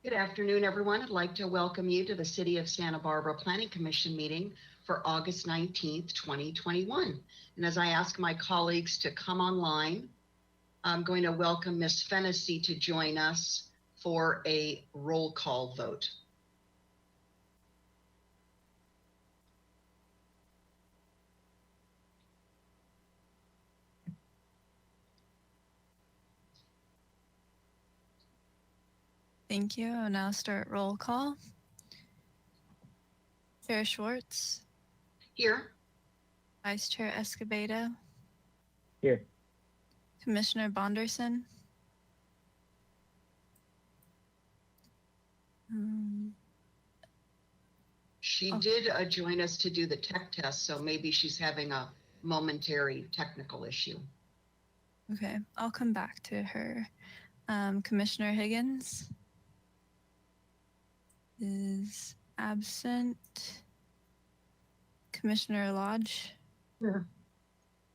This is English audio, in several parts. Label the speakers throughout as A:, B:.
A: Good afternoon, everyone. I'd like to welcome you to the City of Santa Barbara Planning Commission meeting for August 19th, 2021. And as I ask my colleagues to come online, I'm going to welcome Ms. Fennessy to join us for a roll call vote.
B: Thank you. I'll now start roll call. Chair Schwartz.
A: Here.
B: Vice Chair Escobedo.
C: Here.
B: Commissioner Bonderson.
A: She did join us to do the tech test, so maybe she's having a momentary technical issue.
B: Okay, I'll come back to her. Commissioner Higgins is absent. Commissioner Lodge.
C: Here.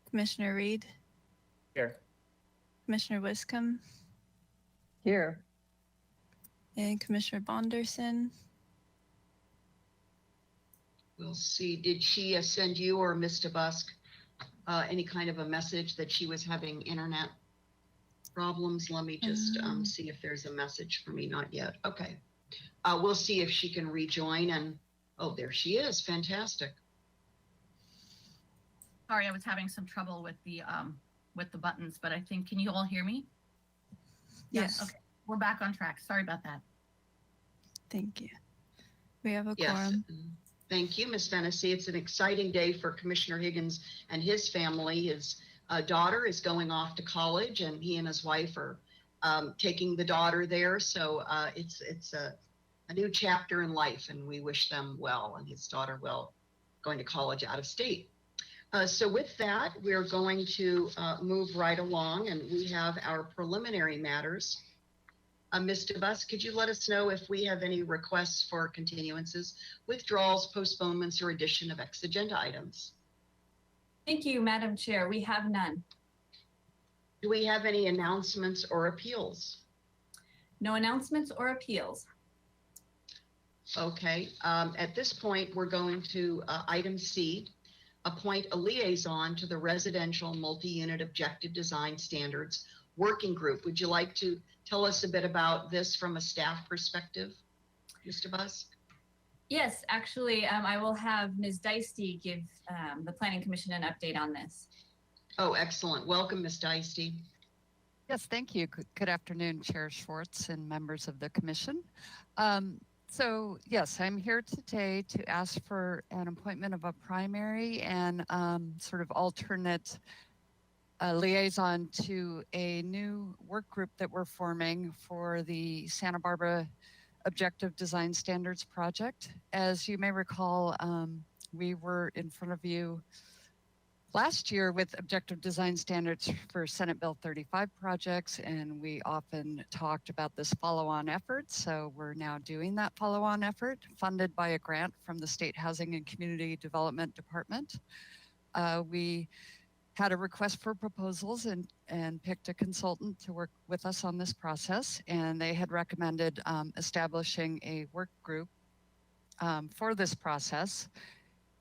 B: Commissioner Reed.
C: Here.
B: Commissioner Wiscombe.
C: Here.
B: And Commissioner Bonderson.
A: We'll see. Did she send you or Mr. Busk any kind of a message that she was having internet problems? Let me just see if there's a message for me. Not yet. Okay. We'll see if she can rejoin. And oh, there she is. Fantastic.
D: Sorry, I was having some trouble with the buttons, but I think, can you all hear me?
B: Yes.
D: Okay, we're back on track. Sorry about that.
B: Thank you. We have a
A: Yes.
B: quorum.
A: Thank you, Ms. Fennessy. It's an exciting day for Commissioner Higgins and his family. His daughter is going off to college, and he and his wife are taking the daughter there. So it's a new chapter in life, and we wish them well, and his daughter well, going to college out of state. So with that, we're going to move right along, and we have our preliminary matters. Mr. Busk, could you let us know if we have any requests for continuances, withdrawals, postponements, or addition of ex-agenda items?
E: Thank you, Madam Chair. We have none.
A: Do we have any announcements or appeals?
E: No announcements or appeals.
A: Okay, at this point, we're going to item C, appoint a liaison to the Residential Multi-Unit Objective Design Standards Working Group. Would you like to tell us a bit about this from a staff perspective, Mr. Busk?
E: Yes, actually, I will have Ms. Deisty give the Planning Commission an update on this.
A: Oh, excellent. Welcome, Ms. Deisty.
F: Yes, thank you. Good afternoon, Chair Schwartz and members of the Commission. So yes, I'm here today to ask for an appointment of a primary and sort of alternate liaison to a new work group that we're forming for the Santa Barbara Objective Design Standards Project. As you may recall, we were in front of you last year with Objective Design Standards for Senate Bill 35 projects, and we often talked about this follow-on effort. So we're now doing that follow-on effort funded by a grant from the State Housing and Community Development Department. We had a request for proposals and picked a consultant to work with us on this process, and they had recommended establishing a work group for this process.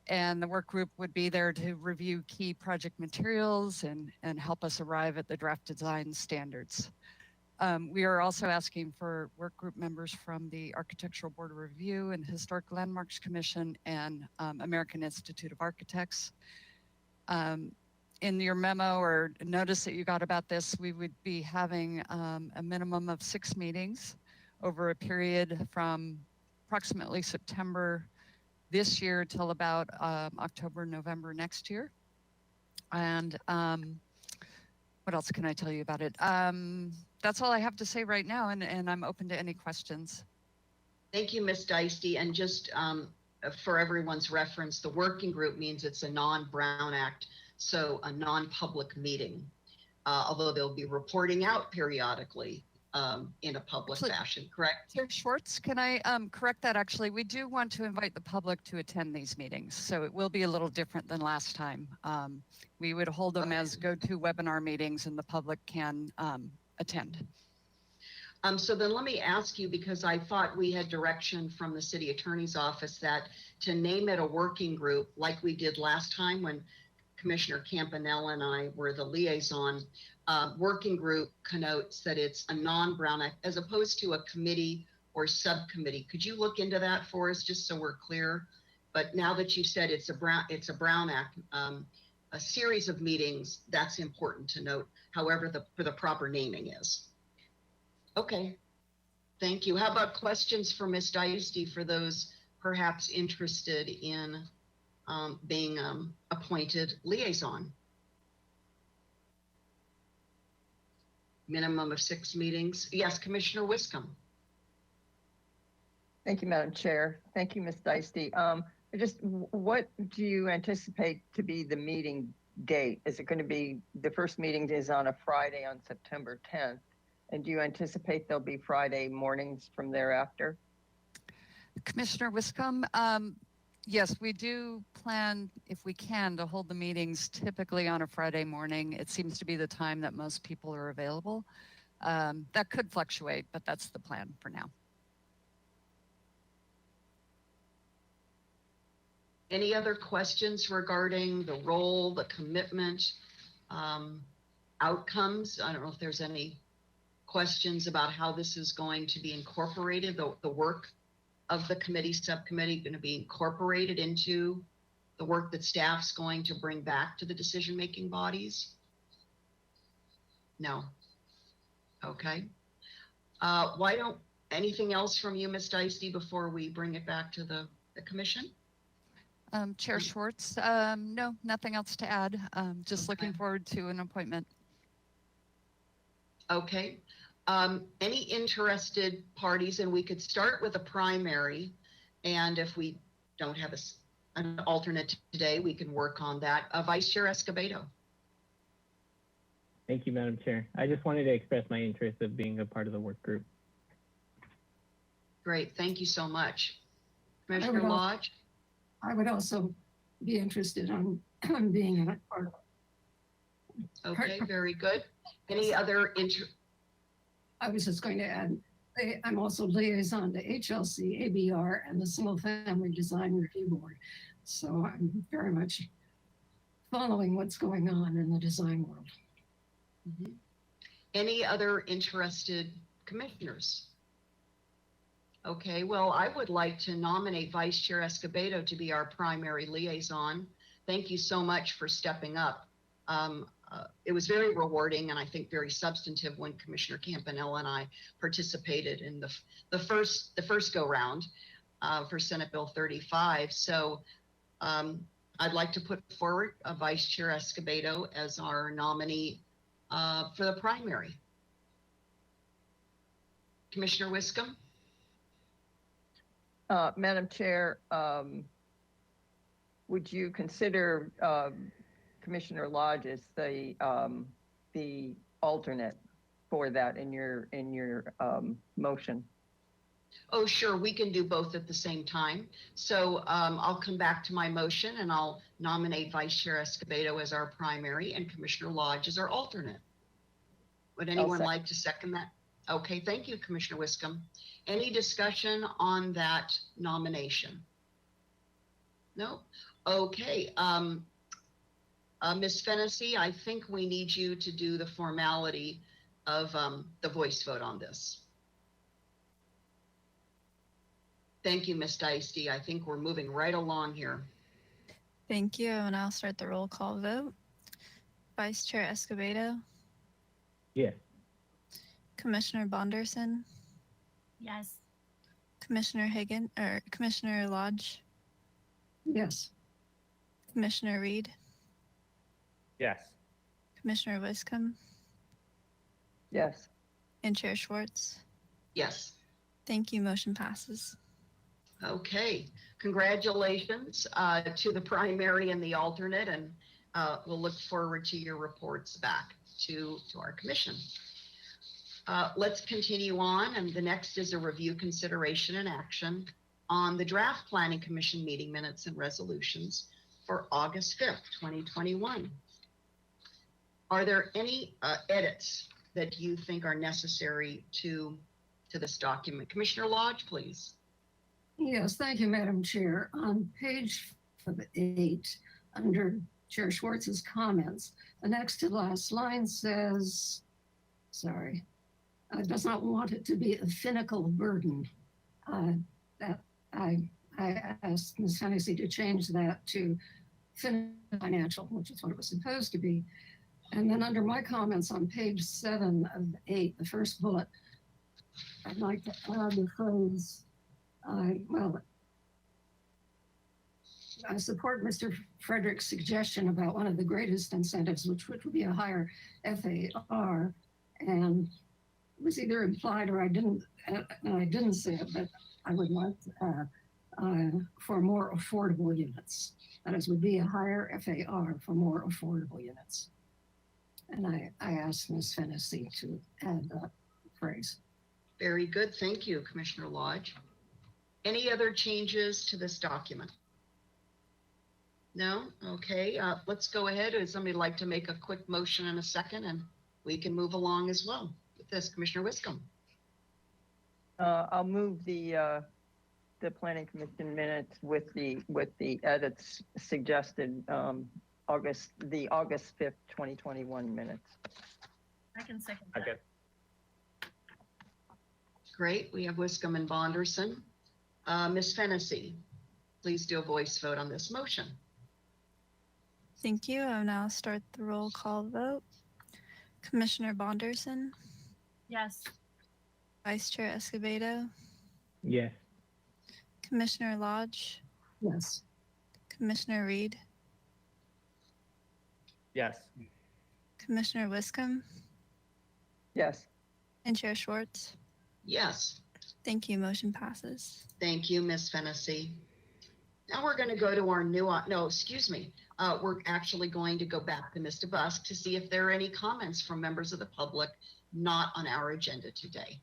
F: And the work group would be there to review key project materials and help us arrive at the draft design standards. We are also asking for work group members from the Architectural Board of Review and Historic Landmarks Commission and American Institute of Architects. In your memo or notice that you got about this, we would be having a minimum of 6 meetings over a period from approximately September this year till about October, November next year. And what else can I tell you about it? That's all I have to say right now, and I'm open to any questions.
A: Thank you, Ms. Deisty. And just for everyone's reference, the working group means it's a non-Brown Act, so a non-public meeting, although they'll be reporting out periodically in a public fashion, correct?
F: Chair Schwartz, can I correct that? Actually, we do want to invite the public to attend these meetings, so it will be a little different than last time. We would hold them as go-to webinar meetings, and the public can attend.
A: So then let me ask you, because I thought we had direction from the city attorney's office that to name it a working group like we did last time when Commissioner Campanella and I were the liaison, working group connotes that it's a non-Brown Act as opposed to a committee or subcommittee. Could you look into that for us just so we're clear? But now that you said it's a Brown Act, a series of meetings, that's important to note, however for the proper naming is. Okay, thank you. How about questions for Ms. Dieste for those perhaps interested in being appointed liaison? Minimum of 6 meetings. Yes, Commissioner Wiscombe.
C: Thank you, Madam Chair. Thank you, Ms. Dieste. What do you anticipate to be the meeting date? Is it going to be, the first meeting is on a Friday on September 10th? And do you anticipate there'll be Friday mornings from thereafter?
F: Commissioner Wiscombe, yes, we do plan, if we can, to hold the meetings typically on a Friday morning. It seems to be the time that most people are available. That could fluctuate, but that's the plan for now.
A: Any other questions regarding the role, the commitment, outcomes? I don't know if there's any questions about how this is going to be incorporated, the work of the committee, subcommittee going to be incorporated into the work that staff's going to bring back to the decision-making bodies? No. Okay. Why don't, anything else from you, Ms. Dieste, before we bring it back to the commission?
F: Chair Schwartz, no, nothing else to add. Just
A: Okay.
F: looking forward to an appointment.
A: Okay. Any interested parties, and we could start with a primary, and if we don't have an alternate today, we can work on that. Vice Chair Escobedo.
C: Thank you, Madam Chair. I just wanted to express my interest of being a part of the work group.
A: Great, thank you so much. Commissioner Lodge?
G: I would also be interested on being a part.
A: Okay, very good. Any other
G: I was just going to add, I'm also liaison to HLC, ABR, and the Single Family Design Review Board. So I'm very much following what's going on in the design world.
A: Mhm. Any other interested commissioners? Okay, well, I would like to nominate Vice Chair Escobedo to be our primary liaison. Thank you so much for stepping up. It was very rewarding and I think very substantive when Commissioner Campanella and I participated in the first go round for Senate Bill 35. So I'd like to put forward Vice Chair Escobedo as our nominee for the primary. Commissioner Wiscombe?
C: Madam Chair, would you consider Commissioner Lodge as the alternate for that in your motion?
A: Oh, sure, we can do both at the same time. So I'll come back to my motion and I'll nominate Vice Chair Escobedo as our primary and Commissioner Lodge as our alternate. Would anyone like to second that? Okay, thank you, Commissioner Wiscombe. Any discussion on that nomination? No? Okay. Ms. Fennessy, I think we need you to do the formality of the voice vote on this. Thank you, Ms. Dieste. I think we're moving right along here.
B: Thank you, and I'll start the roll call vote. Vice Chair Escobedo,
C: Yes.
B: Commissioner Bonderson,
D: Yes.
B: Commissioner Higgins, or Commissioner Lodge,
G: Yes.
B: Commissioner Reed,
C: Yes.
B: Commissioner Wiscombe,
C: Yes.
B: and Chair Schwartz.
A: Yes.
B: Thank you. Motion passes.
A: Okay. Congratulations to the primary and the alternate, and we'll look forward to your reports back to our commission. Let's continue on, and the next is a review, consideration, and action on the draft Planning Commission meeting minutes and resolutions for August 5th, 2021. Are there any edits that you think are necessary to to this document. Commissioner Lodge, please.
G: Yes, thank you, Madam Chair. On page 8, under Chair Schwartz's comments, the next to last line says, sorry, does not want it to be a finical burden. That I asked Ms. Hennessy to change that to financial, which is what it was supposed to be. And then under my comments on page 7 of 8, the first bullet, I'd like to add the phrase, I support Mr. Frederick's suggestion about one of the greatest incentives, which would be a higher FAR, and it was either implied or I didn't say it, but I would like for more affordable units. That is, would be a higher FAR for more affordable units. And I asked Ms. Fennessy to add that phrase.
A: Very good. Thank you, Commissioner Lodge. Any other changes to this document? No? Okay, let's go ahead. Would somebody like to make a quick motion in a second, and we can move along as well with this? Commissioner Wiscombe.
C: I'll move the Planning Commission minutes with the edits suggested, August 5th, 2021 minutes.
D: I can second that.
A: Great. We have Wiscombe and Bonderson. Ms. Fennessy, please do a voice vote on this motion.
B: Thank you. I'll now start the roll call vote. Commissioner Bonderson,
D: Yes.
B: Vice Chair Escobedo,
H: Yes.
B: Commissioner Lodge,
G: Yes.
B: Commissioner Reed,
H: Yes.
B: Commissioner Wiscombe,
C: Yes.
B: and Chair Schwartz.
A: Yes.
B: Thank you. Motion passes.
A: Thank you, Ms. Fennessy. Now we're going to go to our we're actually going to go back to Mr. Busk to see if there are any comments from members of the public not on our agenda today.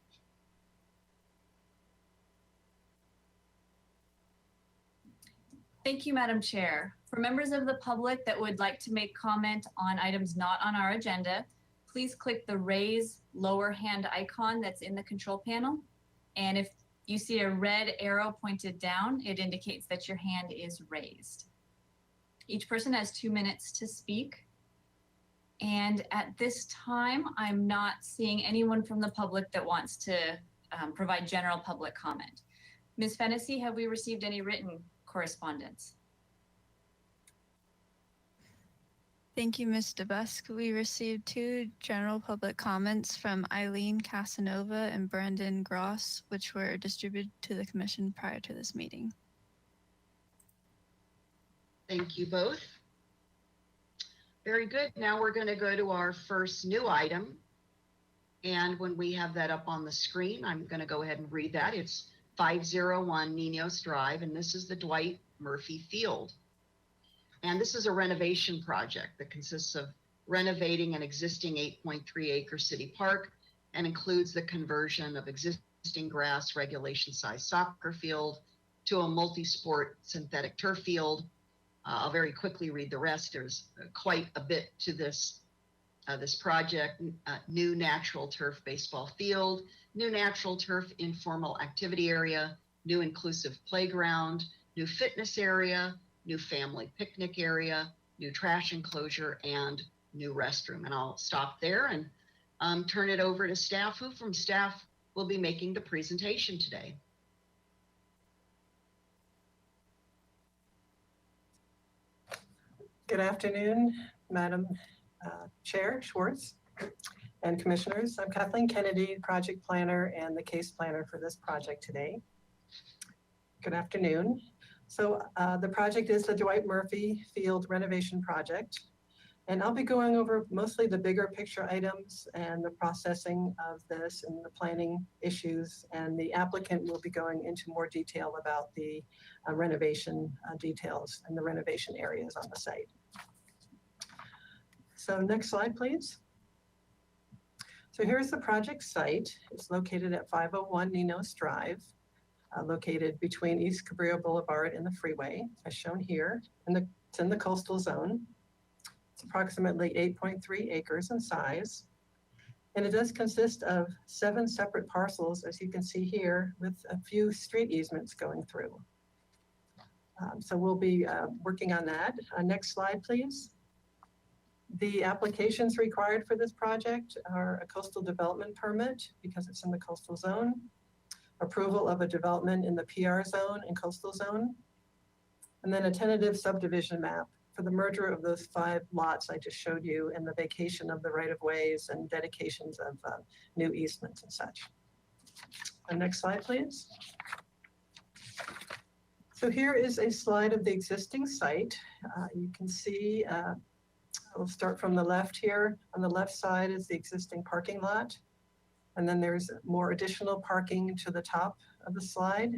E: Thank you, Madam Chair. For members of the public that would like to make comment on items not on our agenda, please click the raise lower hand icon that's in the control panel. And if you see a red arrow pointed down, it indicates that your hand is raised. Each person has 2 minutes to speak. And at this time, I'm not seeing anyone from the public that wants to provide general public comment. Ms. Fennessy, have we received any written correspondence?
B: Thank you, Ms. DeBusk. We received 2 general public comments from Eileen Casanova and Brandon Gross, which were distributed to the commission prior to this meeting.
A: Thank you both. Very good. Now we're going to go to our first new item. And when we have that up on the screen, I'm going to go ahead and read that. It's 501 Ninos Drive, and this is the Dwight Murphy Field. And this is a renovation project that consists of renovating an existing 8.3 acre city park and includes the conversion of existing grass regulation size soccer field to a multi-sport synthetic turf field. I'll very quickly read the rest. There's quite a bit to this project. New natural turf baseball field, new natural turf informal activity area, new inclusive playground, new fitness area, new family picnic area, new trash enclosure, and new restroom. And I'll stop there and turn it over to staff. Who from staff will be making the presentation today?
I: Good afternoon, Madam Chair Schwartz and Commissioners. I'm Kathleen Kennedy, Project Planner and the Case Planner for this project today. Good afternoon. So the project is the Dwight Murphy Field Renovation Project. And I'll be going over mostly the bigger picture items and the processing of this and the planning issues. And the applicant will be going into more detail about the renovation details and the renovation areas on the site. So next slide, please. So here's the project site. It's located at 501 Ninos Drive, located between East Cabrillo Boulevard and the freeway, as shown here. It's in the coastal zone. It's approximately 8.3 acres in size. And it does consist of 7 separate parcels, as you can see here, with a few street easements going through. So we'll be working on that. Next slide, please. The applications required for this project are a coastal development permit because it's in the coastal zone, approval of a development in the PR zone and coastal zone, and then a tentative subdivision map for the merger of those 5 lots I just showed you and the vacation of the right-of-ways and dedications of new easements and such. Next slide, please. So here is a slide of the existing site. You can see, we'll start from the left here. On the left side is the existing parking lot. And then there's more additional parking to the top of the slide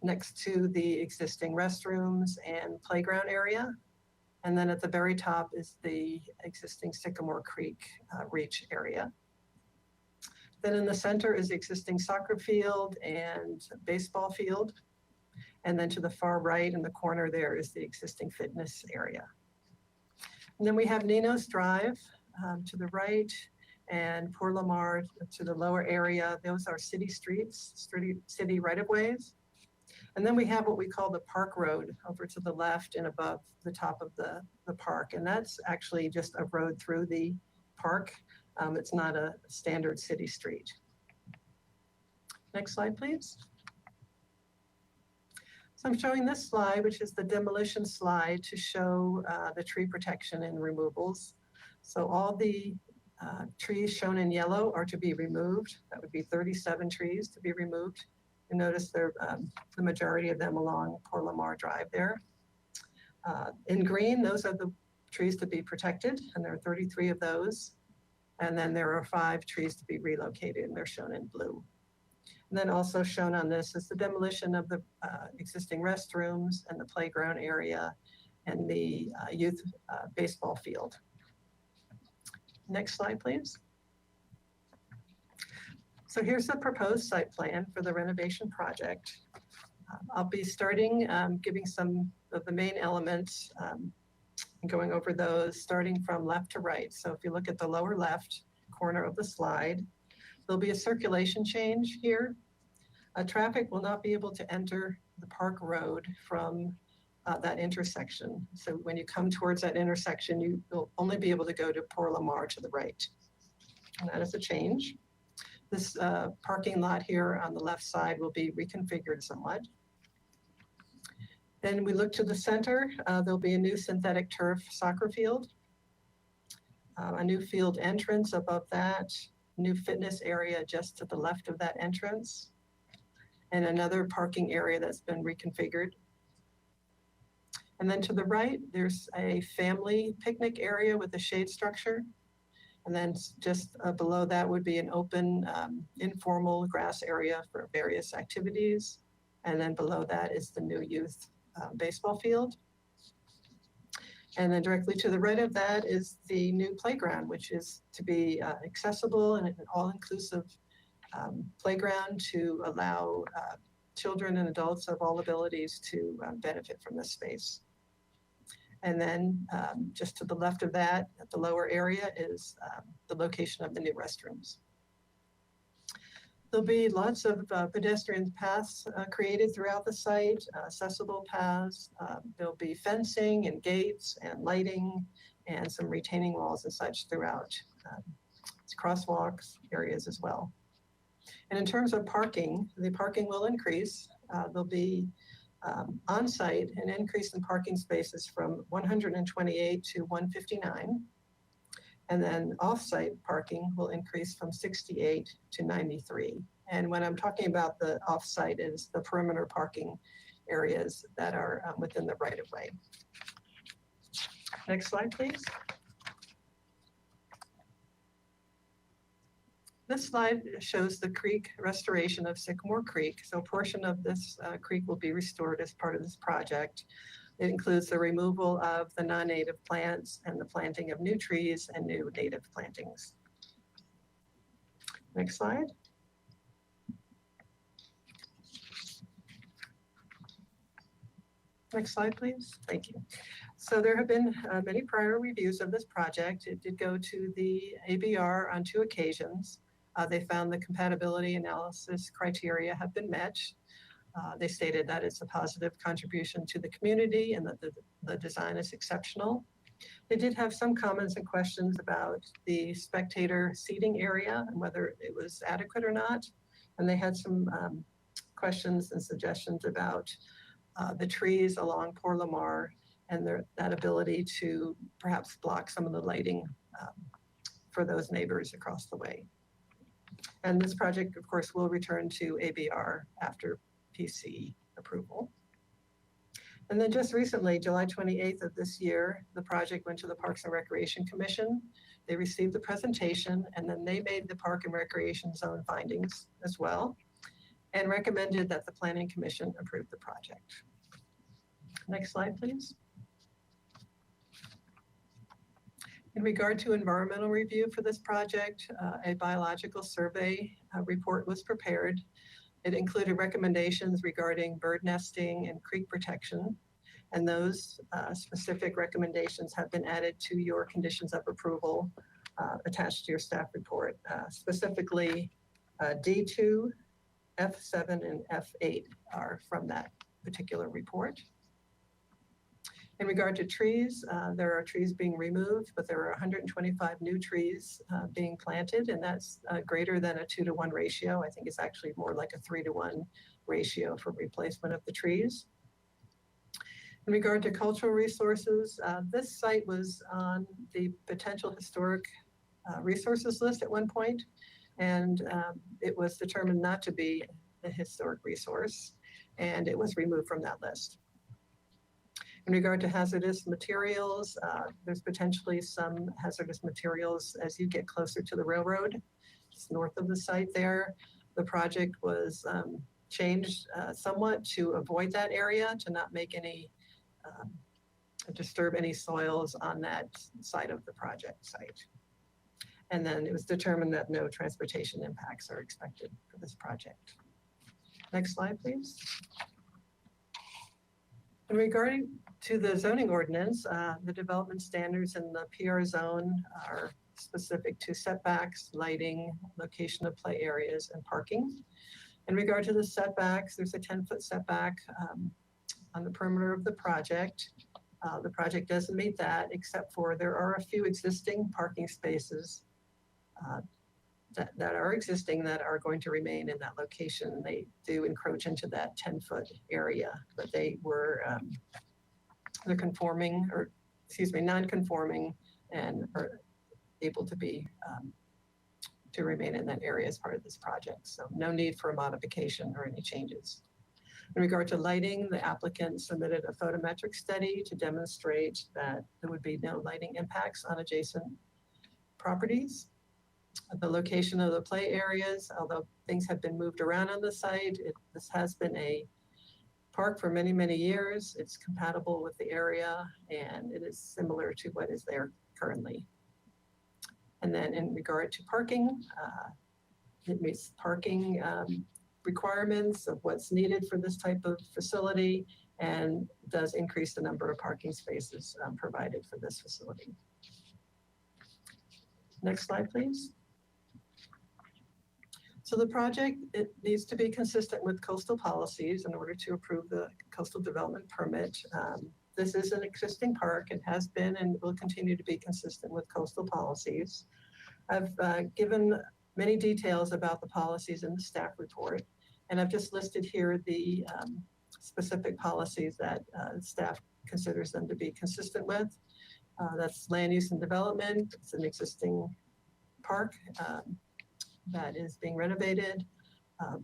I: next to the existing restrooms and playground area. And then at the very top is the existing Sycamore Creek Reach area. Then in the center is the existing soccer field and baseball field. And then to the far right in the corner there is the existing fitness area. And then we have Ninos Drive to the right and Port Lamar to the lower area. Those are city streets, city right-of-ways. And then we have what we call the Park Road over to the left and above the top of the park. And that's actually just a road through the park. It's not a standard city street. Next slide, please. So I'm showing this slide, which is the demolition slide to show the tree protection and removals. So all the trees shown in yellow are to be removed. That would be 37 trees to be removed. You notice they're the majority of them along Port Lamar Drive there. In green, those are the trees to be protected, and there are 33 of those. And then there are 5 trees to be relocated, and they're shown in blue. And then also shown on this is the demolition of the existing restrooms and the playground area and the youth baseball field. Next slide, please. So here's the proposed site plan for the renovation project. I'll be starting giving some of the main elements and going over those starting from left to right. So if you look at the lower left corner of the slide, there'll be a circulation change here. Traffic will not be able to enter the Park Road from that intersection. So when you come towards that intersection, you will only be able to go to Port Lamar to the right. And that is a change. This parking lot here on the left side will be reconfigured somewhat. Then we look to the center, there'll be a new synthetic turf soccer field, a new field entrance above that, new fitness area just to the left of that entrance, and another parking area that's been reconfigured. And then to the right, there's a family picnic area with a shade structure. And then just below that would be an open informal grass area for various activities. And then below that is the new youth baseball field. And then directly to the right of that is the new playground, which is to be accessible and an all-inclusive playground to allow children and adults of all abilities to benefit from this space. And then just to the left of that, at the lower area, is the location of the new restrooms. There'll be lots of pedestrian paths created throughout the site, accessible paths. There'll be fencing and gates and lighting and some retaining walls and such throughout. Crosswalks areas as well. And in terms of parking, the parking will increase. There'll be on-site an increase in parking spaces from 128 to 159. And then off-site parking will increase from 68 to 93. And when I'm talking about the off-site is the perimeter parking areas that are within the right-of-way. Next slide, please. This slide shows the creek restoration of Sycamore Creek. So a portion of this creek will be restored as part of this project. It includes the removal of the non-native plants and the planting of new trees and new native plantings. Next slide. Next slide, please. Thank you. So there have been many prior reviews of this project. It did go to the ABR on 2 occasions. They found the compatibility analysis criteria have been met. They stated that it's a positive contribution to the community and that the design is exceptional. They did have some comments and questions about the spectator seating area and whether it was adequate or not. And they had some questions and suggestions about the trees along Port Lamar and that ability to perhaps block some of the lighting for those neighbors across the way. And this project, of course, will return to ABR after PC approval. And then just recently, July 28th of this year, the project went to the Parks and Recreation Commission. They received the presentation, and then they made the Park and Recreation Zone findings as well, and recommended that the Planning Commission approve the project. Next slide, please. In regard to environmental review for this project, a biological survey report was prepared. It included recommendations regarding bird nesting and creek protection, and those specific recommendations have been added to your conditions of approval attached to your staff report. Specifically, D2, F7, and F8 are from that particular report. In regard to trees, there are trees being removed, but there are 125 new trees being planted, and that's greater than a 2-to-1 ratio. I think it's actually more like a 3-to-1 ratio for replacement of the trees. In regard to cultural resources, this site was on the potential historic resources list at one point, and it was determined not to be a historic resource, and it was removed from that list. In regard to hazardous materials, there's potentially some hazardous materials as you get closer to the railroad. Just north of the site there. The project was changed somewhat to avoid that area, to not make any, disturb any soils on that side of the project site. And then it was determined that no transportation impacts are expected for this project. Next slide, please. In regarding to the zoning ordinance, the development standards in the PR zone are specific to setbacks, lighting, location of play areas, and parking. In regard to the setbacks, there's a 10-foot setback on the perimeter of the project. The project doesn't meet that, except for there are a few existing parking spaces that are existing that are going to remain in that location. They do encroach into that 10-foot area, but they were they're conforming, or excuse me, non-conforming, and are able to be to remain in that area as part of this project. So no need for a modification or any changes. In regard to lighting, the applicant submitted a photometric study to demonstrate that there would be no lighting impacts on adjacent properties. The location of the play areas, although things have been moved around on the site, this has been a park for many, many years. It's compatible with the area, and it is similar to what is there currently. And then in regard to parking, it meets parking requirements of what's needed for this type of facility, and does increase the number of parking spaces provided for this facility. Next slide, please. So the project, it needs to be consistent with coastal policies in order to approve the coastal development permit. This is an existing park. It has been and will continue to be consistent with coastal policies. I've given many details about the policies in the staff report, and I've just listed here the specific policies that staff considers them to be consistent with. That's land use and development. It's an existing park that is being renovated.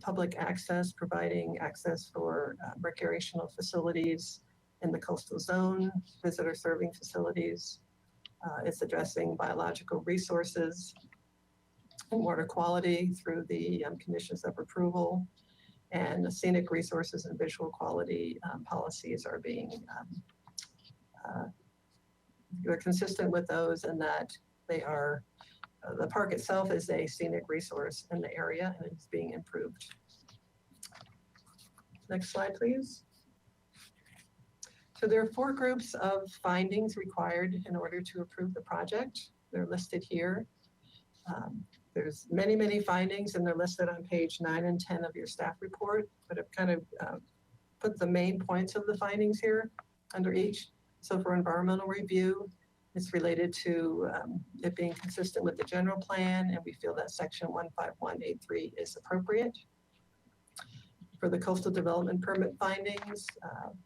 I: Public access, providing access for recreational facilities in the coastal zone, visitor serving facilities. It's addressing biological resources and water quality through the conditions of approval, and the scenic resources and visual quality policies are being, they're consistent with those, and that they are, the park itself is a scenic resource in the area, and it's being improved. Next slide, please. So there are 4 groups of findings required in order to approve the project. They're listed here. There's many, many findings, and they're listed on page 9 and 10 of your staff report, but I've kind of put the main points of the findings here under each. So for environmental review, it's related to it being consistent with the general plan, and we feel that section 15183 is appropriate. For the coastal development permit findings,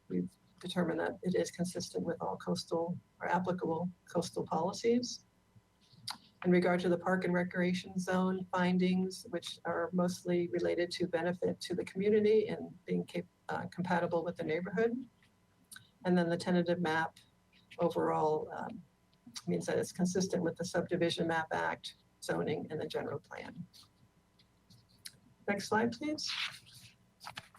I: we've determined that it is consistent with all coastal or applicable coastal policies. In regard to the park and recreation zone findings, which are mostly related to benefit to the community and being compatible with the neighborhood. And then the tentative map overall means that it's consistent with the Subdivision Map Act, zoning, and the general plan. Next slide, please.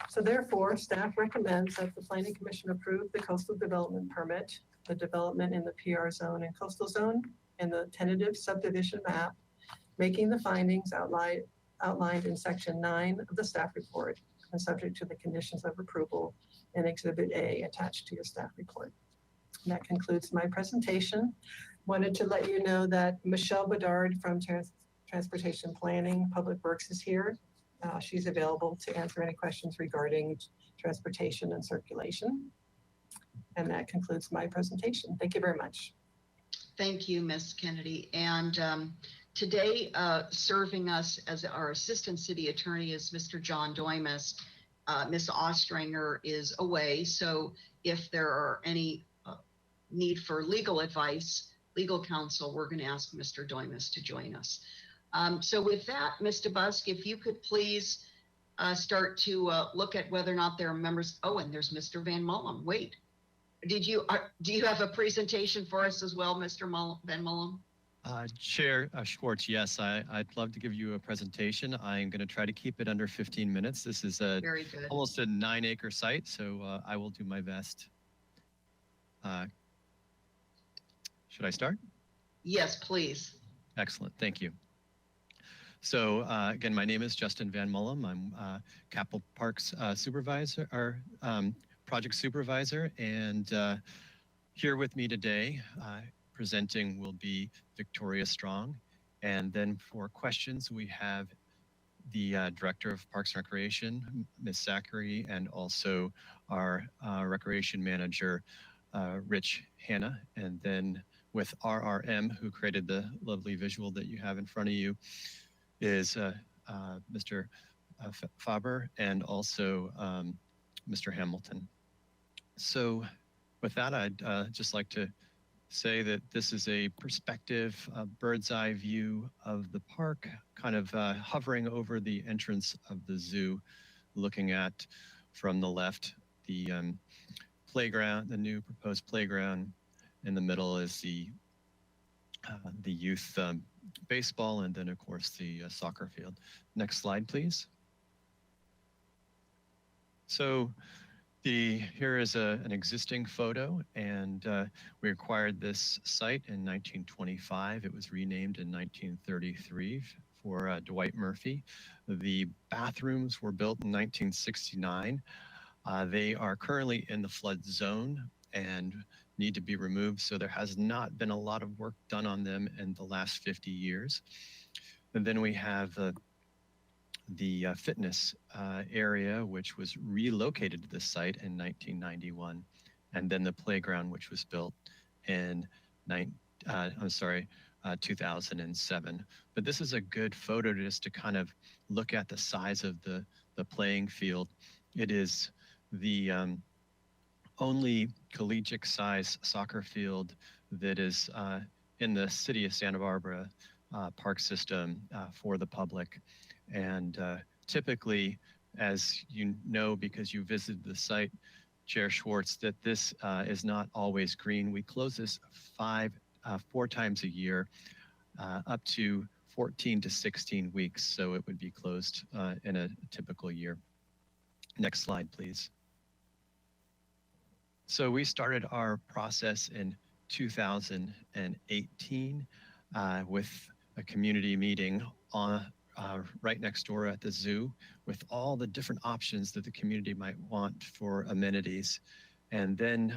I: So therefore, staff recommends that the Planning Commission approve the coastal development permit, the development in the PR zone and coastal zone, and the tentative subdivision map, making the findings outlined in section 9 of the staff report and subject to the conditions of approval in Exhibit A attached to your staff report. And that concludes my presentation. Wanted to let you know that Michelle Bedard from Transportation Planning Public Works is here. She's available to answer any questions regarding transportation and circulation. And that concludes my presentation. Thank you very much.
A: Thank you, Ms. Kennedy. And today, serving us as our Assistant City Attorney is Mr. John Doimus. Ms. Ostringer is away, so if there are any need for legal advice, legal counsel, we're going to ask Mr. Doimus to join us. So with that, Mr. Busk, if you could please start to look at whether or not there are members. Oh, and there's Mr. Van Mullum. Wait. Do you have a presentation for us as well, Mr. Van Mullum?
H: Chair Schwartz, yes, I'd love to give you a presentation. I'm going to try to keep it under 15 minutes. This is
A: Very good.
H: almost a 9-acre site, so I will do my best. Should I start?
A: Yes, please.
H: Excellent, thank you. So again, my name is Justin Van Mullum. I'm Capital Parks supervisor, or project supervisor, and here with me today presenting will be Victoria Strong, and then for questions we have the Director of Parks and Recreation, Ms. Zachary, and also our Recreation Manager, Rich Hanna, and then with RRM, who created the lovely visual that you have in front of you, is Mr. Faber and also Mr. Hamilton. So with that, I'd just like to say that this is a perspective, bird's eye view of the park, kind of hovering over the entrance of the zoo, looking at from the left the playground, the new proposed playground. In the middle is the youth baseball, and then of course the soccer field. Next slide, please. So here is an existing photo, and we acquired this site in 1925. It was renamed in 1933 for Dwight Murphy. The bathrooms were built in 1969. They are currently in the flood zone and need to be removed, so there has not been a lot of work done on them in the last 50 years. And then we have the fitness area, which was relocated to the site in 1991, and then the playground, which was built in 2007. But this is a good photo just to kind of look at the size of the playing field. It is the only collegiate size soccer field that is in the city of Santa Barbara park system for the public. And typically, as you know, because you visited the site, Chair Schwartz, that this is not always green. We close this 4 times a year, up to 14 to 16 weeks. So it would be closed in a typical year. Next slide, please. So we started our process in 2018 with a community meeting on right next door at the zoo with all the different options that the community might want for amenities. And then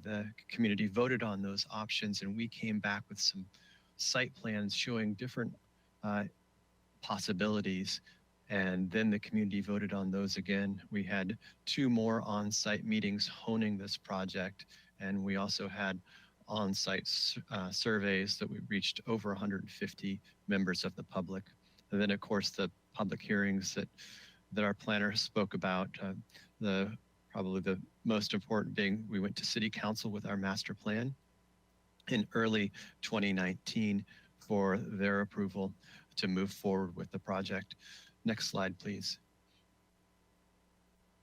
H: the community voted on those options, and we came back with some site plans showing different possibilities. And then the community voted on those again. We had 2 more on-site meetings honing this project, and we also had on-site surveys that we reached over 150 members of the public. And then, of course, the public hearings that our planner spoke about. Probably the most important being we went to City Council with our master plan in early 2019 for their approval to move forward with the project. Next slide, please.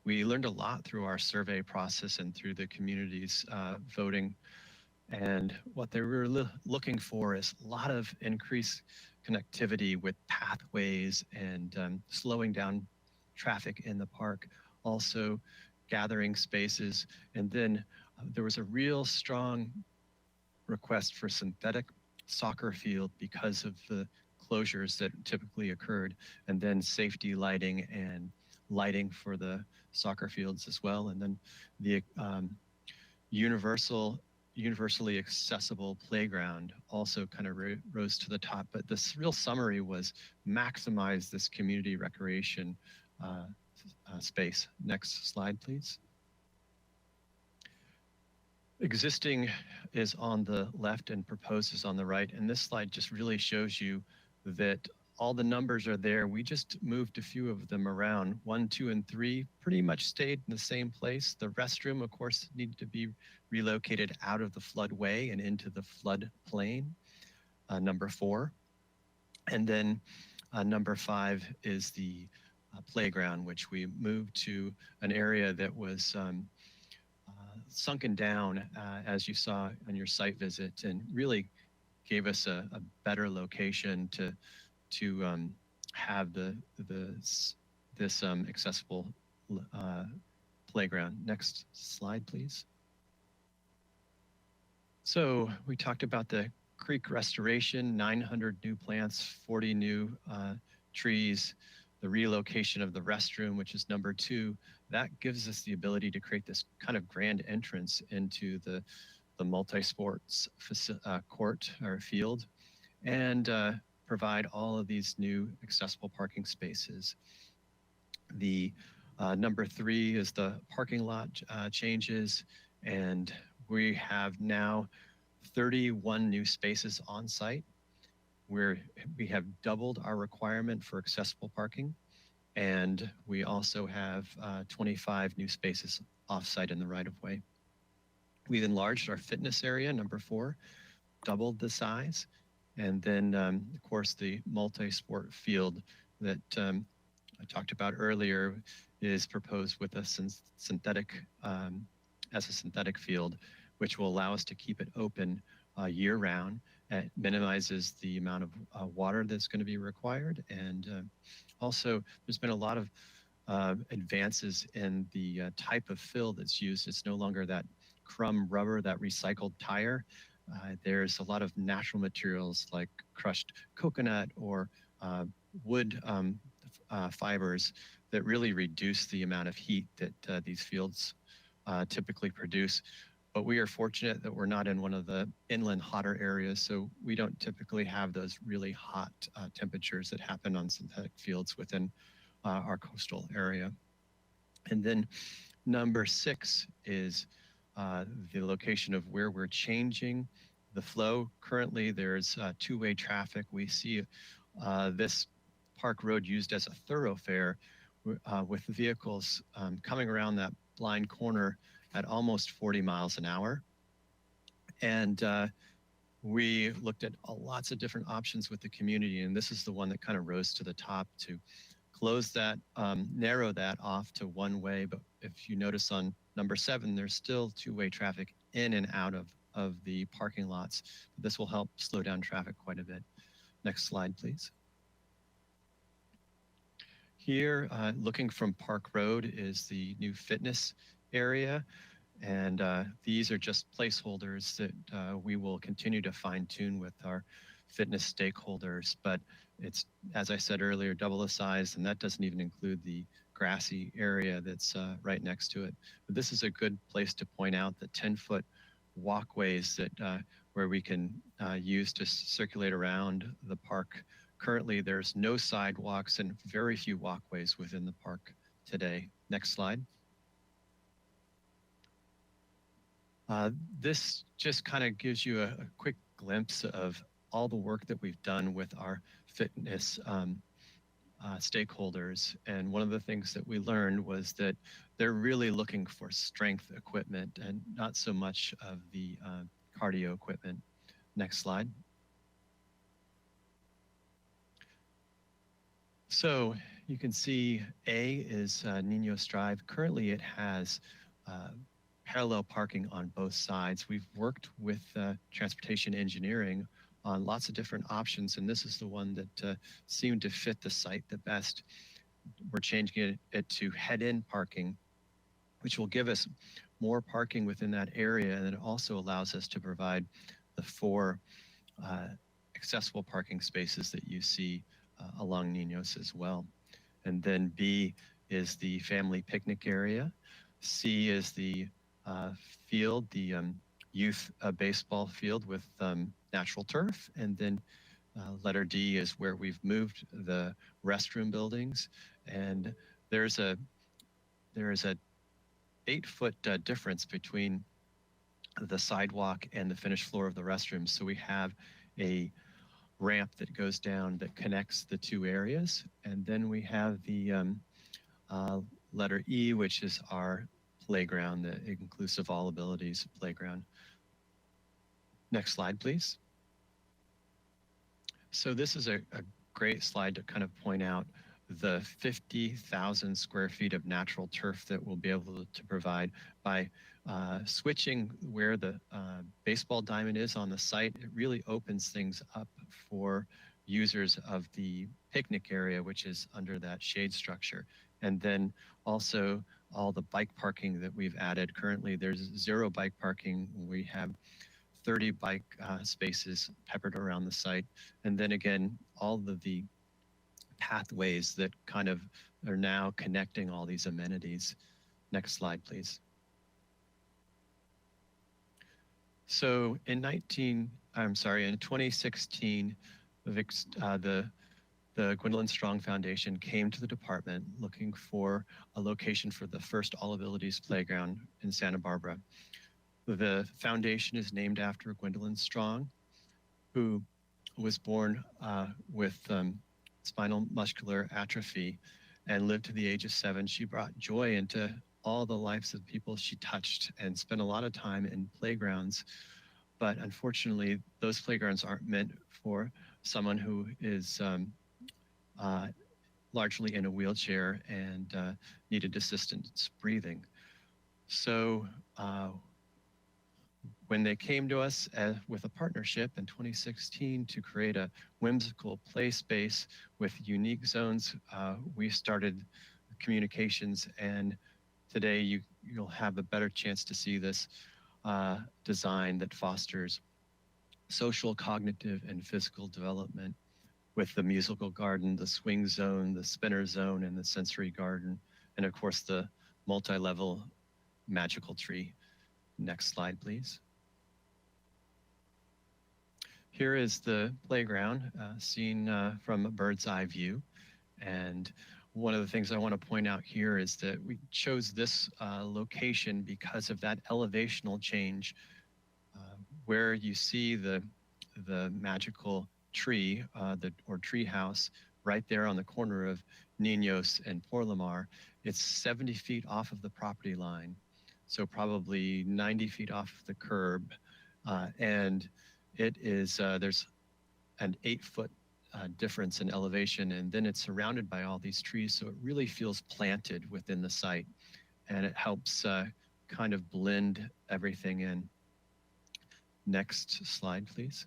H: We learned a lot through our survey process and through the community's voting. And what they were looking for is a lot of increased connectivity with pathways and slowing down traffic in the park, also gathering spaces. And then there was a real strong request for synthetic soccer field because of the closures that typically occurred, and then safety lighting and lighting for the soccer fields as well. And then the universally accessible playground also kind of rose to the top. But this real summary was maximize this community recreation space. Next slide, please. Existing is on the left and proposed is on the right. And this slide just really shows you that all the numbers are there. We just moved a few of them around. 1, 2, and 3 pretty much stayed in the same place. The restroom, of course, needed to be relocated out of the floodway and into the flood plain, number 4. And then number 5 is the playground, which we moved to an area that was sunken down, as you saw on your site visit, and really gave us a better location to have this accessible playground. Next slide, please. So we talked about the creek restoration, 900 new plants, 40 new trees, the relocation of the restroom, which is number 2. That gives us the ability to create this kind of grand entrance into the multi-sports court or field, and provide all of these new accessible parking spaces. The number 3 is the parking lot changes, and we have now 31 new spaces on site, where we have doubled our requirement for accessible parking. And we also have 25 new spaces off-site in the right-of-way. We've enlarged our fitness area, number 4, doubled the size. And then, of course, the multi-sport field that I talked about earlier is proposed with a synthetic field, which will allow us to keep it open year-round. It minimizes the amount of water that's going to be required. And also, there's been a lot of advances in the type of fill that's used. It's no longer that crumb rubber, that recycled tire. There's a lot of natural materials like crushed coconut or wood fibers that really reduce the amount of heat that these fields typically produce. But we are fortunate that we're not in one of the inland hotter areas, so we don't typically have those really hot temperatures that happen on synthetic fields within our coastal area. And then number 6 is the location of where we're changing the flow. Currently, there's two-way traffic. We see this park road used as a thoroughfare with vehicles coming around that blind corner at almost 40 miles an hour. And we looked at lots of different options with the community, and this is the one that kind of rose to the top to close that, narrow that off to one way. But if you notice on number 7, there's still two-way traffic in and out of the parking lots. This will help slow down traffic quite a bit. Next slide, please. Here, looking from Park Road is the new fitness area. And these are just placeholders that we will continue to fine tune with our fitness stakeholders. But it's, as I said earlier, double the size, and that doesn't even include the grassy area that's right next to it. But this is a good place to point out the 10-foot walkways that where we can use to circulate around the park. Currently, there's no sidewalks and very few walkways within the park today. Next slide. This just kind of gives you a quick glimpse of all the work that we've done with our fitness stakeholders. And one of the things that we learned was that they're really looking for strength equipment and not so much of the cardio equipment. Next slide. So you can see A is Niños Drive. Currently it has parallel parking on both sides. We've worked with transportation engineering on lots of different options, and this is the one that seemed to fit the site the best. We're changing it to head-in parking, which will give us more parking within that area, and it also allows us to provide the 4 accessible parking spaces that you see along Niños as well. And then B is the family picnic area. C is the field, the youth baseball field with natural turf. And then letter D is where we've moved the restroom buildings. And there's a 8-foot difference between the sidewalk and the finished floor of the restrooms. So we have a ramp that goes down that connects the 2 areas. And then we have the letter E, which is our playground, the Inclusive All Abilities playground. Next slide, please. So this is a great slide to kind of point out the 50,000 square feet of natural turf that we'll be able to provide by switching where the baseball diamond is on the site. It really opens things up for users of the picnic area, which is under that shade structure. And then also all the bike parking that we've added. Currently, there's 0 bike parking. We have 30 bike spaces peppered around the site. And then again, all of the pathways that kind of are now connecting all these amenities. Next slide, please. So in 2016, the Gwendolyn Strong Foundation came to the department looking for a location for the first All Abilities playground in Santa Barbara. The foundation is named after Gwendolyn Strong, who was born with spinal muscular atrophy and lived to the age of 7. She brought joy into all the lives of people she touched and spent a lot of time in playgrounds. But unfortunately, those playgrounds aren't meant for someone who is largely in a wheelchair and needed assistance breathing. So when they came to us with a partnership in 2016 to create a whimsical play space with unique zones, we started communications, and today you'll have a better chance to see this design that fosters social, cognitive, and physical development with the musical garden, the swing zone, the spinner zone, and the sensory garden, and of course the multi-level magical tree. Next slide, please. Here is the playground seen from a bird's eye view. And one of the things I want to point out here is that we chose this location because of that elevational change where you see the magical tree or tree house right there on the corner of Niños and Porlamar. It's 70 feet off of the property line, so probably 90 feet off the curb. And it is, there's an 8-foot difference in elevation, and then it's surrounded by all these trees, so it really feels planted within the site, and it helps kind of blend everything in. Next slide, please.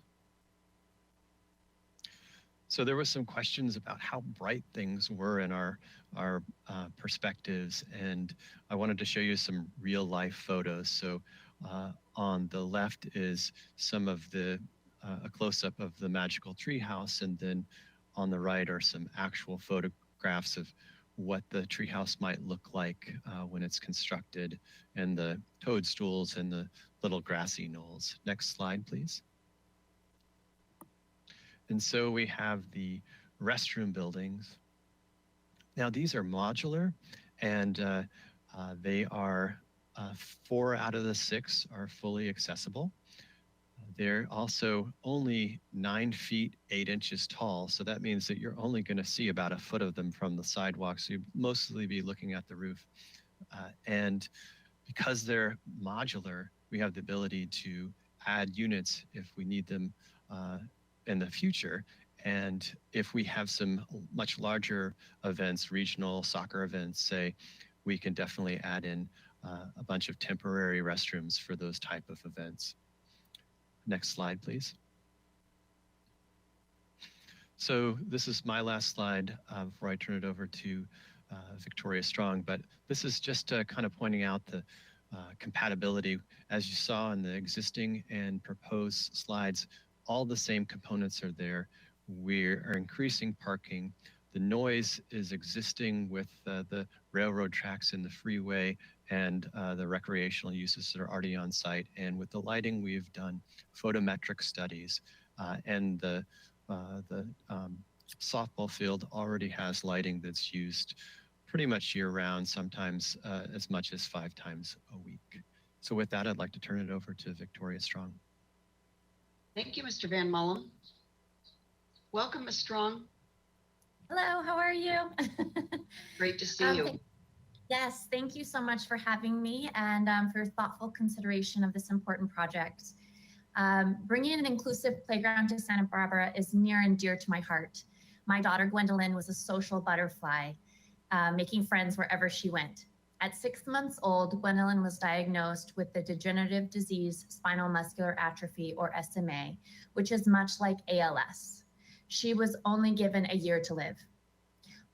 H: So there was some questions about how bright things were in our perspectives, and I wanted to show you some real life photos. So on the left is some of a close-up of the magical tree house, and then on the right are some actual photographs of what the treehouse might look like when it's constructed, and the toadstools and the little grassy knolls. Next slide, please. And so we have the restroom buildings. Now these are modular, and they are 4 out of the 6 are fully accessible. They're also only 9 feet 8 inches tall, so that means that you're only going to see about a foot of them from the sidewalk, so you'd mostly be looking at the roof. And because they're modular, we have the ability to add units if we need them in the future. And if we have some much larger events, regional soccer events, say, we can definitely add in a bunch of temporary restrooms for those type of events. Next slide, please. So this is my last slide before I turn it over to Victoria Strong, but this is just kind of pointing out the compatibility. As you saw in the existing and proposed slides, all the same components are there. We are increasing parking. The noise is existing with the railroad tracks and the freeway and the recreational uses that are already on site. And with the lighting, we've done photometric studies, and the softball field already has lighting that's used pretty much year round, sometimes as much as 5 times a week. So with that, I'd like to turn it over to Victoria Strong.
A: Thank you, Mr. Van Mullen. Welcome, Ms. Strong.
J: Hello, how are you?
A: Great to see you.
J: Yes, thank you so much for having me and for your thoughtful consideration of this important project. Bringing an inclusive playground to Santa Barbara is near and dear to my heart. My daughter Gwendolyn was a social butterfly, making friends wherever she went. At 6 months old, Gwendolyn was diagnosed with the degenerative disease spinal muscular atrophy, or SMA, which is much like ALS. She was only given a year to live.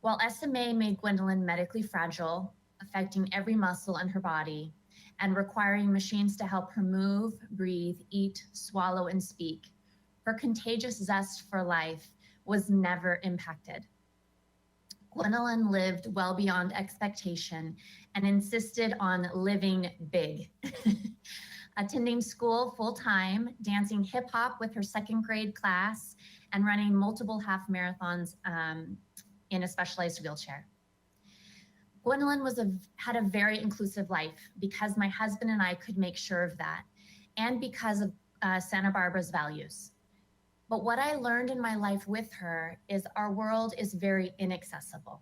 J: While SMA made Gwendolyn medically fragile, affecting every muscle in her body and requiring machines to help her move, breathe, eat, swallow, and speak, her contagious zest for life was never impacted. Gwendolyn lived well beyond expectation and insisted on living big. Attending school full-time, dancing hip hop with her 2nd grade class, and running multiple half marathons in a specialized wheelchair. Gwendolyn had a very inclusive life because my husband and I could make sure of that, and because of Santa Barbara's values. But what I learned in my life with her is our world is very inaccessible.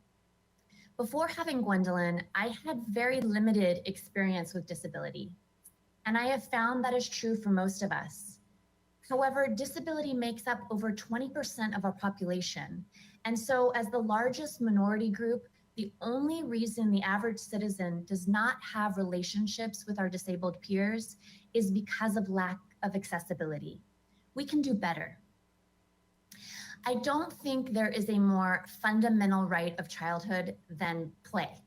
J: Before having Gwendolyn, I had very limited experience with disability, and I have found that is true for most of us. However, disability makes up over 20% of our population. And so as the largest minority group, the only reason the average citizen does not have relationships with our disabled peers is because of lack of accessibility. We can do better. I don't think there is a more fundamental right of childhood than play.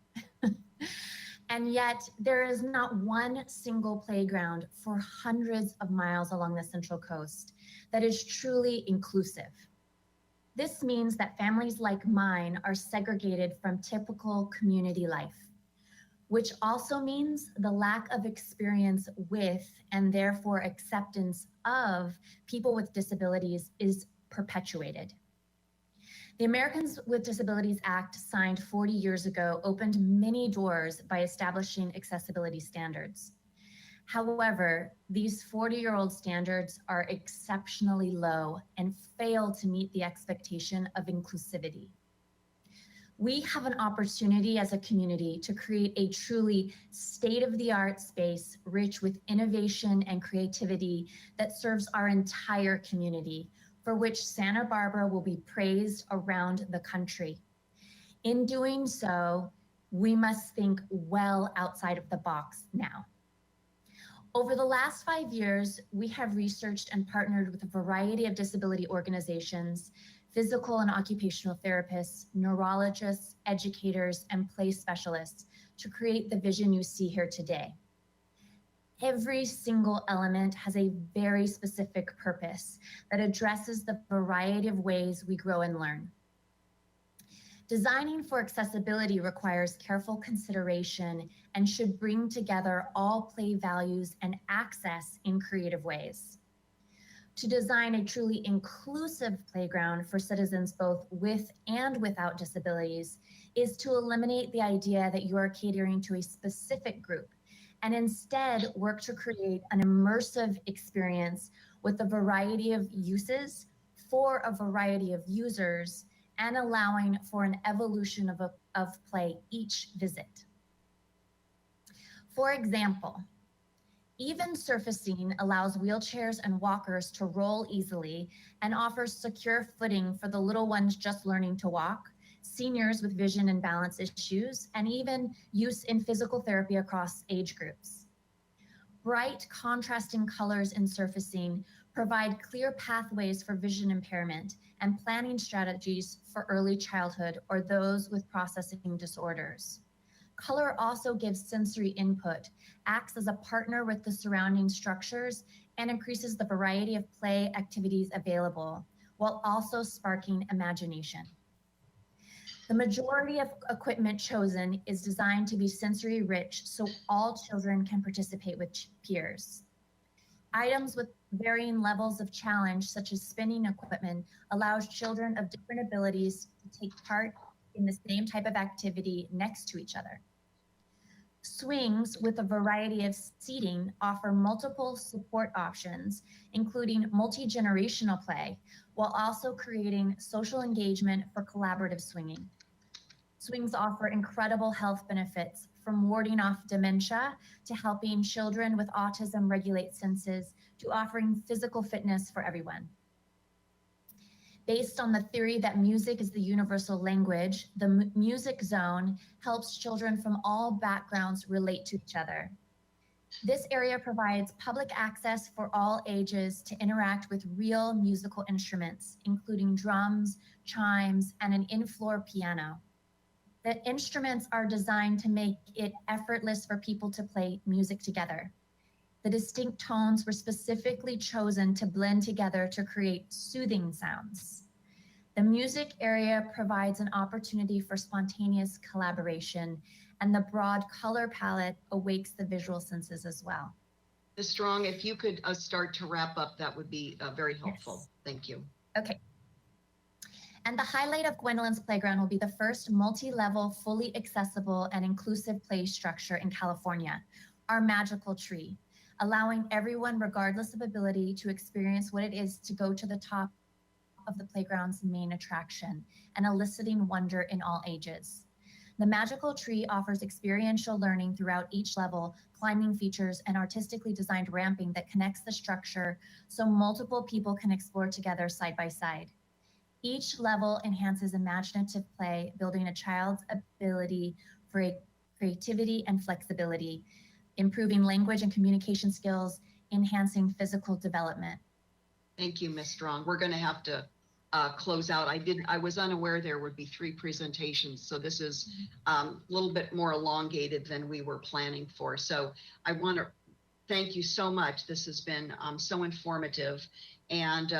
J: And yet there is not one single playground for hundreds of miles along the Central Coast that is truly inclusive. This means that families like mine are segregated from typical community life, which also means the lack of experience with and therefore acceptance of people with disabilities is perpetuated. The Americans with Disabilities Act, signed 40 years ago, opened many doors by establishing accessibility standards. However, these 40-year-old standards are exceptionally low and fail to meet the expectation of inclusivity. We have an opportunity as a community to create a truly state-of-the-art space rich with innovation and creativity that serves our entire community, for which Santa Barbara will be praised around the country. In doing so, we must think well outside of the box now. Over the last 5 years, we have researched and partnered with a variety of disability organizations, physical and occupational therapists, neurologists, educators, and play specialists to create the vision you see here today. Every single element has a very specific purpose that addresses the variety of ways we grow and learn. Designing for accessibility requires careful consideration and should bring together all play values and access in creative ways. To design a truly inclusive playground for citizens both with and without disabilities is to eliminate the idea that you are catering to a specific group and instead work to create an immersive experience with a variety of uses for a variety of users and allowing for an evolution of play each visit. For example, even surfacing allows wheelchairs and walkers to roll easily and offers secure footing for the little ones just learning to walk, seniors with vision and balance issues, and even use in physical therapy across age groups. Bright, contrasting colors in surfacing provide clear pathways for vision impairment and planning strategies for early childhood or those with processing disorders. Color also gives sensory input, acts as a partner with the surrounding structures, and increases the variety of play activities available, while also sparking imagination. The majority of equipment chosen is designed to be sensory rich so all children can participate with peers. Items with varying levels of challenge, such as spinning equipment, allows children of different abilities to take part in the same type of activity next to each other. Swings with a variety of seating offer multiple support options, including multi-generational play, while also creating social engagement for collaborative swinging. Swings offer incredible health benefits, from warding off dementia to helping children with autism regulate senses to offering physical fitness for everyone. Based on the theory that music is the universal language, the music zone helps children from all backgrounds relate to each other. This area provides public access for all ages to interact with real musical instruments, including drums, chimes, and an in-floor piano. The instruments are designed to make it effortless for people to play music together. The distinct tones were specifically chosen to blend together to create soothing sounds. The music area provides an opportunity for spontaneous collaboration, and the broad color palette awakes the visual senses as well.
A: Ms. Strong, if you could start to wrap up, that would be very helpful.
J: Yes.
A: Thank you.
J: Okay. And the highlight of Gwendolyn's Playground will be the first multi-level, fully accessible and inclusive play structure in California, our magical tree, allowing everyone, regardless of ability, to experience what it is to go to the top of the playground's main attraction and eliciting wonder in all ages. The magical tree offers experiential learning throughout each level, climbing features, and artistically designed ramping that connects the structure so multiple people can explore together side by side. Each level enhances imaginative play, building a child's ability for creativity and flexibility, improving language and communication skills, enhancing physical development.
A: Thank you, Ms. Strong. We're going to have to close out. I was unaware there would be 3 presentations, so this is a little bit more elongated than we were planning for. So I want to thank you so much. This has been so informative. And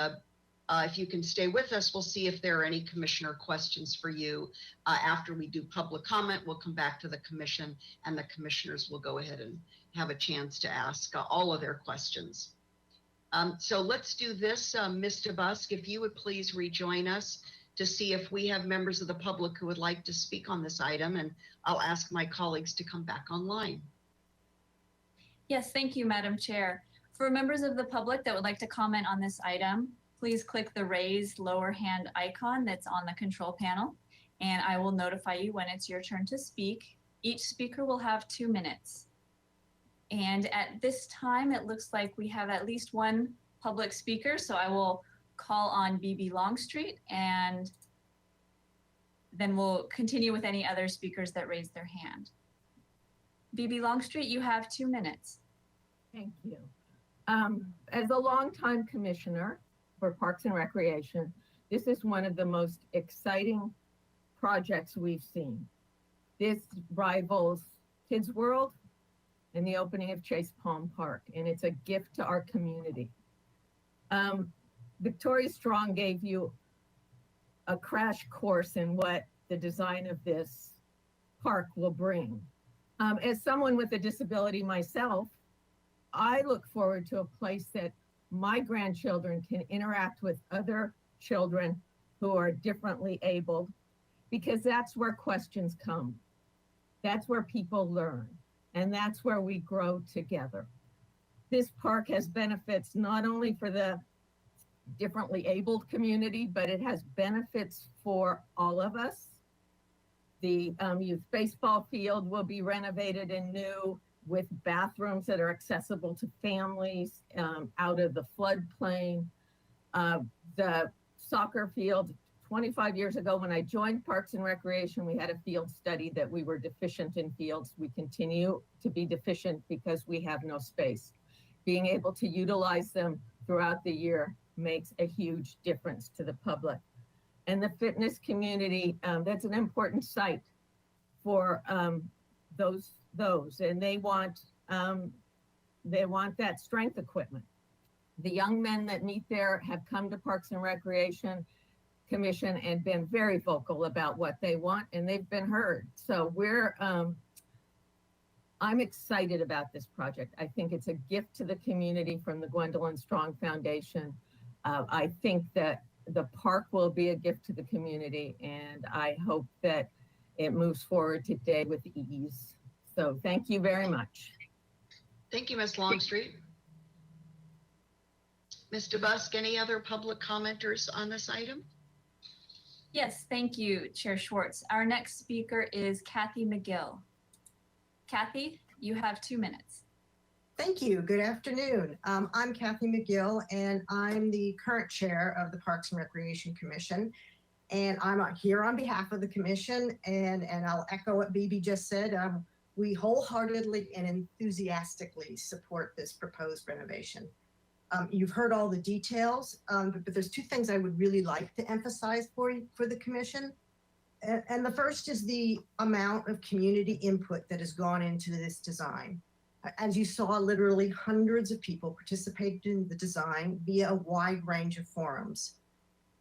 A: if you can stay with us, we'll see if there are any commissioner questions for you. After we do public comment, we'll come back to the commission and the commissioners will go ahead and have a chance to ask all of their questions. So let's do this. Ms. DeBusk, if you would please rejoin us to see if we have members of the public who would like to speak on this item, and I'll ask my colleagues to come back online.
E: Yes, thank you, Madam Chair. For members of the public that would like to comment on this item, please click the raised lower hand icon that's on the control panel, and I will notify you when it's your turn to speak. Each speaker will have 2 minutes. And at this time, it looks like we have at least one public speaker, so I will call on BB Longstreet, and then we'll continue with any other speakers that raise their hand. BB Longstreet, you have 2 minutes.
K: Thank you. As a longtime commissioner for Parks and Recreation, this is one of the most exciting projects we've seen. This rivals Kids World and the opening of Chase Palm Park, and it's a gift to our community. Victoria Strong gave you a crash course in what the design of this park will bring. As someone with a disability myself, I look forward to a place that my grandchildren can interact with other children who are differently abled, because that's where questions come. That's where people learn, and that's where we grow together. This park has benefits not only for the differently abled community, but it has benefits for all of us. The youth baseball field will be renovated and new with bathrooms that are accessible to families out of the floodplain. The soccer field, 25 years ago when I joined Parks and Recreation, we had a field study that we were deficient in fields. We continue to be deficient because we have no space. Being able to utilize them throughout the year makes a huge difference to the public. And the fitness community, that's an important site for those, and they want that strength equipment. The young men that meet there have come to Parks and Recreation Commission and been very vocal about what they want, and they've been heard. So I'm excited about this project. I think it's a gift to the community from the Gwendolyn Strong Foundation. I think that the park will be a gift to the community, and I hope that it moves forward today with ease. So thank you very much.
A: Thank you, Ms. Longstreet. Ms. DeBusk, any other public commenters on this item?
E: Yes, thank you, Chair Schwartz. Our next speaker is Kathy McGill. Kathy, you have 2 minutes.
L: Thank you. Good afternoon. I'm Kathy McGill, and I'm the current chair of the Parks and Recreation Commission. And I'm here on behalf of the commission, and I'll echo what BB just said. We wholeheartedly and enthusiastically support this proposed renovation. You've heard all the details, but there's 2 things I would really like to emphasize for the commission. And the first is the amount of community input that has gone into this design. As you saw, literally hundreds of people participated in the design via a wide range of forums.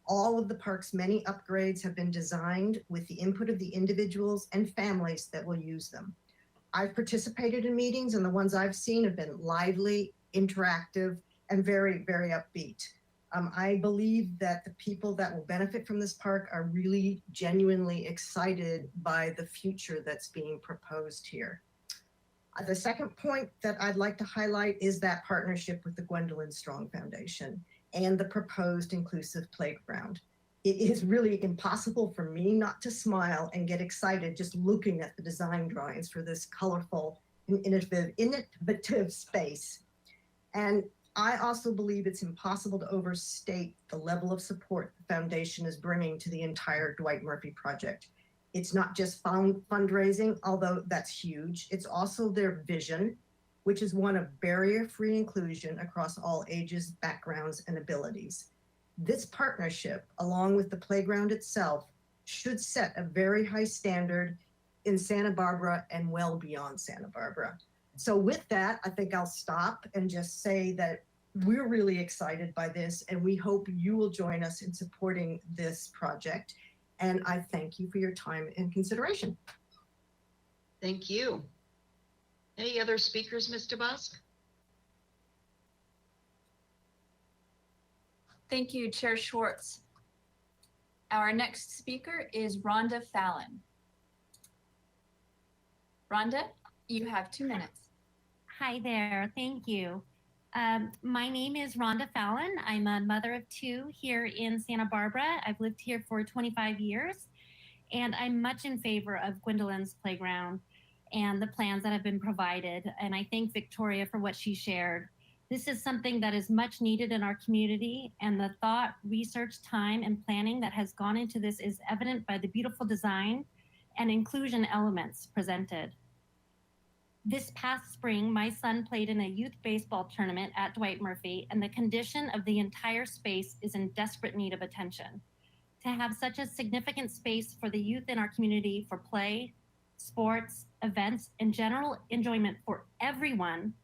L: All of the park's many upgrades have been designed with the input of the individuals and families that will use them. I've participated in meetings, and the ones I've seen have been lively, interactive, and very, very upbeat. I believe that the people that will benefit from this park are really genuinely excited by the future that's being proposed here. The second point that I'd like to highlight is that partnership with the Gwendolyn Strong Foundation and the proposed inclusive playground. It is really impossible for me not to smile and get excited just looking at the design drawings for this colorful and innovative space. And I also believe it's impossible to overstate the level of support the foundation is bringing to the entire Dwight Murphy project. It's not just fundraising, although that's huge. It's also their vision, which is one of barrier-free inclusion across all ages, backgrounds, and abilities. This partnership, along with the playground itself, should set a very high standard in Santa Barbara and well beyond Santa Barbara. So with that, I think I'll stop and just say that we're really excited by this, and we hope you will join us in supporting this project. And I thank you for your time and consideration.
A: Thank you. Any other speakers, Ms. DeBusk?
E: Thank you, Chair Schwartz. Our next speaker is Rhonda Fallon. Rhonda, you have 2 minutes.
M: Hi there, thank you. My name is Rhonda Fallon. I'm a mother of 2 here in Santa Barbara. I've lived here for 25 years, and I'm much in favor of Gwendolyn's playground and the plans that have been provided. And I thank Victoria for what she shared. This is something that is much needed in our community, and the thought, research, time, and planning that has gone into this is evident by the beautiful design and inclusion elements presented. This past spring, my son played in a youth baseball tournament at Dwight Murphy, and the condition of the entire space is in desperate need of attention. To have such a significant space for the youth in our community for play, sports, events, and general enjoyment for everyone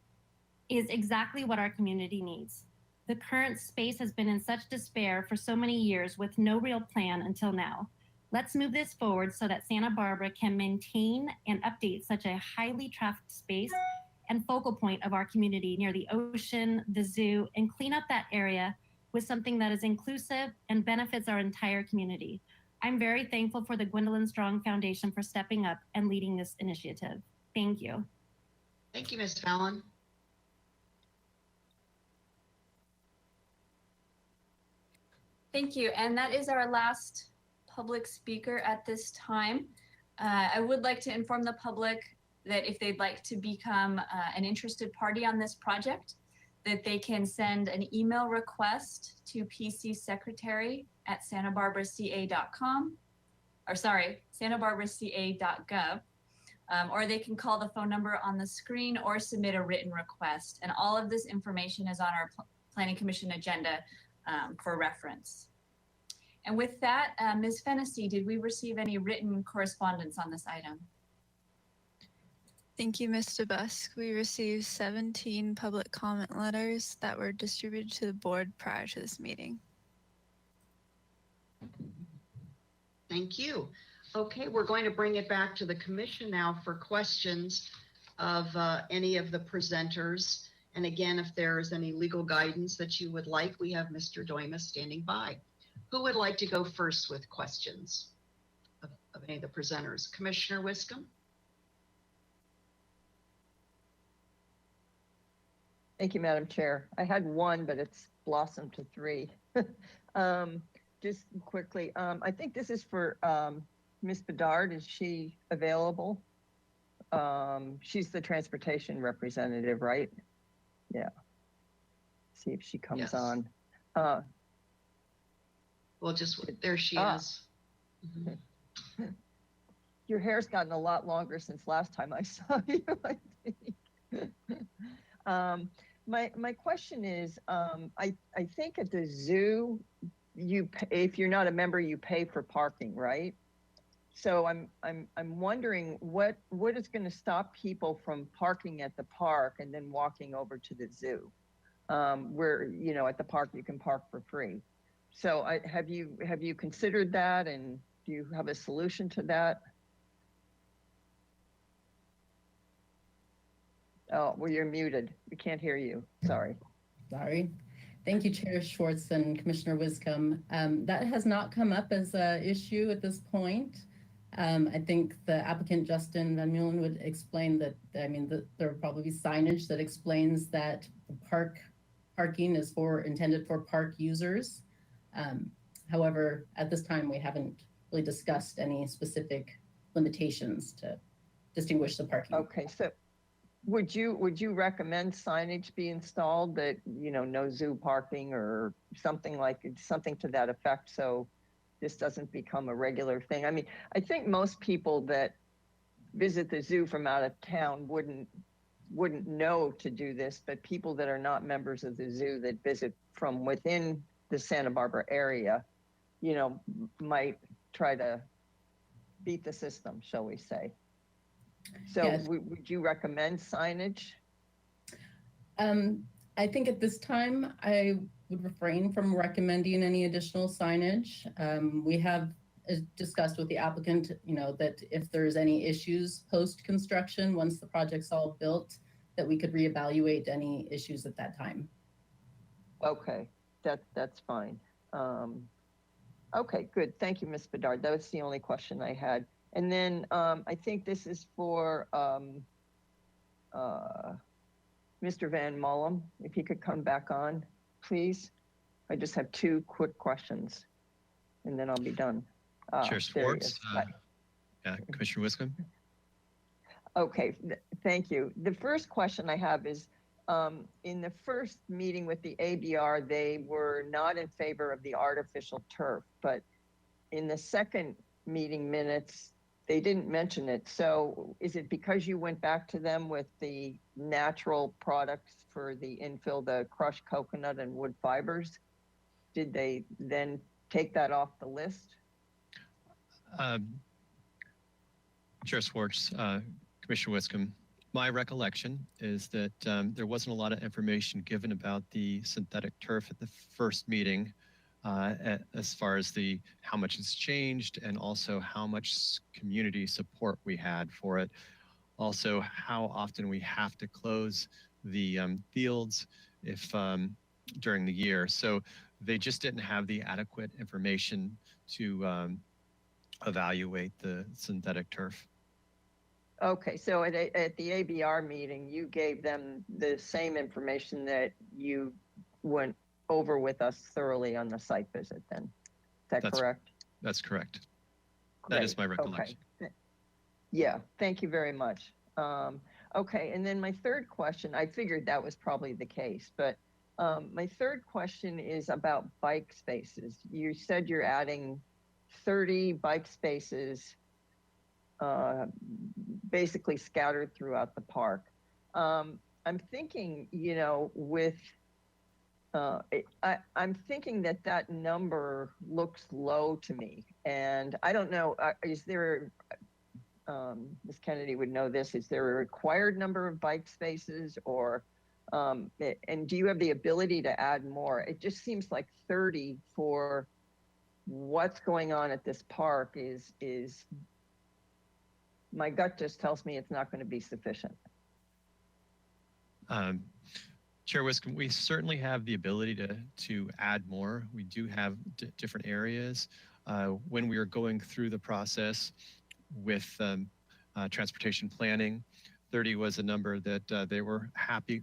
M: is exactly what our community needs. The current space has been in such despair for so many years with no real plan until now. Let's move this forward so that Santa Barbara can maintain and update such a highly trafficked space and focal point of our community near the ocean, the zoo, and clean up that area with something that is inclusive and benefits our entire community. I'm very thankful for the Gwendolyn Strong Foundation for stepping up and leading this initiative. Thank you.
A: Thank you, Ms. Fallon.
E: Thank you. And that is our last public speaker at this time. I would like to inform the public that if they'd like to become an interested party on this project, that they can send an email request to pcsecretary@santabarbaraca.com, or sorry, santabarbaraca.gov, or they can call the phone number on the screen or submit a written request. And all of this information is on our Planning Commission agenda for reference. And with that, Ms. Fennessy, did we receive any written correspondence on this item?
B: Thank you, Mr. Busk. We received 17 public comment letters that were distributed to the board prior to this meeting.
A: Thank you. Okay, we're going to bring it back to the commission now for questions of any of the presenters. And again, if there's any legal guidance that you would like, we have Mr. Doima standing by. Who would like to go first with questions of any of the presenters? Commissioner Wiscombe?
C: Thank you, Madam Chair. I had one, but it's blossomed to three. Just quickly, I think this is for Ms. Bedard. Is she available? She's the transportation representative, right? Yeah. See if she comes
A: Yes.
C: on.
A: Well, just there she is. Mhm.
C: Your hair's gotten a lot longer since last time I saw you, I think. My question is, I think at the zoo, if you're not a member, you pay for parking, right? So I'm wondering what is going to stop people from parking at the park and then walking over to the zoo, where at the park you can park for free. So have you considered that, and do you have a solution to that? Oh, well, you're muted. We can't hear you. Sorry.
N: Sorry. Thank you, Chair Schwartz and Commissioner Wiscombe. That has not come up as an issue at this point. I think the applicant, Justin Van Meulen, would explain that, there will probably be signage that explains that the parking is intended for park users. However, at this time, we haven't really discussed any specific limitations to distinguish the parking.
C: Okay, so would you recommend signage be installed that, no zoo parking or something to that effect, so this doesn't become a regular thing? I mean, I think most people that visit the zoo from out of town wouldn't know to do this, but people that are not members of the zoo that visit from within the Santa Barbara area, might try to beat the system, shall we say. So
N: yes.
C: Would you recommend signage?
N: I think at this time, I would refrain from recommending any additional signage. We have discussed with the applicant, that if there's any issues post-construction, once the project's all built, that we could reevaluate any issues at that time.
C: Okay, that's fine. Okay, good. Thank you, Ms. Bedard. That was the only question I had. And then I think this is for Mr. Van Meulen, if he could come back on, please. I just have two quick questions, and then I'll be done.
H: Chair Schwartz, Commissioner Wiscombe.
C: Okay, thank you. The first question I have is, in the first meeting with the ABR, they were not in favor of the artificial turf, but in the second meeting minutes, they didn't mention it. So is it because you went back to them with the natural products for the infill, the crushed coconut and wood fibers? Did they then take that off the list?
H: Chair Schwartz, Commissioner Wiscombe, my recollection is that there wasn't a lot of information given about the synthetic turf at the first meeting. as far as how much it's changed and also how much community support we had for it. Also, how often we have to close the fields if during the year. So they just didn't have the adequate information to evaluate the synthetic turf.
C: Okay, so at the ABR meeting, you gave them the same information that you went over with us thoroughly on the site visit then. Is that correct?
H: That's correct. That is my recollection.
C: Okay. Yeah, thank you very much. Okay, and then my third question, I figured that was probably the case, but my third question is about bike spaces. You said you're adding 30 bike spaces basically scattered throughout the park. I'm thinking, you know, I'm thinking that number looks low to me. And I don't know, is there, Ms. Kennedy would know this, is there a required number of bike spaces or, and do you have the ability to add more? It just seems like 30 for what's going on at this park is my gut just tells me it's not going to be sufficient.
H: Chair Wiscombe, we certainly have the ability to add more. We do have different areas. When we were going through the process with transportation planning, 30 was a number that they were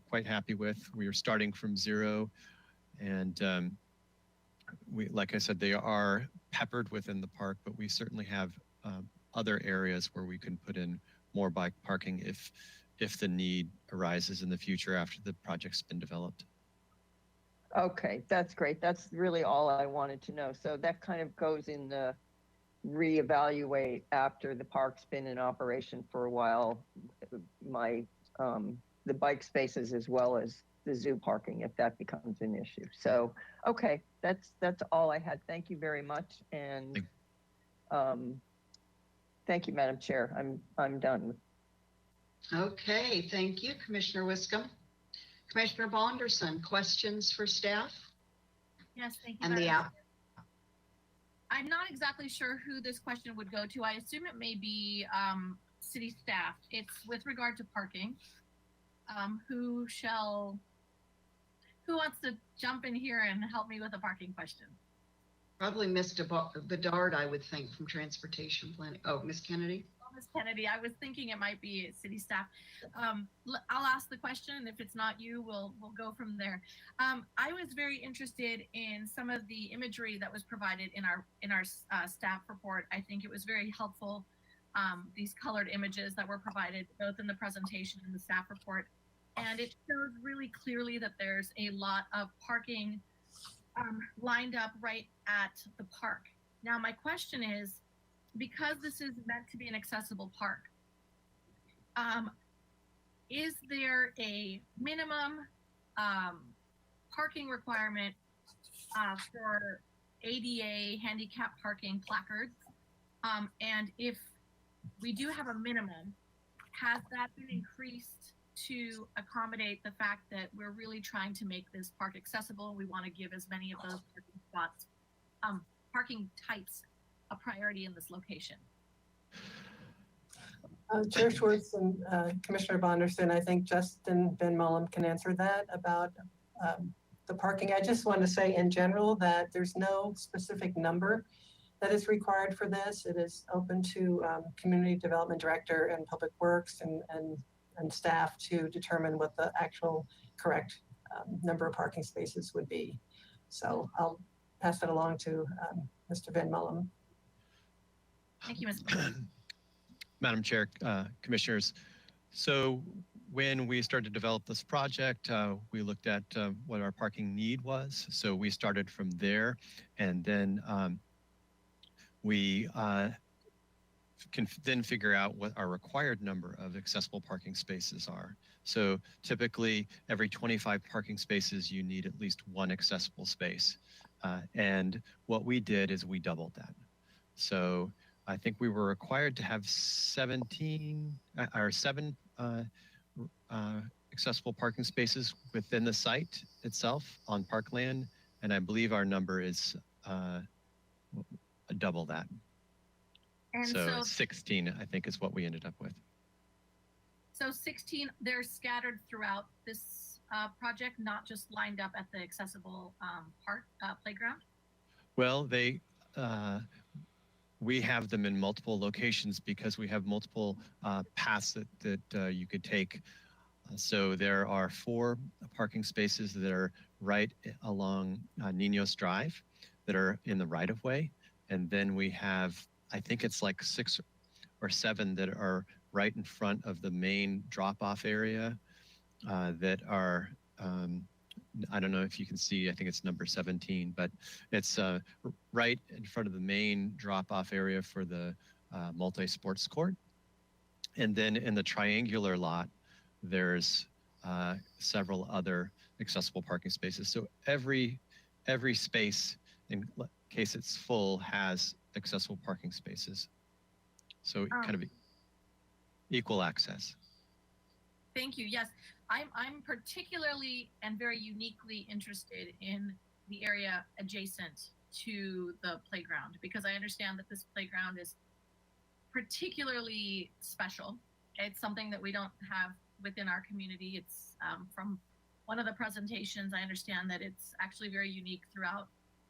H: quite happy with. We were starting from 0, and like I said, they are peppered within the park, but we certainly have other areas where we can put in more bike parking if the need arises in the future after the project's been developed.
C: Okay, that's great. That's really all I wanted to know. So that kind of goes in the reevaluate after the park's been in operation for a while, the bike spaces as well as the zoo parking, if that becomes an issue. So, okay, that's all I had. Thank you very much. And thank you, Madam Chair. I'm done.
A: Okay, thank you, Commissioner Wiscombe. Commissioner Bonderson, questions for staff?
D: Yes, thank you.
A: And the app.
D: I'm not exactly sure who this question would go to. I assume it may be city staff. It's with regard to parking. Who wants to jump in here and help me with a parking question?
A: Probably Mr. Bedard, I would think, from transportation planning. Oh, Ms. Kennedy?
D: Ms. Kennedy, I was thinking it might be city staff. I'll ask the question, and if it's not you, we'll go from there. I was very interested in some of the imagery that was provided in our staff report. I think it was very helpful. These colored images that were provided both in the presentation and the staff report, and it shows really clearly that there's a lot of parking lined up right at the park. Now, my question is, because this is meant to be an accessible park, is there a minimum parking requirement for ADA handicap parking placards? And if we do have a minimum, has that been increased to accommodate the fact that we're really trying to make this park accessible and we want to give as many of those parking spots, parking types, a priority in this location?
I: Chair Schwartz and Commissioner Bonderson, I think Justin Van Mullum can answer that about the parking. I just want to say in general that there's no specific number that is required for this. It is open to Community Development Director and Public Works and staff to determine what the actual correct number of parking spaces would be. So I'll pass that along to Mr. Van Mullum.
D: Thank you, Ms.
H: Madam Chair, Commissioners. So when we started to develop this project, we looked at what our parking need was. So we started from there, and then we can then figure out what our required number of accessible parking spaces are. So typically every 25 parking spaces, you need at least one accessible space. And what we did is we doubled that. So I think we were required to have 7 accessible parking spaces within the site itself on parkland. And I believe our number is double that.
D: And
H: So 16, I think, is what we ended up with.
D: So 16, they're scattered throughout this project, not just lined up at the accessible park playground?
H: Well, we have them in multiple locations because we have multiple paths that you could take. So there are 4 parking spaces that are right along Ninos Drive that are in the right of way. And then we have, I think it's like 6 or 7 that are right in front of the main drop-off area that are, I don't know if you can see, I think it's number 17, but it's right in front of the main drop-off area for the multi-sports court. And then in the triangular lot, there's several other accessible parking spaces. So every space, in case it's full, has accessible parking spaces. So kind of equal access.
D: Thank you. Yes, I'm particularly and very uniquely interested in the area adjacent to the playground because I understand that this playground is particularly special. It's something that we don't have within our community. It's from one of the presentations, I understand that it's actually very unique throughout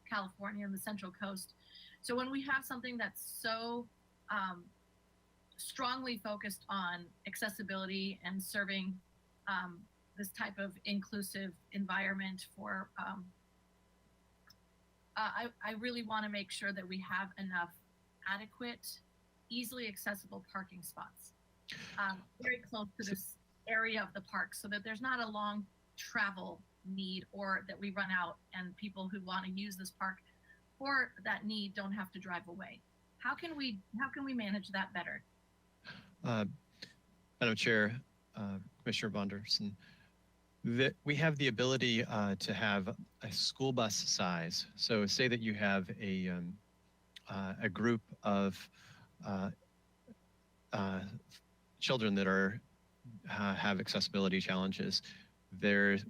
D: California and the Central Coast. So when we have something that's so strongly focused on accessibility and serving this type of inclusive environment for, I really want to make sure that we have enough adequate, easily accessible parking spots very close to this area of the park so that there's not a long travel need or that we run out and people who want to use this park for that need don't have to drive away. How can we manage that better?
H: Madam Chair, Commissioner Bonderson, we have the ability to have a school bus size. So say that you have a group of children that have accessibility challenges.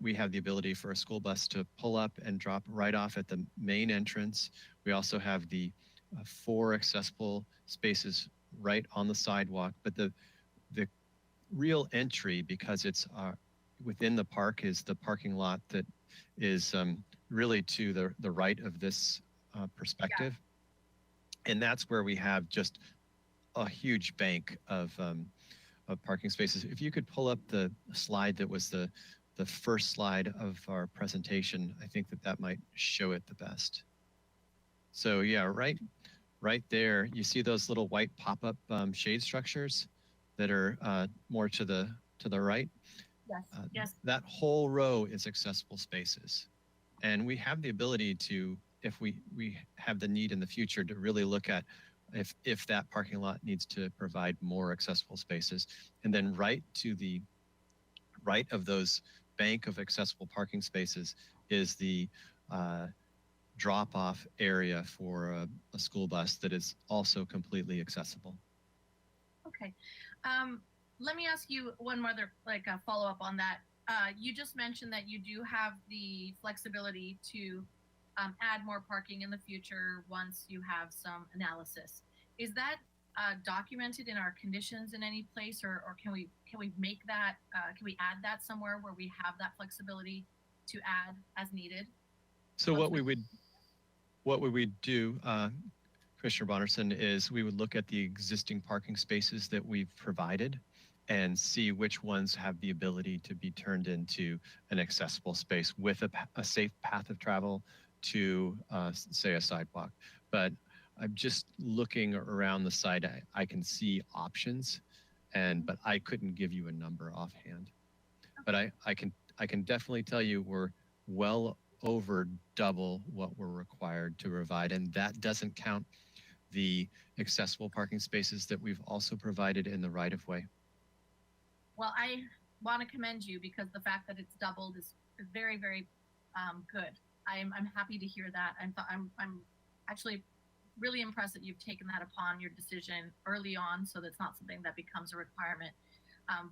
H: We have the ability for a school bus to pull up and drop right off at the main entrance. We also have the 4 accessible spaces right on the sidewalk, but the real entry, because it's within the park, is the parking lot that is really to the right of this perspective. Yeah. And that's where we have just a huge bank of parking spaces. If you could pull up the slide that was the first slide of our presentation, I think that might show it the best. So yeah, right there, you see those little white pop-up shade structures that are more to the right?
D: Yes, yes.
H: That whole row is accessible spaces. And we have the ability to, if we have the need in the future, to really look at if that parking lot needs to provide more accessible spaces. And then right to the right of those bank of accessible parking spaces is the drop-off area for a school bus that is also completely accessible.
D: Okay. Let me ask you one more follow-up on that. You just mentioned that you do have the flexibility to add more parking in the future once you have some analysis. Is that documented in our conditions in any place, or can we make that? Can we add that somewhere where we have that flexibility to add as needed?
H: So what we would do, Commissioner Bonderson, is we would look at the existing parking spaces that we've provided and see which ones have the ability to be turned into an accessible space with a safe path of travel to, say, a sidewalk. But I'm just looking around the site. I can see options, but I couldn't give you a number offhand. But I can definitely tell you we're well over double what we're required to provide, and that doesn't count the accessible parking spaces that we've also provided in the right-of-way.
D: Well, I want to commend you because the fact that it's doubled is very, very good. I'm happy to hear that. I'm actually really impressed that you've taken that upon your decision early on, so that's not something that becomes a requirement,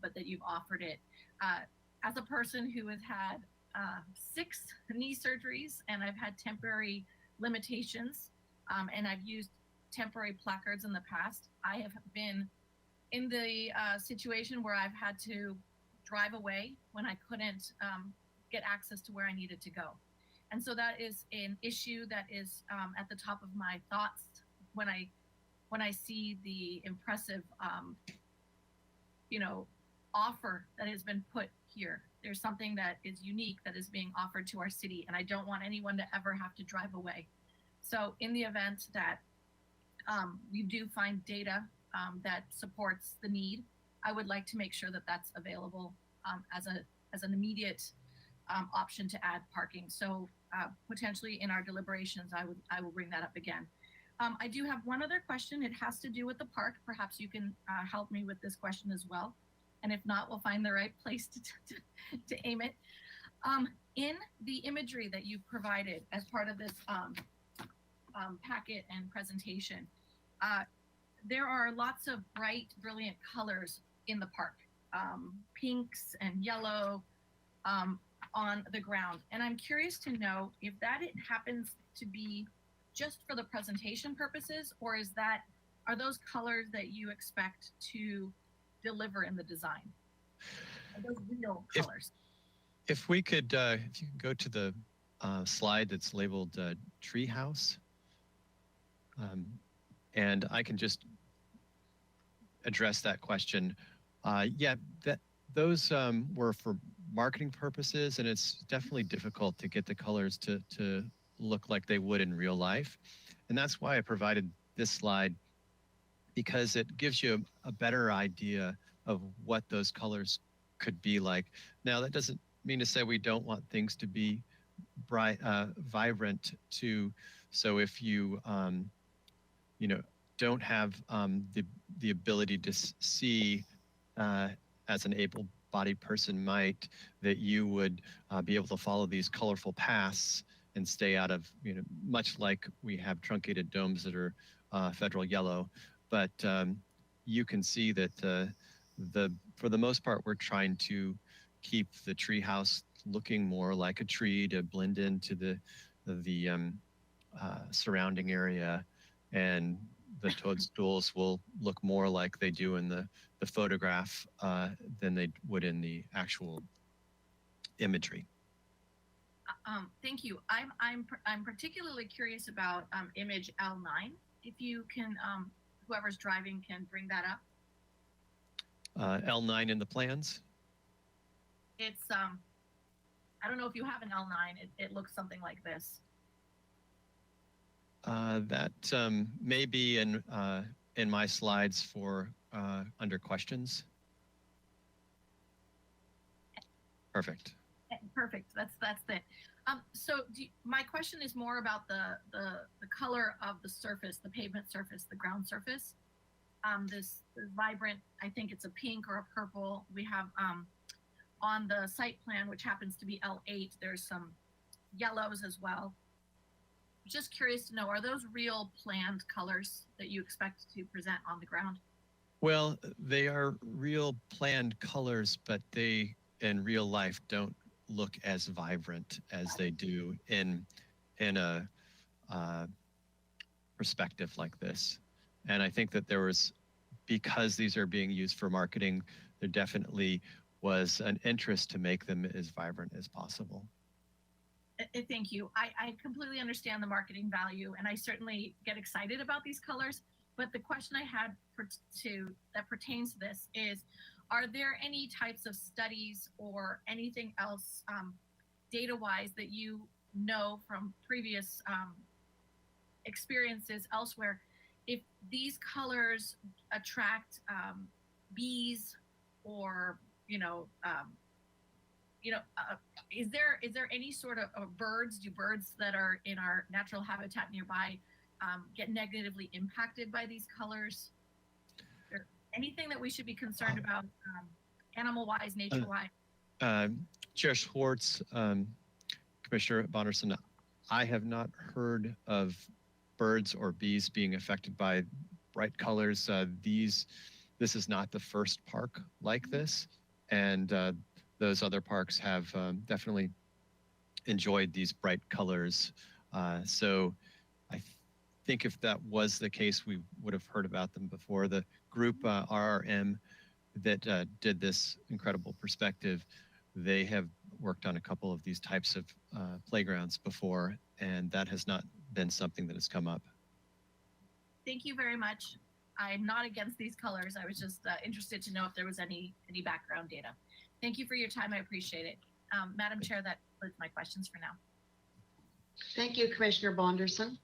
D: but that you've offered it. As a person who has had 6 knee surgeries and I've had temporary limitations, and I've used temporary placards in the past. I have been in the situation where I've had to drive away when I couldn't get access to where I needed to go. And so that is an issue that is at the top of my thoughts when I see the impressive, offer that has been put here. There's something that is unique that is being offered to our city, and I don't want anyone to ever have to drive away. So in the event that we do find data that supports the need, I would like to make sure that that's available as an immediate option to add parking. So potentially in our deliberations, I will bring that up again. I do have one other question. It has to do with the park. Perhaps you can help me with this question as well. And if not, we'll find the right place to aim it. In the imagery that you provided as part of this packet and presentation, there are lots of bright, brilliant colors in the park, pinks and yellow on the ground. And I'm curious to know if that it happens to be just for the presentation purposes, or are those colors that you expect to deliver in the design? Are those real colors?
H: If we could, if you could go to the slide that's labeled Treehouse, and I can just address that question. Yeah, those were for marketing purposes, and it's definitely difficult to get the colors to look like they would in real life. And that's why I provided this slide, because it gives you a better idea of what those colors could be like. Now, that doesn't mean to say we don't want things to be bright, vibrant too. So if you, don't have the ability to see as an able-bodied person might, that you would be able to follow these colorful paths and stay out of, much like we have truncated domes that are federal yellow. But you can see that for the most part, we're trying to keep the treehouse looking more like a tree to blend into the surrounding area, and the toadstools will look more like they do in the photograph than they would in the actual imagery.
D: Thank you. I'm particularly curious about image L9. If you can, whoever's driving can bring that up.
H: L9 in the plans?
D: It's I don't know if you have an L9. It looks something like this.
H: That may be in my slides for under questions. Perfect.
D: Perfect. That's it. So my question is more about the color of the surface, the pavement surface, the ground surface. This vibrant, I think it's a pink or a purple. We have on the site plan, which happens to be L8, there's some yellows as well. Just curious to know, are those real planned colors that you expect to present on the ground?
H: Well, they are real planned colors, but they in real life don't look as vibrant as they do in a perspective like this. And I think that because these are being used for marketing, there definitely was an interest to make them as vibrant as possible.
D: Thank you. I completely understand the marketing value, and I certainly get excited about these colors. But the question I had that pertains to this is, are there any types of studies or anything else data-wise that you know from previous experiences elsewhere, if these colors attract bees or is there any sort of birds? Do birds that are in our natural habitat nearby get negatively impacted by these colors? Or anything that we should be concerned about, animal-wise, nature-wise?
H: Chair Schwartz, Commissioner Bonderson, I have not heard of birds or bees being affected by bright colors. This is not the first park like this, and those other parks have definitely enjoyed these bright colors. So I think if that was the case, we would have heard about them before. The group RRM that did this incredible perspective, they have worked on a couple of these types of playgrounds before, and that has not been something that has come up.
D: Thank you very much. I'm not against these colors. I was just interested to know if there was any background data. Thank you for your time. I appreciate it. Madam Chair, that concludes my questions for now.
A: Thank you, Commissioner Bonderson.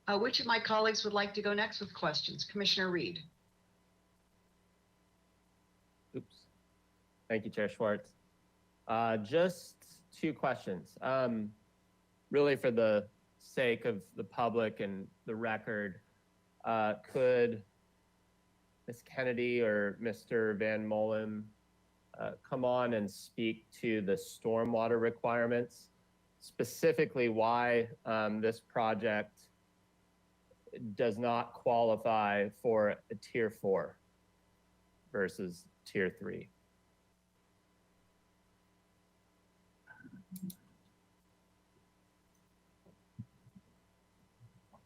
A: Which of my colleagues would like to go next with questions? Commissioner Reed.
O: Oops. Thank you, Chair Schwartz. Just two questions. Really for the sake of the public and the record, could Ms. Kennedy or Mr. Van Molen come on and speak to the stormwater requirements, specifically why this project does not qualify for a Tier 4 versus Tier 3?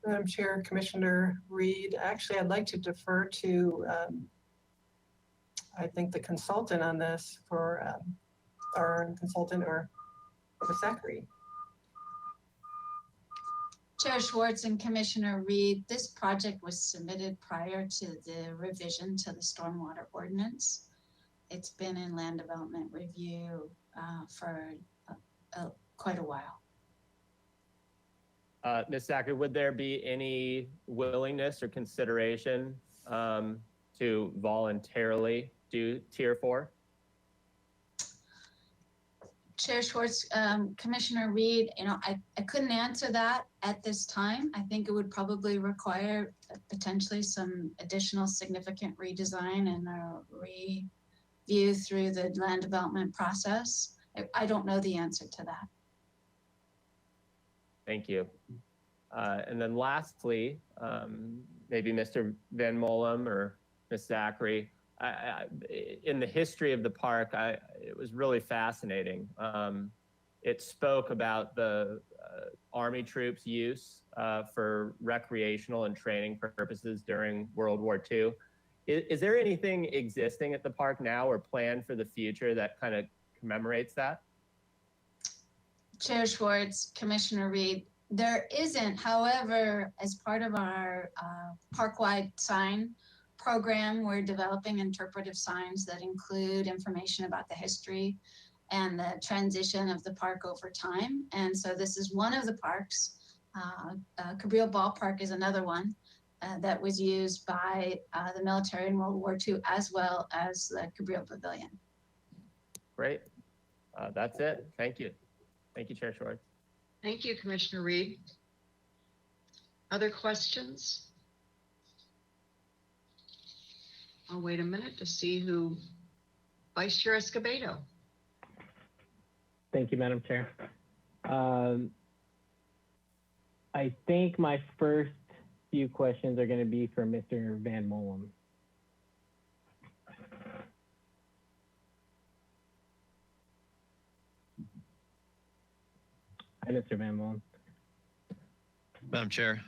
I: Madam Chair, Commissioner Reed, actually, I'd like to defer to, I think, the consultant on this for our consultant or Ms. Zachary.
P: Chair Schwartz and Commissioner Reed, this project was submitted prior to the revision to the stormwater ordinance. It's been in land development review for quite a while.
O: Ms. Zachary, would there be any willingness or consideration to voluntarily do Tier 4?
P: Chair Schwartz, Commissioner Reed, I couldn't answer that at this time. I think it would probably require potentially some additional significant redesign and a review through the land development process. I don't know the answer to that.
O: Thank you. And then lastly, maybe Mr. Van Molen or Ms. Zachary, in the history of the park, it was really fascinating. It spoke about the Army troops' use for recreational and training purposes during World War II. Is there anything existing at the park now or planned for the future that kind of commemorates that?
P: Chair Schwartz, Commissioner Reed, there isn't. However, as part of our park-wide sign program, we're developing interpretive signs that include information about the history and the transition of the park over time. And so this is one of the parks. Cabrillo Ballpark is another one that was used by the military in World War II, as well as the Cabrillo Pavilion.
O: Great. That's it. Thank you. Thank you, Chair Schwartz.
A: Thank you, Commissioner Reed. Other questions? I'll wait a minute to see who, Vice Chair Escobedo.
Q: Thank you, Madam Chair. I think my first few questions are going to be for Mr. Van Molen. Hi, Mr. Van Molen.
H: Madam Chair,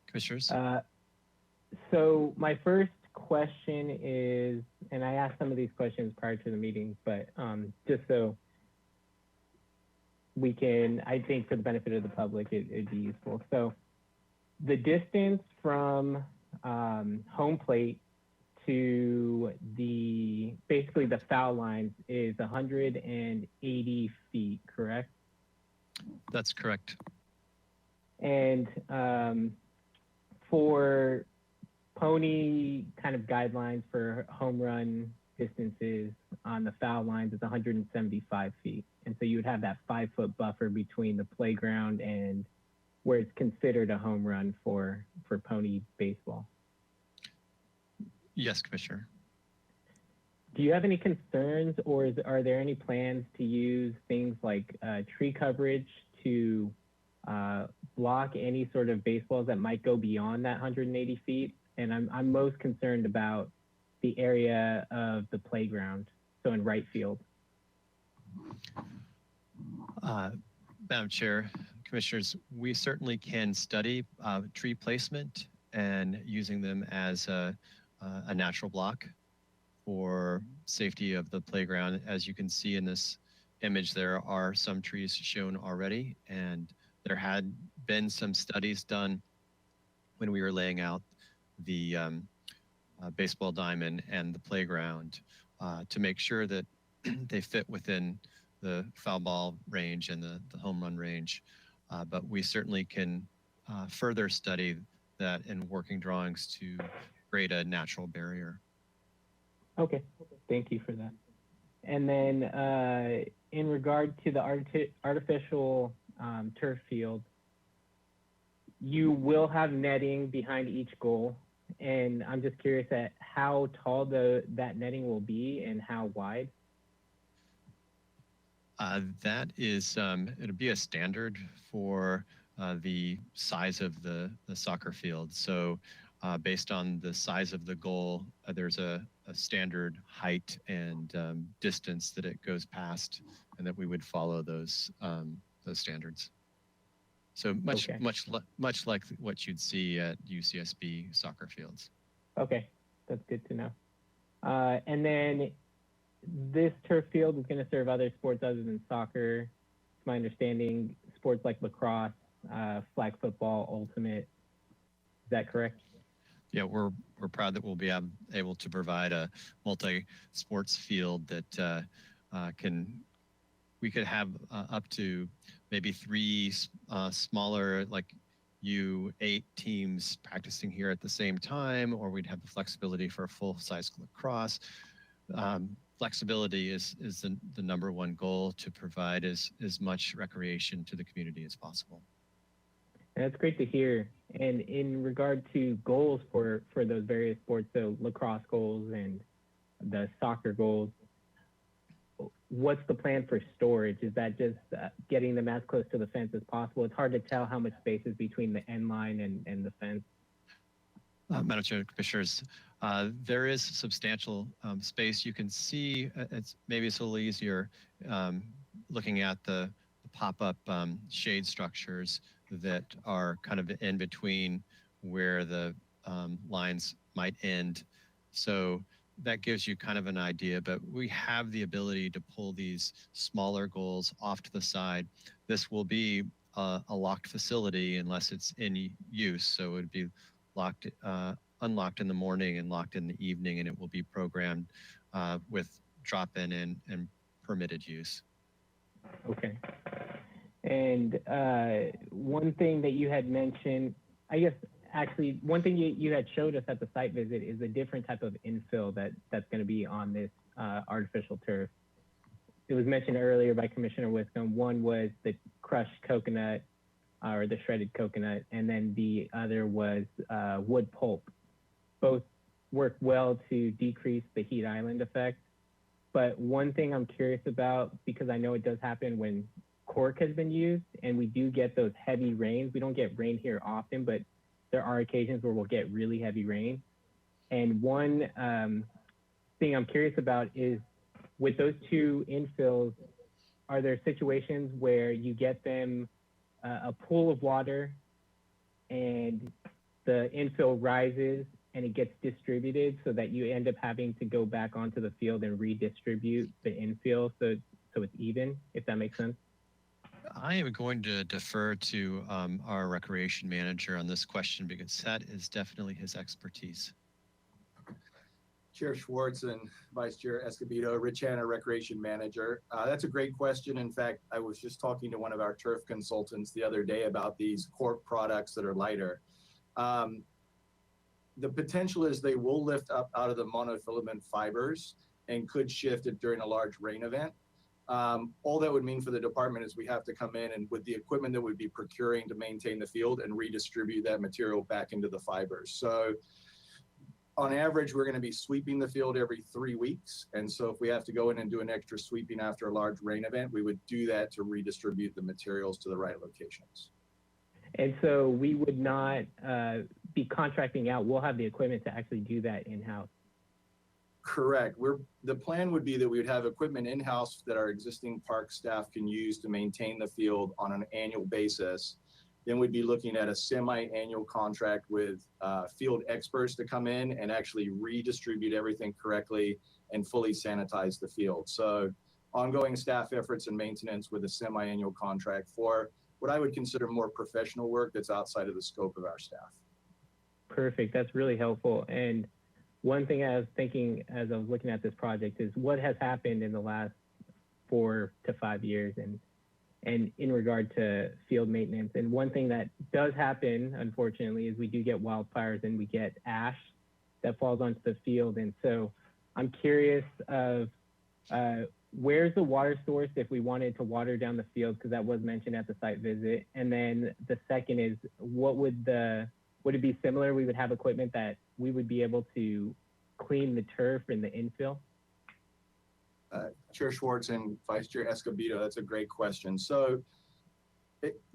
H: Commissioners.
Q: So my first question is, and I asked some of these questions prior to the meeting, but just so we can, I think for the benefit of the public, it'd be useful. So the distance from home plate to basically the foul lines is 180 feet, correct?
H: That's correct.
Q: And for pony kind of guidelines for home run distances on the foul lines, it's 175 feet. And so you would have that 5-foot buffer between the playground and where it's considered a home run for pony baseball.
H: Yes, Commissioner.
Q: Do you have any concerns, or are there any plans to use things like tree coverage to block any sort of baseballs that might go beyond that 180 feet? And I'm most concerned about the area of the playground, so in right field.
H: Madam Chair, Commissioners, we certainly can study tree placement and using them as a natural block for safety of the playground. As you can see in this image, there are some trees shown already, and there had been some studies done when we were laying out the baseball diamond and the playground to make sure that they fit within the foul ball range and the home run range. But we certainly can further study that in working drawings to create a natural barrier.
Q: Okay, thank you for that. And then in regard to the artificial turf field, you will have netting behind each goal. And I'm just curious at how tall that netting will be and how wide.
H: That is, it'll be a standard for the size of the soccer field. So based on the size of the goal, there's a standard height and distance that it goes past, and that we would follow those standards. So much like what you'd see at UCSB soccer fields.
Q: Okay, that's good to know. And then this turf field is going to serve other sports other than soccer. It's my understanding, sports like lacrosse, flag football, ultimate. Is that correct?
H: Yeah, we're proud that we'll be able to provide a multi-sports field that we could have up to maybe 3 smaller, like U8 teams practicing here at the same time, or we'd have the flexibility for a full-size lacrosse. Flexibility is the number one goal, to provide as much recreation to the community as possible.
Q: And that's great to hear. And in regard to goals for those various sports, so lacrosse goals and the soccer goals, what's the plan for storage? Is that just getting them as close to the fence as possible? It's hard to tell how much space is between the end line and the fence.
H: Madam Chair, Commissioners, there is substantial space. You can see maybe it's a little easier looking at the pop-up shade structures that are kind of in between where the lines might end. So that gives you kind of an idea, but we have the ability to pull these smaller goals off to the side. This will be a locked facility unless it's in use. So it would be locked, unlocked in the morning and locked in the evening, and it will be programmed with drop-in and permitted use.
Q: Okay. And one thing that you had mentioned, I guess, actually, one thing you had showed us at the site visit is a different type of infill that's going to be on this artificial turf. It was mentioned earlier by Commissioner Wiscombe. One was the crushed coconut or the shredded coconut, and then the other was wood pulp. Both work well to decrease the heat island effect. But one thing I'm curious about, because I know it does happen when cork has been used and we do get those heavy rains. We don't get rain here often, but there are occasions where we'll get really heavy rain. And one thing I'm curious about is, with those two infills, are there situations where you get them a pool of water and the infill rises and it gets distributed so that you end up having to go back onto the field and redistribute the infill so it's even, if that makes sense?
H: I am going to defer to our recreation manager on this question because that is definitely his expertise.
R: Chair Schwartz and Vice Chair Escobedo, Rich Hanna, Recreation Manager. That's a great question. In fact, I was just talking to one of our turf consultants the other day about these cork products that are lighter. The potential is they will lift up out of the monofilament fibers and could shift it during a large rain event. All that would mean for the department is we have to come in and with the equipment that we'd be procuring to maintain the field and redistribute that material back into the fibers. So on average, we're going to be sweeping the field every 3 weeks. And so if we have to go in and do an extra sweeping after a large rain event, we would do that to redistribute the materials to the right locations.
Q: And so we would not be contracting out. We'll have the equipment to actually do that in-house.
R: Correct. The plan would be that we would have equipment in-house that our existing park staff can use to maintain the field on an annual basis. Then we'd be looking at a semi-annual contract with field experts to come in and actually redistribute everything correctly and fully sanitize the field. So ongoing staff efforts and maintenance with a semi-annual contract for what I would consider more professional work that's outside of the scope of our staff.
Q: Perfect. That's really helpful. And one thing I was thinking as I was looking at this project is what has happened in the last 4 to 5 years and in regard to field maintenance. And one thing that does happen, unfortunately, is we do get wildfires and we get ash that falls onto the field. And so I'm curious of where's the water source if we wanted to water down the field, because that was mentioned at the site visit. And then the second is would it be similar? We would have equipment that we would be able to clean the turf in the infill?
R: Chair Schwartz and Vice Chair Escobedo, that's a great question. So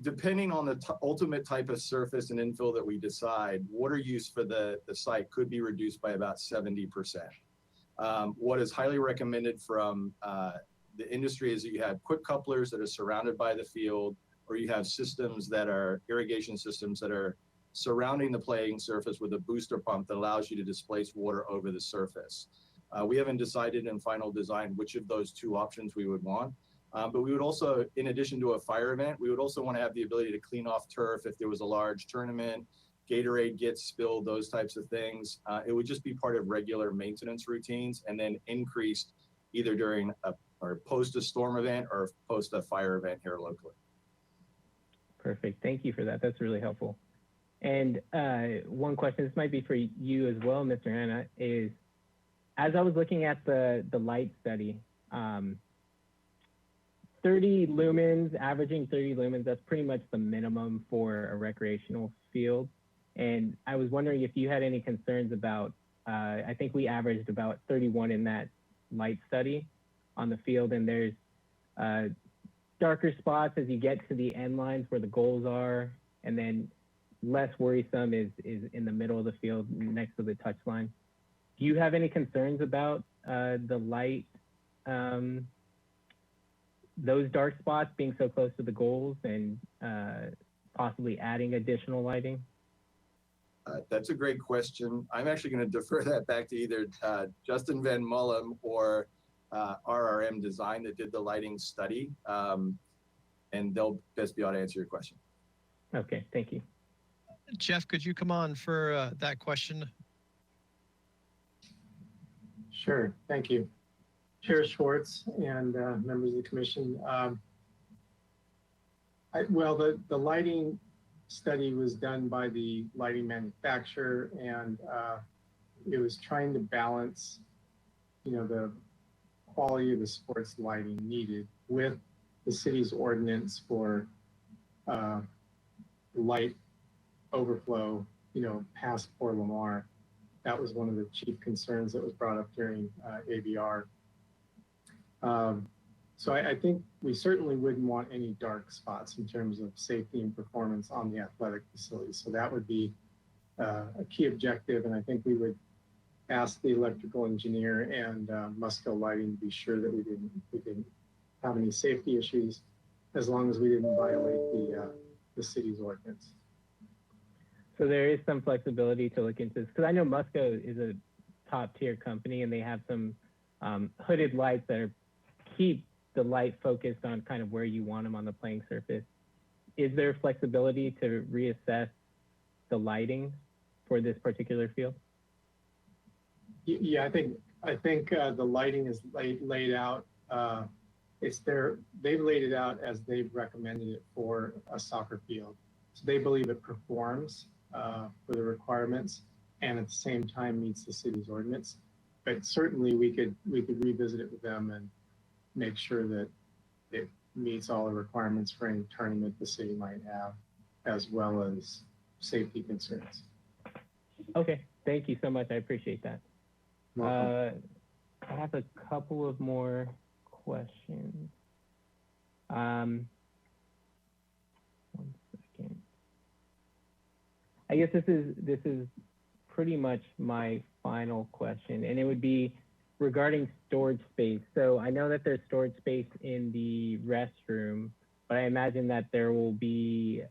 R: depending on the ultimate type of surface and infill that we decide, water use for the site could be reduced by about 70%. What is highly recommended from the industry is that you have quick couplers that are surrounded by the field, or you have systems that are irrigation systems that are surrounding the playing surface with a booster pump that allows you to displace water over the surface. We haven't decided in final design which of those two options we would want, but we would also, in addition to a fire event, we would also want to have the ability to clean off turf if there was a large tournament, Gatorade gets spilled, those types of things. It would just be part of regular maintenance routines and then increased either during or post a storm event or post a fire event here locally.
Q: Perfect. Thank you for that. That's really helpful. And one question, this might be for you as well, Mr. Hanna, is as I was looking at the light study, 30 lumens, averaging 30 lumens, that's pretty much the minimum for a recreational field. And I was wondering if you had any concerns about, I think we averaged about 31 in that light study on the field, and there's darker spots as you get to the end lines where the goals are, and then less worrisome is in the middle of the field next to the touch line. Do you have any concerns about the light, those dark spots being so close to the goals and possibly adding additional lighting?
R: That's a great question. I'm actually going to defer that back to either Justin Van Mullum or RRM Design that did the lighting study, and they'll best be able to answer your question.
Q: Okay, thank you.
H: Jeff, could you come on for that question?
S: Sure, thank you. Chair Schwartz and members of the commission. The lighting study was done by the lighting manufacturer, and it was trying to balance, the quality of the sports lighting needed with the city's ordinance for light overflow, past Port Lamar. That was one of the chief concerns that was brought up during ABR. So I think we certainly wouldn't want any dark spots in terms of safety and performance on the athletic facility. So that would be a key objective. And I think we would ask the electrical engineer and Musco Lighting to be sure that we didn't have any safety issues, as long as we didn't violate the city's ordinance.
Q: So there is some flexibility to look into this, because I know Musco is a top tier company and they have some hooded lights that keep the light focused on kind of where you want them on the playing surface. Is there flexibility to reassess the lighting for this particular field?
S: Yeah, I think the lighting is laid out. They've laid it out as they've recommended it for a soccer field. So they believe it performs for the requirements and at the same time meets the city's ordinance. But certainly we could revisit it with them and make sure that it meets all the requirements for any tournament the city might have, as well as safety concerns.
Q: Okay, thank you so much. I appreciate that. I have a couple of more questions. One second. I guess this is pretty much my final question, and it would be, regarding storage space. So I know that there's storage space in the restroom, but I imagine that there will be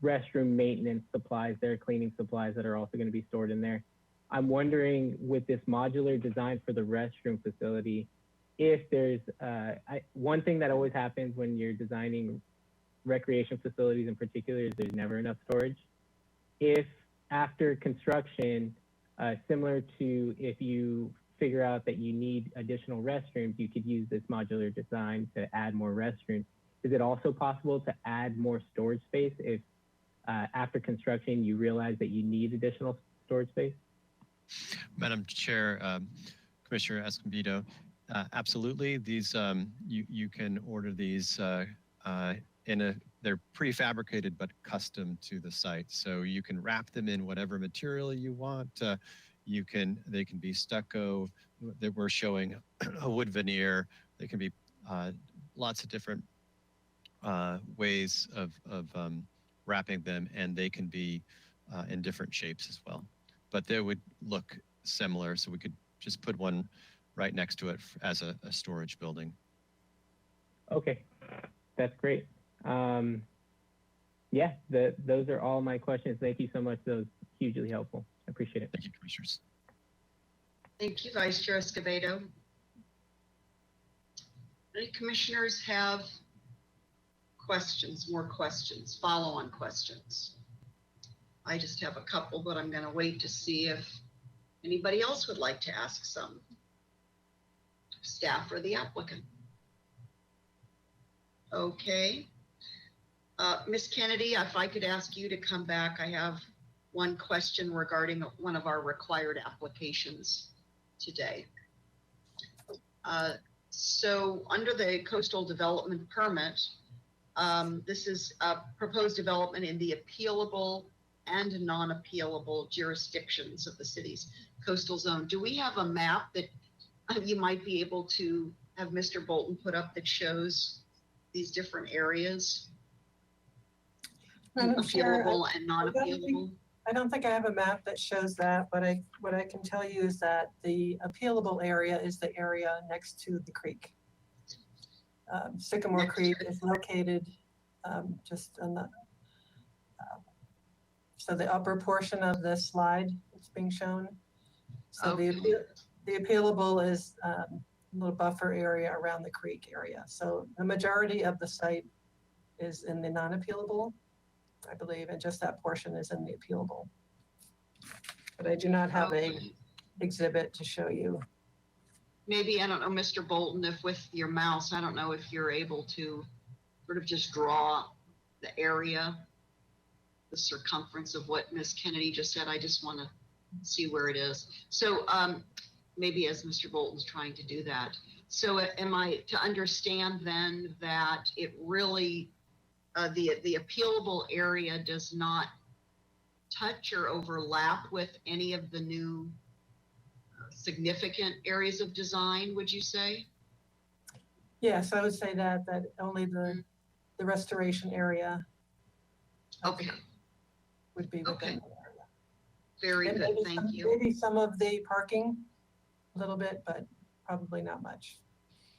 Q: restroom maintenance supplies there, cleaning supplies that are also going to be stored in there. I'm wondering, with this modular design for the restroom facility, if there's one thing that always happens when you're designing recreation facilities in particular is there's never enough storage. If after construction, similar to if you figure out that you need additional restrooms, you could use this modular design to add more restrooms. Is it also possible to add more storage space if after construction you realize that you need additional storage space?
H: Madam Chair, Commissioner Escobedo, absolutely. These you can order these they're prefabricated but custom to the site, so you can wrap them in whatever material you want. They can be stucco. That we're showing a wood veneer. They can be lots of different ways of wrapping them, and they can be in different shapes as well. But they would look similar, so we could just put one right next to it as a storage building.
Q: Okay, that's great. Yeah, those are all my questions. Thank you so much. That was hugely helpful. I appreciate it.
H: Thank you, Commissioners.
A: Thank you, Vice Chair Escobedo. Any commissioners have questions, more questions, follow-on questions? I just have a couple, but I'm going to wait to see if anybody else would like to ask some. Staff or the applicant. Okay. Ms. Kennedy, if I could ask you to come back, I have one question regarding one of our required applications today. So under the coastal development permit, this is a proposed development in the appealable and non-appealable jurisdictions of the city's coastal zone. Do we have a map that you might be able to have Mr. Bolton put up that shows these different areas? Appealable and non-appealable?
I: I don't think I have a map that shows that, but what I can tell you is that the appealable area is the area next to the creek. Sycamore Creek is located just on the so the upper portion of the slide is being shown. So
A: Okay.
I: the appealable is a little buffer area around the creek area. So the majority of the site is in the non-appealable, I believe, and just that portion is in the appealable. But I do not have a exhibit to show you.
A: Maybe, I don't know, Mr. Bolton, if with your mouse, I don't know if you're able to sort of just draw the area, the circumference of what Ms. Kennedy just said. I just want to see where it is. So maybe as Mr. Bolton's trying to do that. So am I to understand then that it really, the appealable area does not touch or overlap with any of the new significant areas of design, would you say?
I: Yes, I would say that only the restoration area would be within the area.
A: Very
I: And
A: good,
I: maybe
A: thank
I: some-
A: you.
I: Maybe some of the parking, a little bit, but probably not much.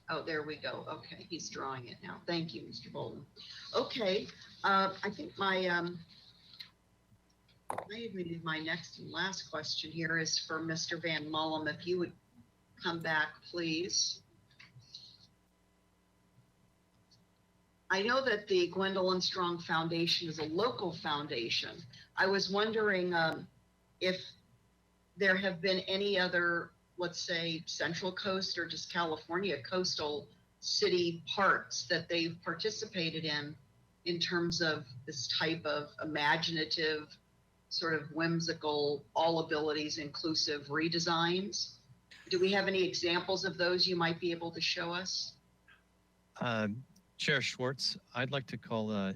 A: Oh, there we go. Okay, he's drawing it now. Thank you, Mr. Bolton. Okay, I think maybe my next and last question here is for Mr. Van Mullum. If you would come back, please. I know that the Gwendolyn Strong Foundation is a local foundation. I was wondering if there have been any other, let's say, Central Coast or just California coastal city parks that they've participated in terms of this type of imaginative, sort of whimsical, all abilities inclusive redesigns. Do we have any examples of those you might be able to show us?
H: Chair Schwartz, I'd like to call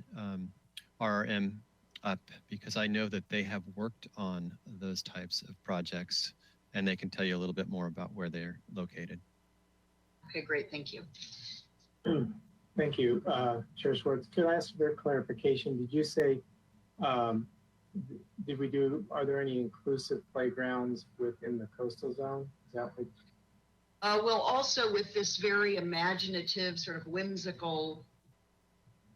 H: RRM up because I know that they have worked on those types of projects and they can tell you a little bit more about where they're located.
A: Okay, great, thank you.
S: Thank you, Chair Schwartz. Could I ask for clarification? Did you say, are there any inclusive playgrounds within the coastal zone? Is that what
A: Well, also with this very imaginative, sort of whimsical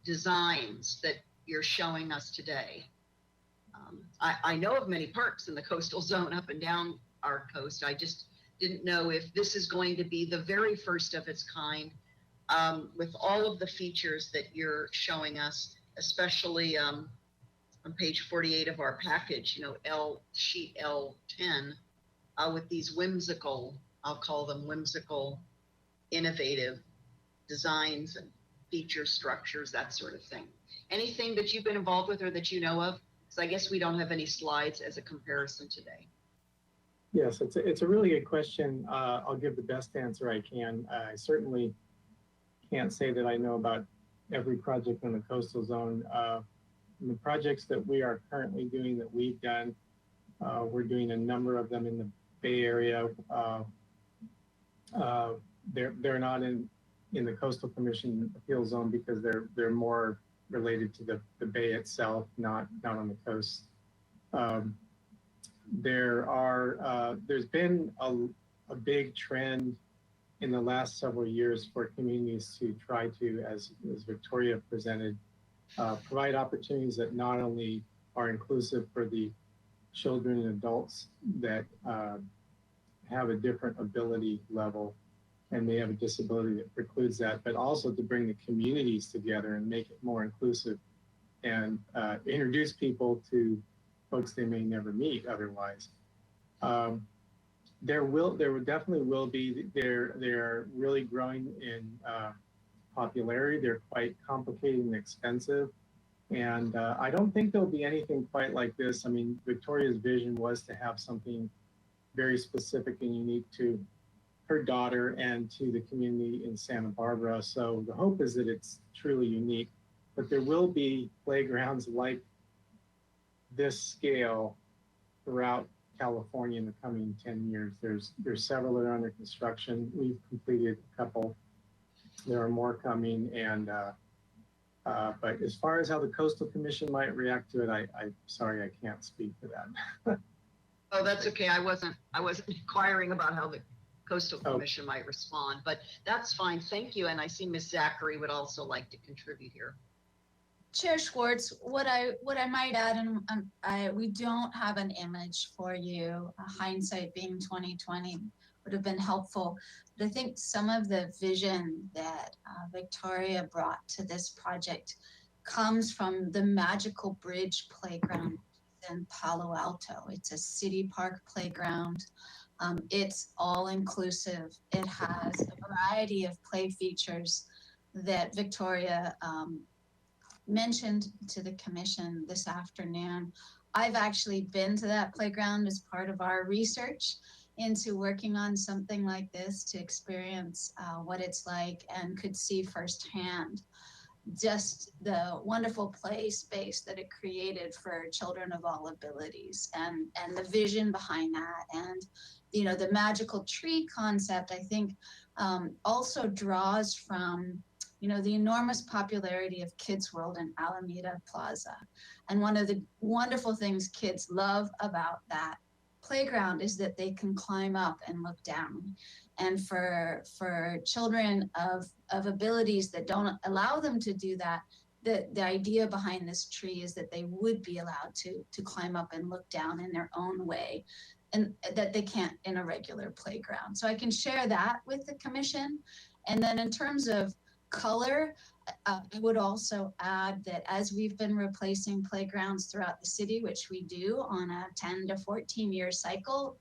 A: designs that you're showing us today. I know of many parks in the coastal zone up and down our coast. I just didn't know if this is going to be the very first of its kind, with all of the features that you're showing us, especially on page 48 of our package, you know, sheet L10, with these whimsical, I'll call them whimsical, innovative designs and feature structures, that sort of thing. Anything that you've been involved with or that you know of? Because I guess we don't have any slides as a comparison today.
S: Yes, it's a really good question. I'll give the best answer I can. I certainly can't say that I know about every project in the coastal zone. The projects that we are currently doing that we've done, we're doing a number of them in the Bay Area. They're not in the Coastal Commission appeal zone because they're more related to the bay itself, not on the coast. There's been a big trend in the last several years for communities to try to, as Victoria presented, provide opportunities that not only are inclusive for the children and adults that have a different ability level and may have a disability that precludes that, but also to bring the communities together and make it more inclusive and introduce people to folks they may never meet otherwise. There definitely will be, they're really growing in popularity. They're quite complicated and expensive. And I don't think there'll be anything quite like this. I mean, Victoria's vision was to have something very specific and unique to her daughter and to the community in Santa Barbara. So the hope is that it's truly unique, but there will be playgrounds like this scale throughout California in the coming 10 years. There's several that are under construction. We've completed a couple. There are more coming, and but as far as how the Coastal Commission might react to it, I'm sorry, I can't speak to that.
A: Oh, that's okay. I wasn't inquiring about how the Coastal Commission might respond, but that's fine. Thank you. And I see Ms. Zachary would also like to contribute here.
P: Chair Schwartz, what I might add, and we don't have an image for you. Hindsight being 2020 would have been helpful. But I think some of the vision that Victoria brought to this project comes from the Magical Bridge Playground in Palo Alto. It's a city park playground. It's all inclusive. It has a variety of play features that Victoria mentioned to the commission this afternoon. I've actually been to that playground as part of our research into working on something like this to experience what it's like, and could see firsthand just the wonderful play space that it created for children of all abilities, and the vision behind that. And you know, the magical tree concept, I think, also draws from, you know, the enormous popularity of Kids World in Alameda Plaza. And one of the wonderful things kids love about that playground is that they can climb up and look down. And for children of abilities that don't allow them to do that, the idea behind this tree is that they would be allowed to climb up and look down in their own way, and that they can't in a regular playground. So I can share that with the commission. And then in terms of color, I would also add that as we've been replacing playgrounds throughout the city, which we do on a 10 to 14 year cycle,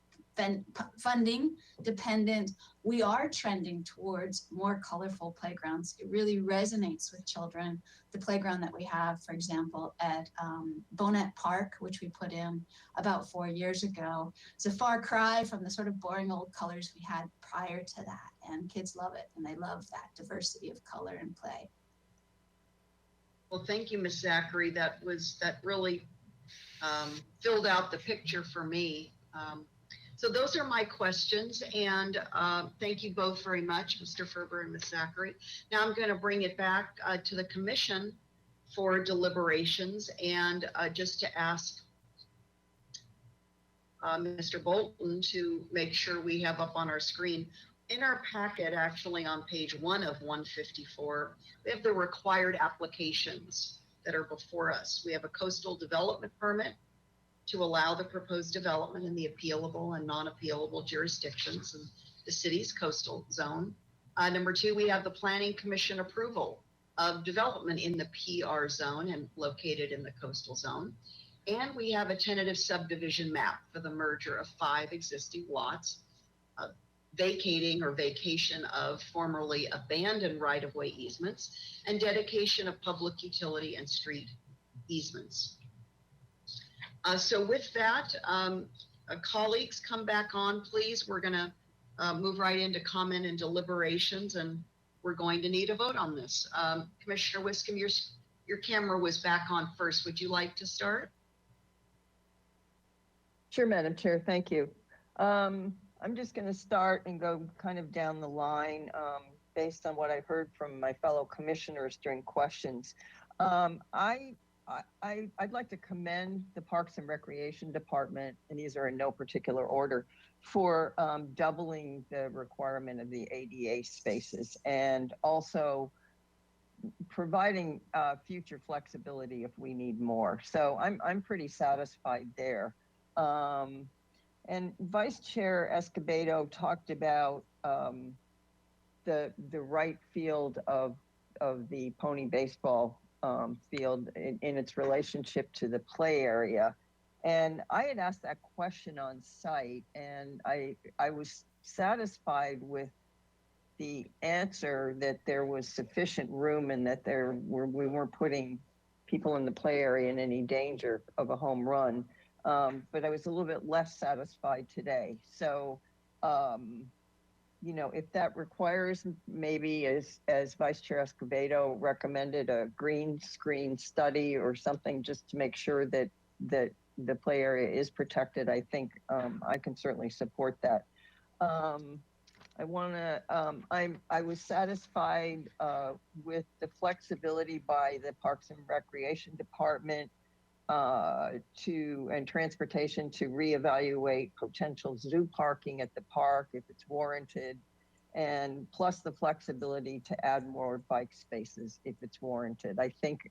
P: funding dependent, we are trending towards more colorful playgrounds. It really resonates with children. The playground that we have, for example, at Bonet Park, which we put in about 4 years ago, it's a far cry from the sort of boring old colors we had prior to that. And kids love it, and they love that diversity of color and play.
A: Well, thank you, Ms. Zachary. That really filled out the picture for me. So those are my questions, and thank you both very much, Mr. Ferber and Ms. Zachary. Now I'm going to bring it back to the commission for deliberations, and just to ask Mr. Bolton to make sure we have up on our screen In our packet, actually on page 1 of 154, we have the required applications that are before us. We have a coastal development permit to allow the proposed development in the appealable and non-appealable jurisdictions in the city's coastal zone. Number 2, we have the Planning Commission approval of development in the PR zone and located in the coastal zone. And we have a tentative subdivision map for the merger of 5 existing lots, vacating or vacation of formerly abandoned right-of-way easements, and dedication of public utility and street easements. So with that, colleagues, come back on, please. We're going to move right into comment and deliberations, and we're going to need a vote on this. Commissioner Wiscombe, your camera was back on first. Would you like to start?
C: Sure, Madam Chair, thank you. I'm just going to start and go kind of down the line based on what I heard from my fellow commissioners during questions. I'd like to commend the Parks and Recreation Department, and these are in no particular order, for doubling the requirement of the ADA spaces and also providing future flexibility if we need more. So I'm pretty satisfied there. And Vice Chair Escobedo talked about the right field of the pony baseball field in its relationship to the play area. And I had asked that question on site, and I was satisfied with the answer that there was sufficient room and that we weren't putting people in the play area in any danger of a home run. But I was a little bit less satisfied today. So, you know, if that requires maybe, as Vice Chair Escobedo recommended, a green screen study or something just to make sure that the play area is protected, I think I can certainly support that. I was satisfied with the flexibility by the Parks and Recreation Department and transportation to reevaluate potential zoo parking at the park if it's warranted, and plus the flexibility to add more bike spaces if it's warranted. I think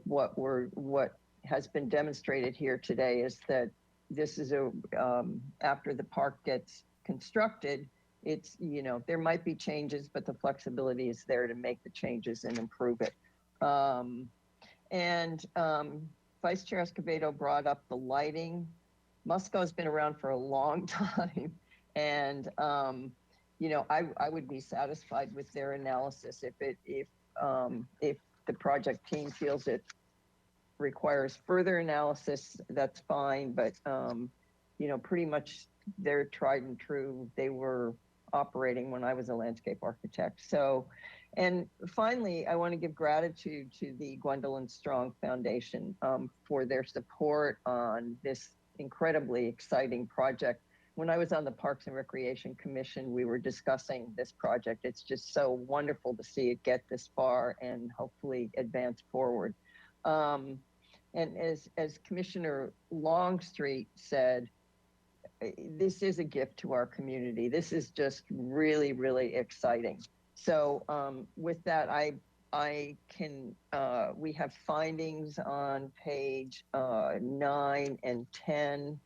C: what has been demonstrated here today is that this is after the park gets constructed, it's, you know, there might be changes, but the flexibility is there to make the changes and improve it. Vice Chair Escobedo brought up the lighting. Musco has been around for a long time, and you know, I would be satisfied with their analysis if the project team feels it requires further analysis. That's fine, but you know, pretty much they're tried and true. They were operating when I was a landscape architect. So. And finally, I want to give gratitude to the Gwendolyn Strong Foundation for their support on this incredibly exciting project. When I was on the Parks and Recreation Commission, we were discussing this project. It's just so wonderful to see it get this far and hopefully advance forward. And as Commissioner Longstreet said, this is a gift to our community. This is just really, really exciting. So with that, we have findings on page 9 and 10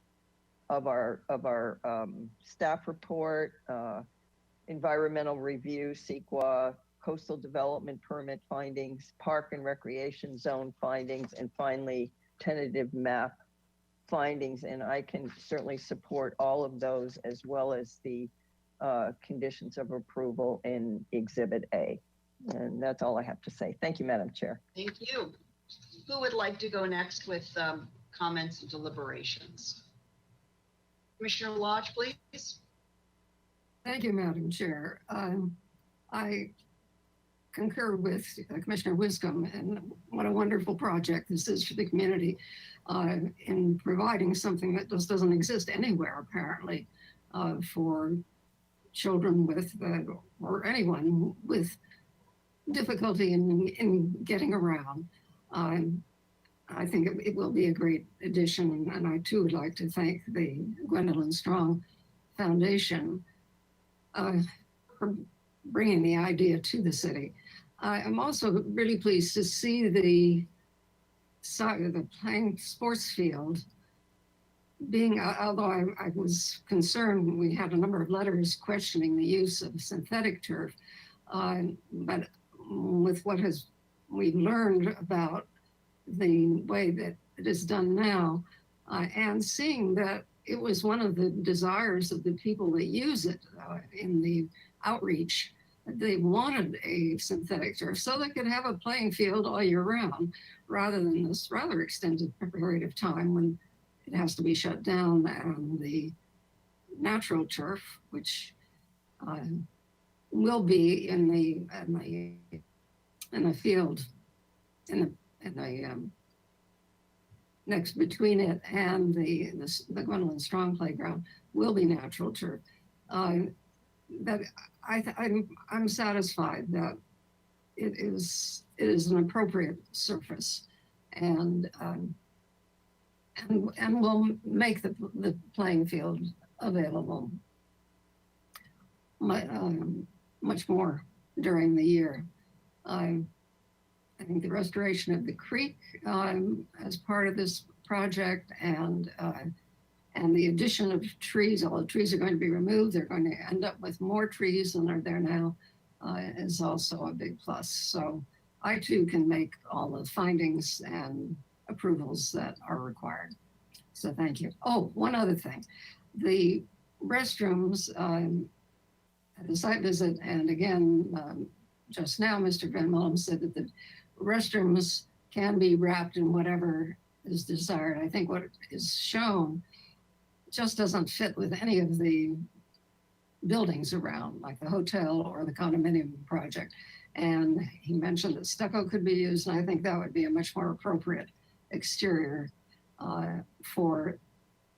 C: of our staff report, environmental review, CEQA, coastal development permit findings, park and recreation zone findings, and finally tentative map findings. And I can certainly support all of those as well as the conditions of approval in Exhibit A. And that's all I have to say. Thank you, Madam Chair.
A: Thank you. Who would like to go next with comments and deliberations? Commissioner Lodge, please.
G: Thank you, Madam Chair. I concur with Commissioner Wiscombe, and what a wonderful project this is for the community in providing something that just doesn't exist anywhere, apparently, for children with, or anyone with difficulty in getting around. I think it will be a great addition, and I too would like to thank the Gwendolyn Strong Foundation for bringing the idea to the city. I'm also really pleased to see the playing sports field being, although I was concerned, we had a number of letters questioning the use of synthetic turf, but with what we've learned about the way that it is done now, and seeing that it was one of the desires of the people that use it in the outreach. They wanted a synthetic turf so they could have a playing field all year round, rather than this rather extended period of time when it has to be shut down, and the natural turf, which will be in the field, in the next between it and the Gwendolyn Strong playground, will be natural turf. That I'm satisfied that it is an appropriate surface, and will make the playing field available much more during the year. I think the restoration of the creek as part of this project, and the addition of trees, all the trees are going to be removed. They're going to end up with more trees than are there now, is also a big plus. So I too can make all the findings and approvals that are required. So thank you. Oh, one other thing. The restrooms at the site visit, and again, just now, Mr. Van Mullum said that the restrooms can be wrapped in whatever is desired. I think what is shown just doesn't fit with any of the buildings around, like the hotel or the condominium project. And he mentioned that stucco could be used, and I think that would be a much more appropriate exterior for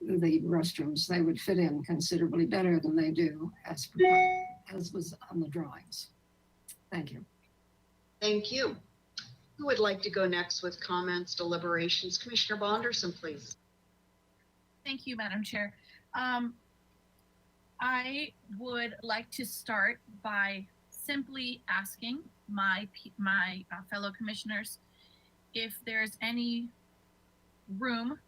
G: the restrooms. They would fit in considerably better than they do as was on the drawings. Thank you.
A: Thank you. Who would like to go next with comments, deliberations? Commissioner Bonderson, please.
D: Thank you, Madam Chair. I would like to start by simply asking my fellow commissioners if there's any room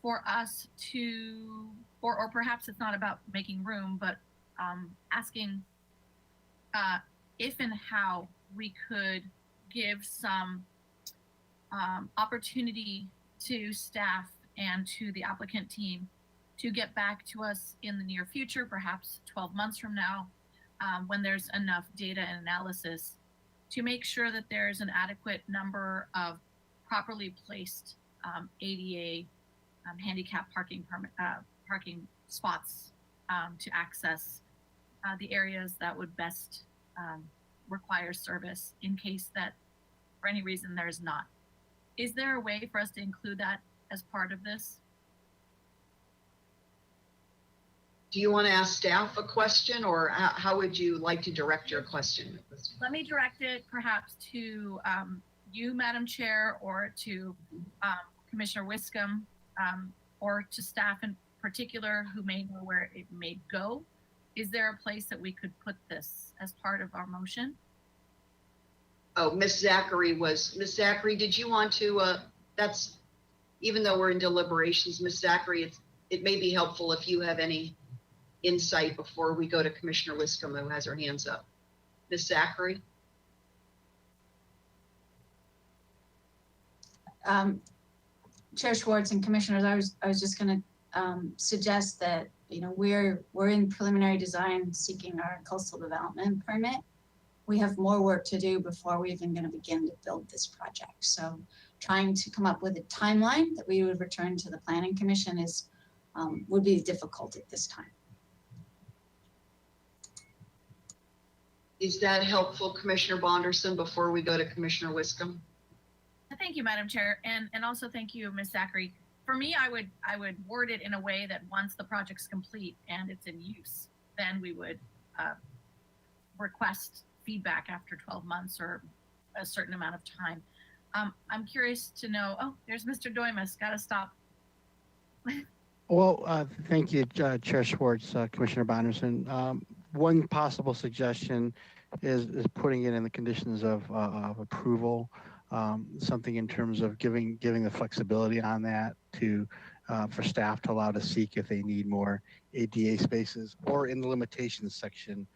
D: for us to, or perhaps it's not about making room, but asking if and how we could give some opportunity to staff and to the applicant team to get back to us in the near future, perhaps 12 months from now, when there's enough data and analysis to make sure that there's an adequate number of properly placed ADA handicap parking spots to access the areas that would best require service in case that for any reason there's not. Is there a way for us to include that as part of this?
A: Do you want to ask staff a question, or how would you like to direct your question?
D: Let me direct it perhaps to you, Madam Chair, or to Commissioner Wiscombe, or to staff in particular who may know where it may go. Is there a place that we could put this as part of our motion?
A: Oh, Ms. Zachary, did you want to, that's, even though we're in deliberations, Ms. Zachary, it may be helpful if you have any insight before we go to Commissioner Wiscombe, who has her hands up. Ms. Zachary?
P: Chair Schwartz and commissioners, I was just going to suggest that, you know, we're in preliminary design seeking our coastal development permit. We have more work to do before we're even going to begin to build this project. So trying to come up with a timeline that we would return to the Planning Commission is would be difficult at this time.
A: Is that helpful, Commissioner Bonderson, before we go to Commissioner Wiscombe?
D: Thank you, Madam Chair, and also thank you, Ms. Zachary. For me, I would word it in a way that once the project's complete and it's in use, then we would request feedback after 12 months or a certain amount of time. I'm curious to know, oh, there's Mr. Doimus, gotta stop.
T: Well, thank you, Chair Schwartz, Commissioner Bonderson. one possible suggestion is putting it in the conditions of approval, something in terms of giving the flexibility on that to for staff to allow to seek if they need more ADA spaces, or in the limitations section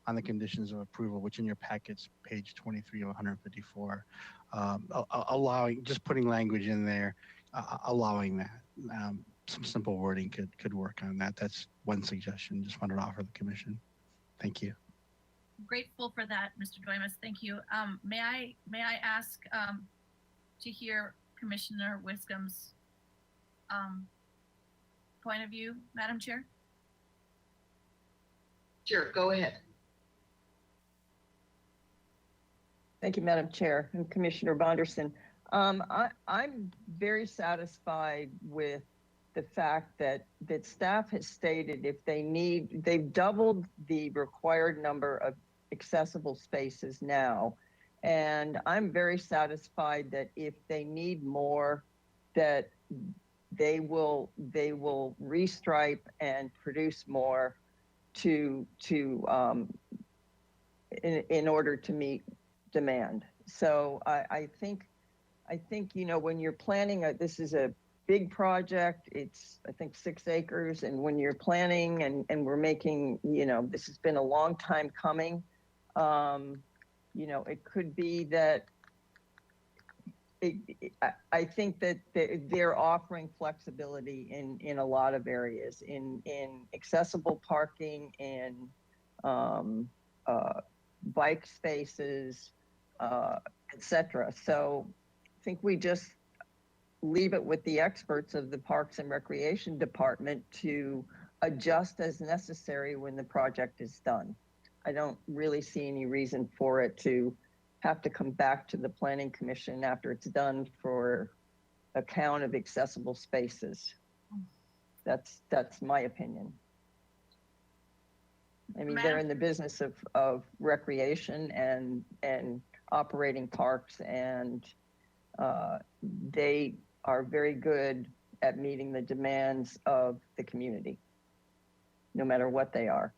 T: on the conditions of approval, which in your packets, page 23 of 154, allowing, just putting language in there, allowing that. Some simple wording could work on that. That's one suggestion. Just wanted to offer the commission. Thank you.
D: Grateful for that, Mr. Duemas. Thank you. May I ask to hear Commissioner Wiscom's point of view, Madam Chair?
A: Sure, go ahead.
C: Thank you, Madam Chair and Commissioner Bonderson. I'm very satisfied with the fact that staff has stated if they've doubled the required number of accessible spaces now. And I'm very satisfied that if they need more, that they will restripe and produce more in order to meet demand. So I think, you know, when you're planning, this is a big project, it's, I think, 6 acres. And when you're planning and we're making, you know, this has been a long time coming. You know, it could be that I think that they're offering flexibility in a lot of areas, in accessible parking, in bike spaces, etc. So I think we just leave it with the experts of the Parks and Recreation Department to adjust as necessary when the project is done. I don't really see any reason for it to have to come back to the Planning Commission after it's done for a count of accessible spaces. That's my opinion. I mean, they're in the business of recreation and operating parks, and they are very good at meeting the demands of the community, no matter what they are.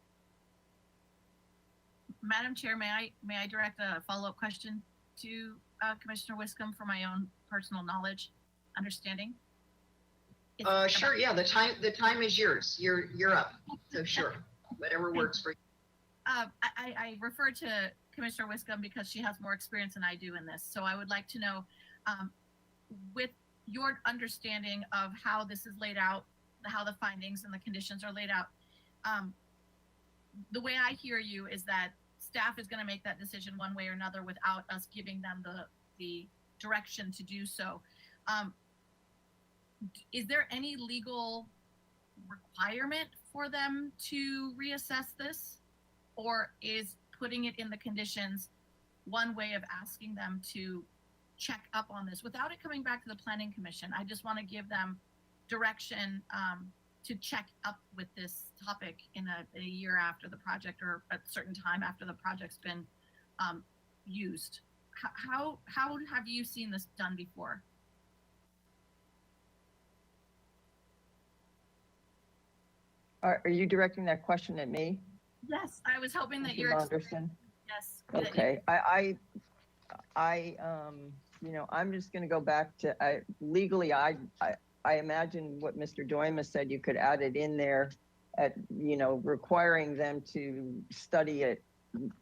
D: Madam Chair, may I direct a follow-up question to Commissioner Wiscom for my own personal knowledge, understanding?
A: Sure. Yeah, the time is yours. You're up. So sure, whatever works for you.
D: I refer to Commissioner Wiscom because she has more experience than I do in this. So I would like to know, with your understanding of how this is laid out, how the findings and the conditions are laid out, the way I hear you is that staff is going to make that decision one way or another without us giving them the direction to do so. Is there any legal requirement for them to reassess this, or is putting it in the conditions one way of asking them to check up on this without it coming back to the Planning Commission? I just want to give them direction to check up with this topic in a year after the project, or a certain time after the project's been used. How have you seen this done before?
C: Are you directing that question at me?
D: Yes, I was hoping that you're. Yes.
C: Okay, I you know, I'm just going to go back to legally. I imagine what Mr. Duemas said. You could add it in there, at, you know, requiring them to study it,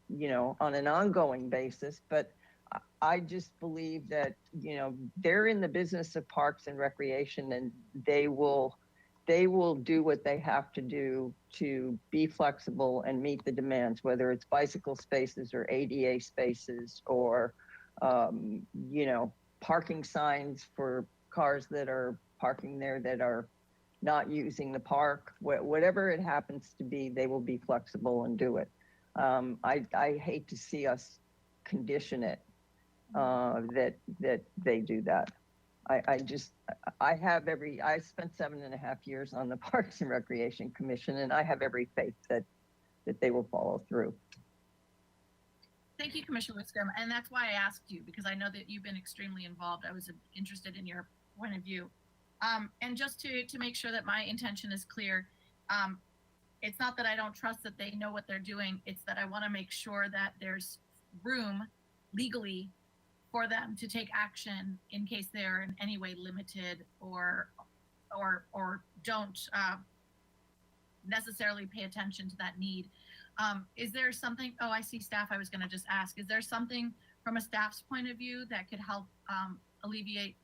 C: you know, on an ongoing basis. But I just believe that, you know, they're in the business of parks and recreation, and they will do what they have to do to be flexible and meet the demands, whether it's bicycle spaces or ADA spaces, or you know, parking signs for cars that are parking there that are not using the park. Whatever it happens to be, they will be flexible and do it. I hate to see us condition it, that they do that. I spent 7.5 years on the Parks and Recreation Commission, and I have every faith that they will follow through.
D: Thank you, Commissioner Wiscom. And that's why I asked you, because I know that you've been extremely involved. I was interested in your point of view. And just to make sure that my intention is clear, it's not that I don't trust that they know what they're doing. It's that I want to make sure that there's room legally for them to take action in case they're in any way limited or don't necessarily pay attention to that need. Is there something, oh, I see staff, I was going to just ask, is there something from a staff's point of view that could help alleviate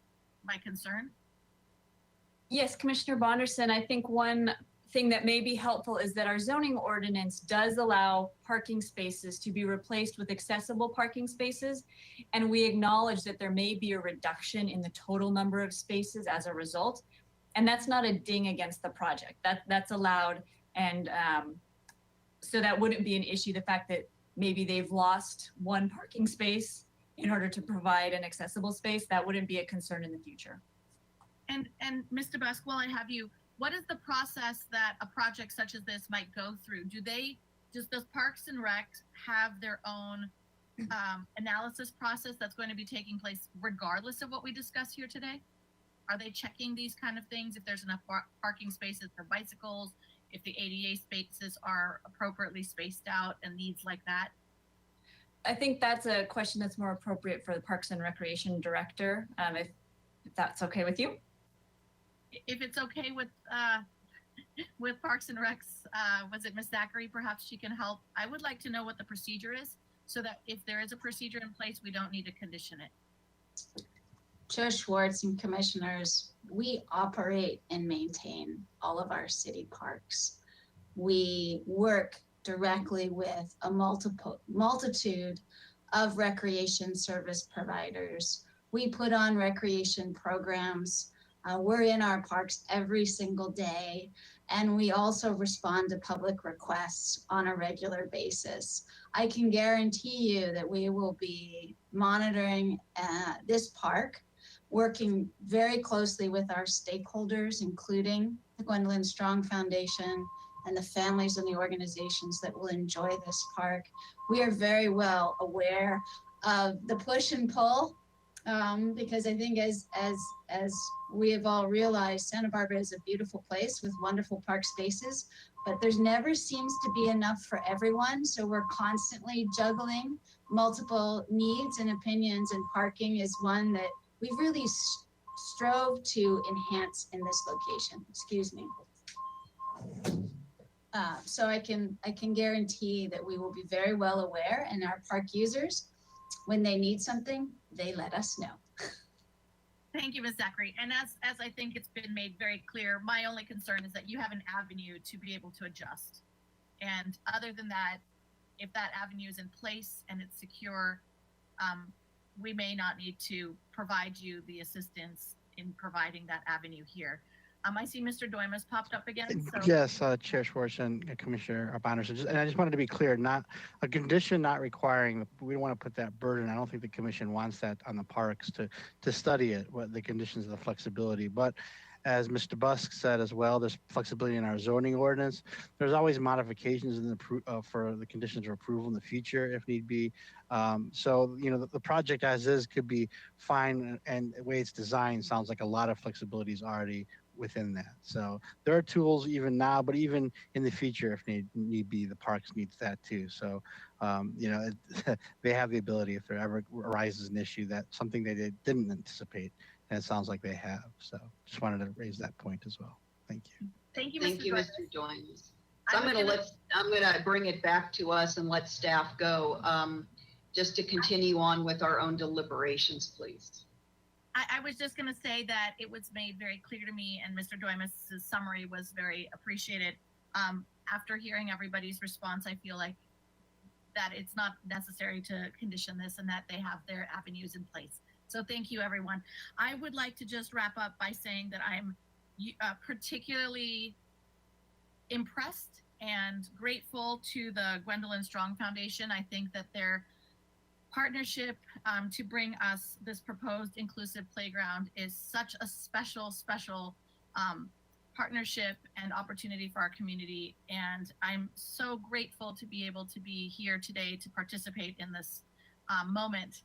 D: my concern?
E: Yes, Commissioner Bonderson, I think one thing that may be helpful is that our zoning ordinance does allow parking spaces to be replaced with accessible parking spaces. And we acknowledge that there may be a reduction in the total number of spaces as a result. And that's not a ding against the project. That's allowed. And so that wouldn't be an issue. The fact that maybe they've lost one parking space in order to provide an accessible space, that wouldn't be a concern in the future.
D: And Mr. Busk, while I have you, what is the process that a project such as this might go through? Does Parks and Rec have their own analysis process that's going to be taking place regardless of what we discuss here today? Are they checking these kind of things? If there's enough parking spaces for bicycles, if the ADA spaces are appropriately spaced out and needs like that?
E: I think that's a question that's more appropriate for the Parks and Recreation Director, if that's okay with you.
D: If it's okay with Parks and Recs, was it Ms. Zachary? Perhaps she can help. I would like to know what the procedure is so that if there is a procedure in place, we don't need to condition it.
P: Chair Schwartz and commissioners, we operate and maintain all of our city parks. We work directly with a multitude of recreation service providers. We put on recreation programs. We're in our parks every single day, and we also respond to public requests on a regular basis. I can guarantee you that we will be monitoring this park, working very closely with our stakeholders, including the Gwendolyn Strong Foundation and the families and the organizations that will enjoy this park. We are very well aware of the push and pull, because I think as we have all realized, Santa Barbara is a beautiful place with wonderful park spaces, but there's never seems to be enough for everyone. So we're constantly juggling multiple needs and opinions, and parking is one that we really strove to enhance in this location. Excuse me. So I can guarantee that we will be very well aware, and our park users, when they need something, they let us know.
D: Thank you, Ms. Zachary. And as I think it's been made very clear, my only concern is that you have an avenue to be able to adjust. And other than that, if that avenue is in place and it's secure, we may not need to provide you the assistance in providing that avenue here. I see Mr. Doimas popped up again. So.
T: Yes, Chair Schwartz and Commissioner Bonderson. And I just wanted to be clear, not a condition not requiring, we don't want to put that burden. I don't think the commission wants that on the parks to study it, what the conditions of the flexibility. But as Mr. Busk said as well, there's flexibility in our zoning ordinance. There's always modifications in the for the conditions of approval in the future if need be. So, you know, the project as is could be fine, and the way it's designed sounds like a lot of flexibility is already within that. So there are tools even now, but even in the future, if need be, the parks needs that too. So, you know, they have the ability, if there ever arises an issue, that something they didn't anticipate, and it sounds like they have. So just wanted to raise that point as well. Thank you.
D: Thank you,
A: Mr. Doynes. So I'm gonna bring it back to us and let staff go, just to continue on with our own deliberations, please.
D: I was just going to say that it was made very clear to me, and Mr. Doimas' summary was very appreciated. After hearing everybody's response, I feel like that it's not necessary to condition this and that they have their avenues in place. So thank you, everyone. I would like to just wrap up by saying that I'm particularly impressed and grateful to the Gwendolyn Strong Foundation. I think that their partnership to bring us this proposed inclusive playground is such a special partnership and opportunity for our community. And I'm so grateful to be able to be here today to participate in this moment.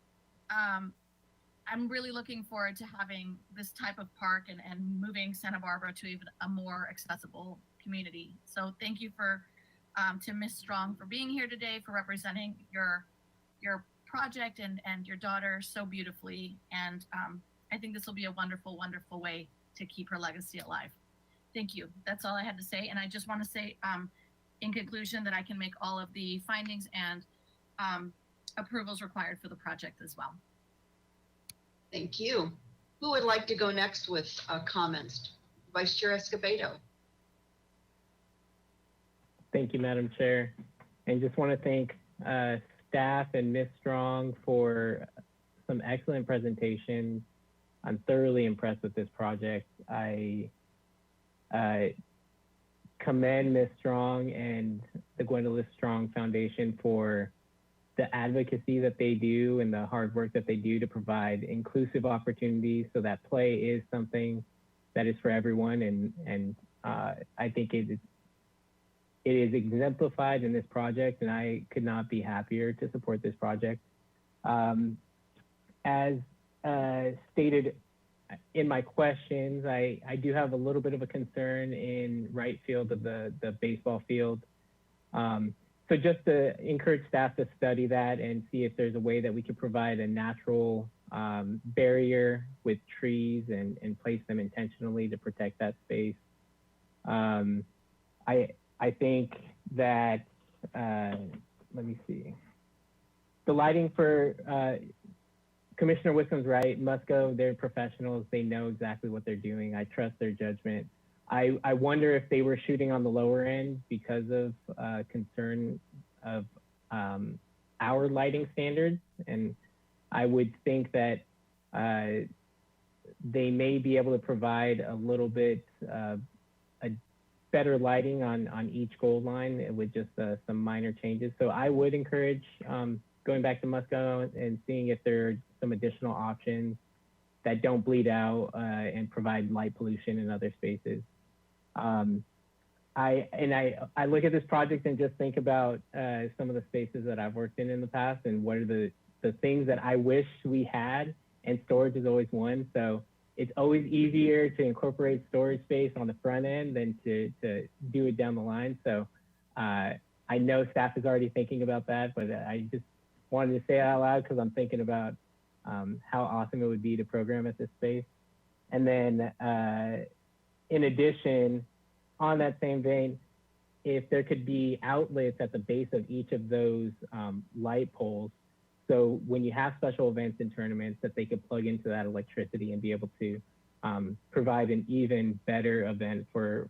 D: I'm really looking forward to having this type of park and moving Santa Barbara to even a more accessible community. So thank you for to Ms. Strong for being here today, for representing your project and your daughter so beautifully. And I think this will be a wonderful, wonderful way to keep her legacy alive. Thank you. That's all I had to say. And I just want to say in conclusion that I can make all of the findings and approvals required for the project as well.
A: Thank you. Who would like to go next with comments? Vice Chair Escobedo.
Q: Thank you, Madam Chair. And just want to thank staff and Ms. Strong for some excellent presentations. I'm thoroughly impressed with this project. I commend Ms. Strong and the Gwendolyn Strong Foundation for the advocacy that they do and the hard work that they do to provide inclusive opportunities so that play is something that is for everyone. And I think it is exemplified in this project, and I could not be happier to support this project. As stated in my questions, I do have a little bit of a concern in right field of the baseball field. So just to encourage staff to study that and see if there's a way that we could provide a natural barrier with trees and place them intentionally to protect that space. I think that, let me see. The lighting for, Commissioner Wiscombe's right, Musco, they're professionals. They know exactly what they're doing. I trust their judgment. I wonder if they were shooting on the lower end because of concern of our lighting standards. And I would think that they may be able to provide a little bit a better lighting on each goal line with just some minor changes. So I would encourage going back to Musco and seeing if there are some additional options that don't bleed out and provide light pollution in other spaces. I look at this project and just think about some of the spaces that I've worked in the past and what are the things that I wish we had, and storage is always one. So it's always easier to incorporate storage space on the front end than to do it down the line. So I know staff is already thinking about that, but I just wanted to say it out loud because I'm thinking about how awesome it would be to program at this space. And then in addition, on that same vein, if there could be outlets at the base of each of those light poles, so when you have special events and tournaments, that they could plug into that electricity and be able to provide an even better event for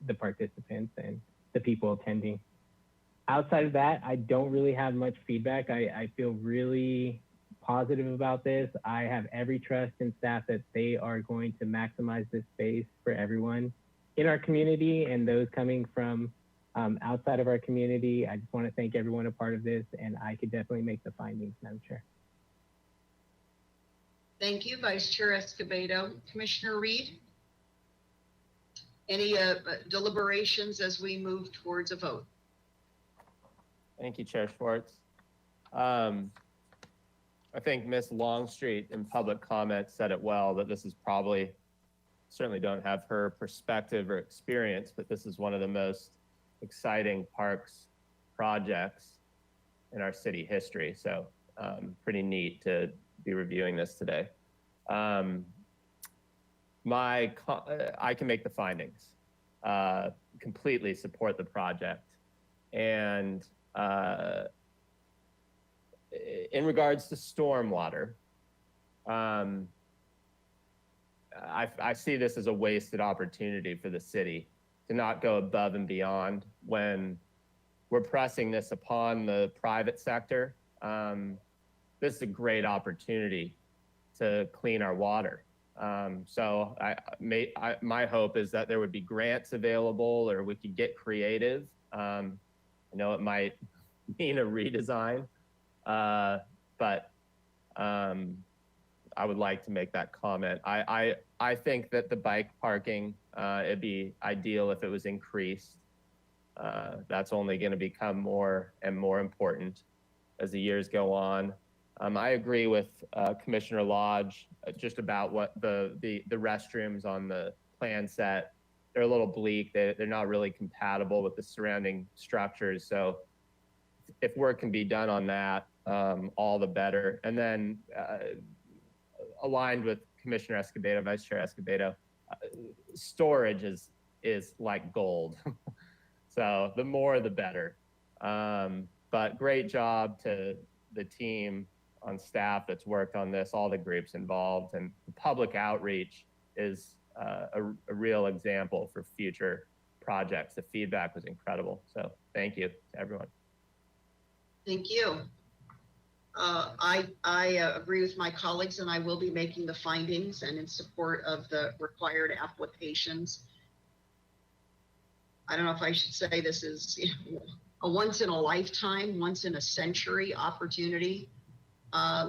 Q: the participants and the people attending. Outside of that, I don't really have much feedback. I feel really positive about this. I have every trust in staff that they are going to maximize this space for everyone in our community and those coming from outside of our community. I just want to thank everyone a part of this, and I could definitely make the findings, Madam Chair.
A: Thank you, Vice Chair Escobedo. Commissioner Reed, any deliberations as we move towards a vote?
O: Thank you, Chair Schwartz. I think Ms. Longstreet in public comment said it well, that this is probably, certainly don't have her perspective or experience, but this is one of the most exciting parks projects in our city history. So pretty neat to be reviewing this today. I can make the findings, completely support the project. And in regards to stormwater, I see this as a wasted opportunity for the city to not go above and beyond when we're pressing this upon the private sector. This is a great opportunity to clean our water. So my hope is that there would be grants available, or we could get creative. I know it might mean a redesign, but I would like to make that comment. I think that the bike parking, it'd be ideal if it was increased. That's only going to become more and more important as the years go on. I agree with Commissioner Lodge just about what the restrooms on the plan set. they're a little bleak. They're not really compatible with the surrounding structures. So if work can be done on that, all the better. And then aligned with Commissioner Escobedo, Vice Chair Escobedo, storage is like gold. So the more, the better. But great job to the team on staff that's worked on this, all the groups involved, and the public outreach is a real example for future projects. The feedback was incredible. So thank you to everyone.
A: Thank you. I agree with my colleagues, and I will be making the findings and in support of the required applications. I don't know if I should say this is a once in a lifetime, once in a century opportunity,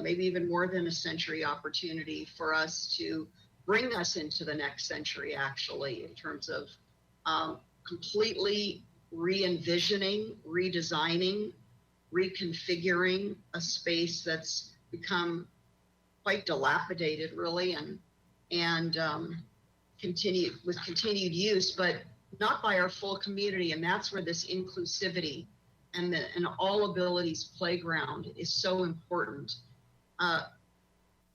A: maybe even more than a century opportunity for us to bring us into the next century, actually, in terms of completely re-envisioning, redesigning, reconfiguring a space that's become quite dilapidated, really, and continued use, but not by our full community. And that's where this inclusivity and an all abilities playground is so important.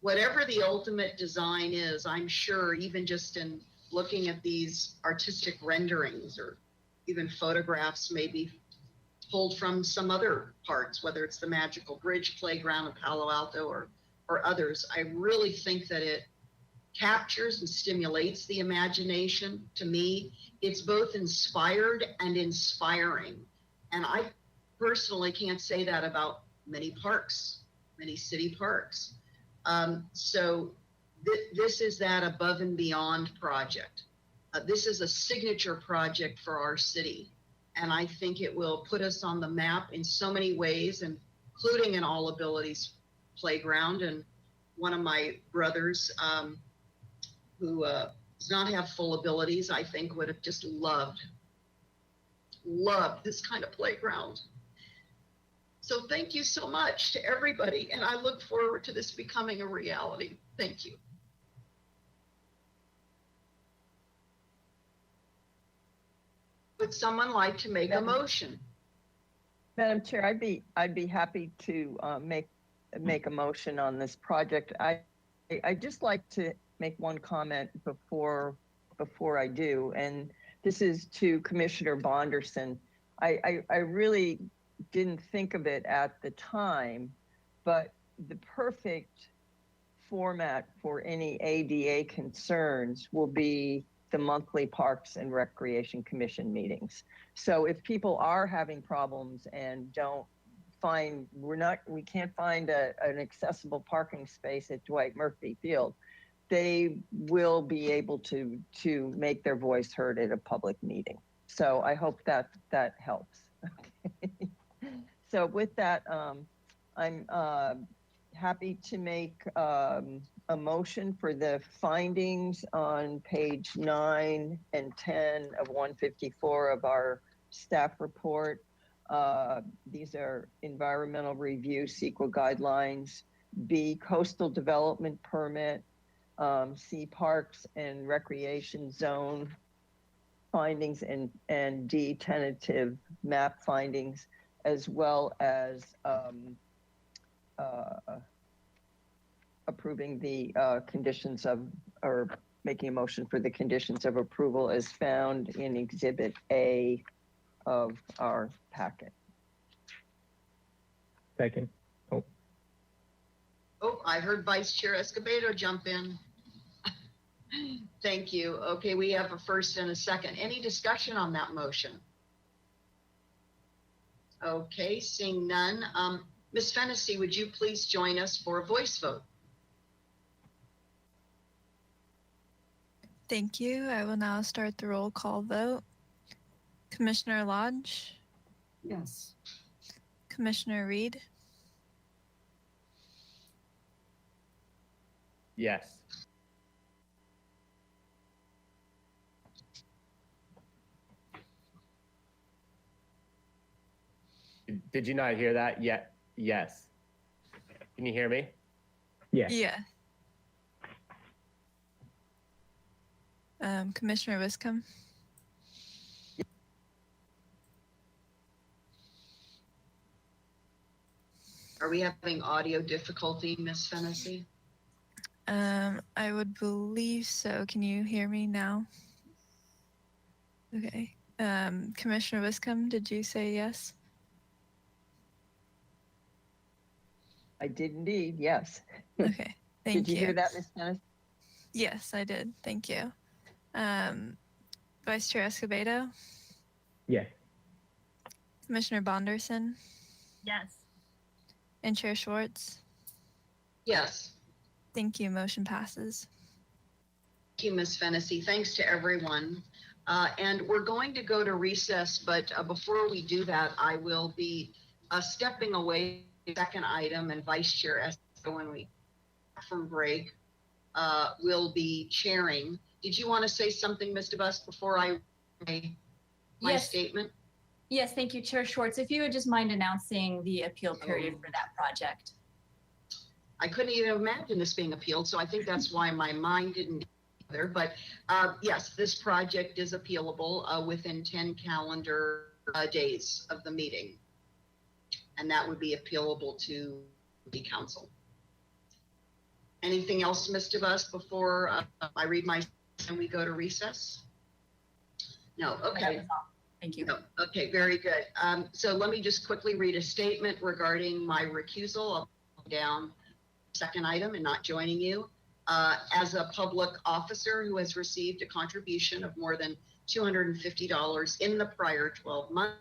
A: Whatever the ultimate design is, I'm sure even just in looking at these artistic renderings or even photographs maybe pulled from some other parts, whether it's the Magical Bridge Playground in Palo Alto or others, I really think that it captures and stimulates the imagination. To me, it's both inspired and inspiring. And I personally can't say that about many parks, many city parks. So this is that above and beyond project. This is a signature project for our city. And I think it will put us on the map in so many ways, including an all abilities playground. And one of my brothers, who does not have full abilities, I think would have just loved this kind of playground. So thank you so much to everybody. And I look forward to this becoming a reality. Thank you. Would someone like to make a motion?
C: Madam Chair, I'd be happy to make a motion on this project. I just like to make one comment before I do, and this is to Commissioner Bonderson. I really didn't think of it at the time, but the perfect format for any ADA concerns will be the monthly Parks and Recreation Commission meetings. So if people are having problems and we can't find an accessible parking space at Dwight Murphy Field, they will be able to make their voice heard at a public meeting. So I hope that helps. Okay. So with that, I'm happy to make a motion for the findings on page 9 and 10 of 154 of our staff report. These are environmental review, CEQA guidelines, B, coastal development permit, C, parks and recreation zone findings, and D, tentative map findings, as well as approving the conditions of, or making a motion for the conditions of approval as found in Exhibit A of our packet.
Q: Second.
A: Oh, I heard Vice Chair Escobedo jump in. Thank you. Okay, we have a first and a second. Any discussion on that motion? Okay, seeing none. Ms. Fennessy, would you please join us for a voice vote?
B: Thank you. I will now start the roll call vote. Commissioner Lodge?
G: Yes.
B: Commissioner Reed?
O: Yes. Did you not hear that yet? Yes. Can you hear me?
Q: Yeah.
B: Yeah. Commissioner Wiscombe?
A: Are we having audio difficulty, Miss Fennessy?
B: I would believe so. Can you hear me now? Okay. Commissioner Wiscombe, did you say yes?
C: I did indeed, yes.
B: Okay, thank you.
C: Did you hear that, Ms. Dennis?
B: Yes, I did. Thank you. Vice Chair Escobedo,
Q: Yes.
B: Commissioner Bonderson,
D: Yes.
B: and Chair Schwartz.
A: Yes.
B: Thank you. Motion passes.
A: Thank you, Ms. Fennessy. Thanks to everyone. And we're going to go to recess, but before we do that, I will be stepping away second item, and Vice Chair Escobedo, when we from break, will be chairing. Did you want to say something, Ms. DeBusk, before I make my
E: Yes.
A: statement?
E: Yes, thank you, Chair Schwartz. If you would just mind announcing the appeal period for that project.
A: I couldn't even imagine this being appealed, so I think that's why my mind didn't either. But yes, this project is appealable within 10 calendar days of the meeting. And that would be appealable to the council. Anything else, Ms. DeBusk, before I read my and we go to recess? No, okay.
E: Thank you.
A: No, okay, very good. So let me just quickly read a statement regarding my recusal. I'll go down second item and not joining you. As a public officer who has received a contribution of more than $250 in the prior 12 months,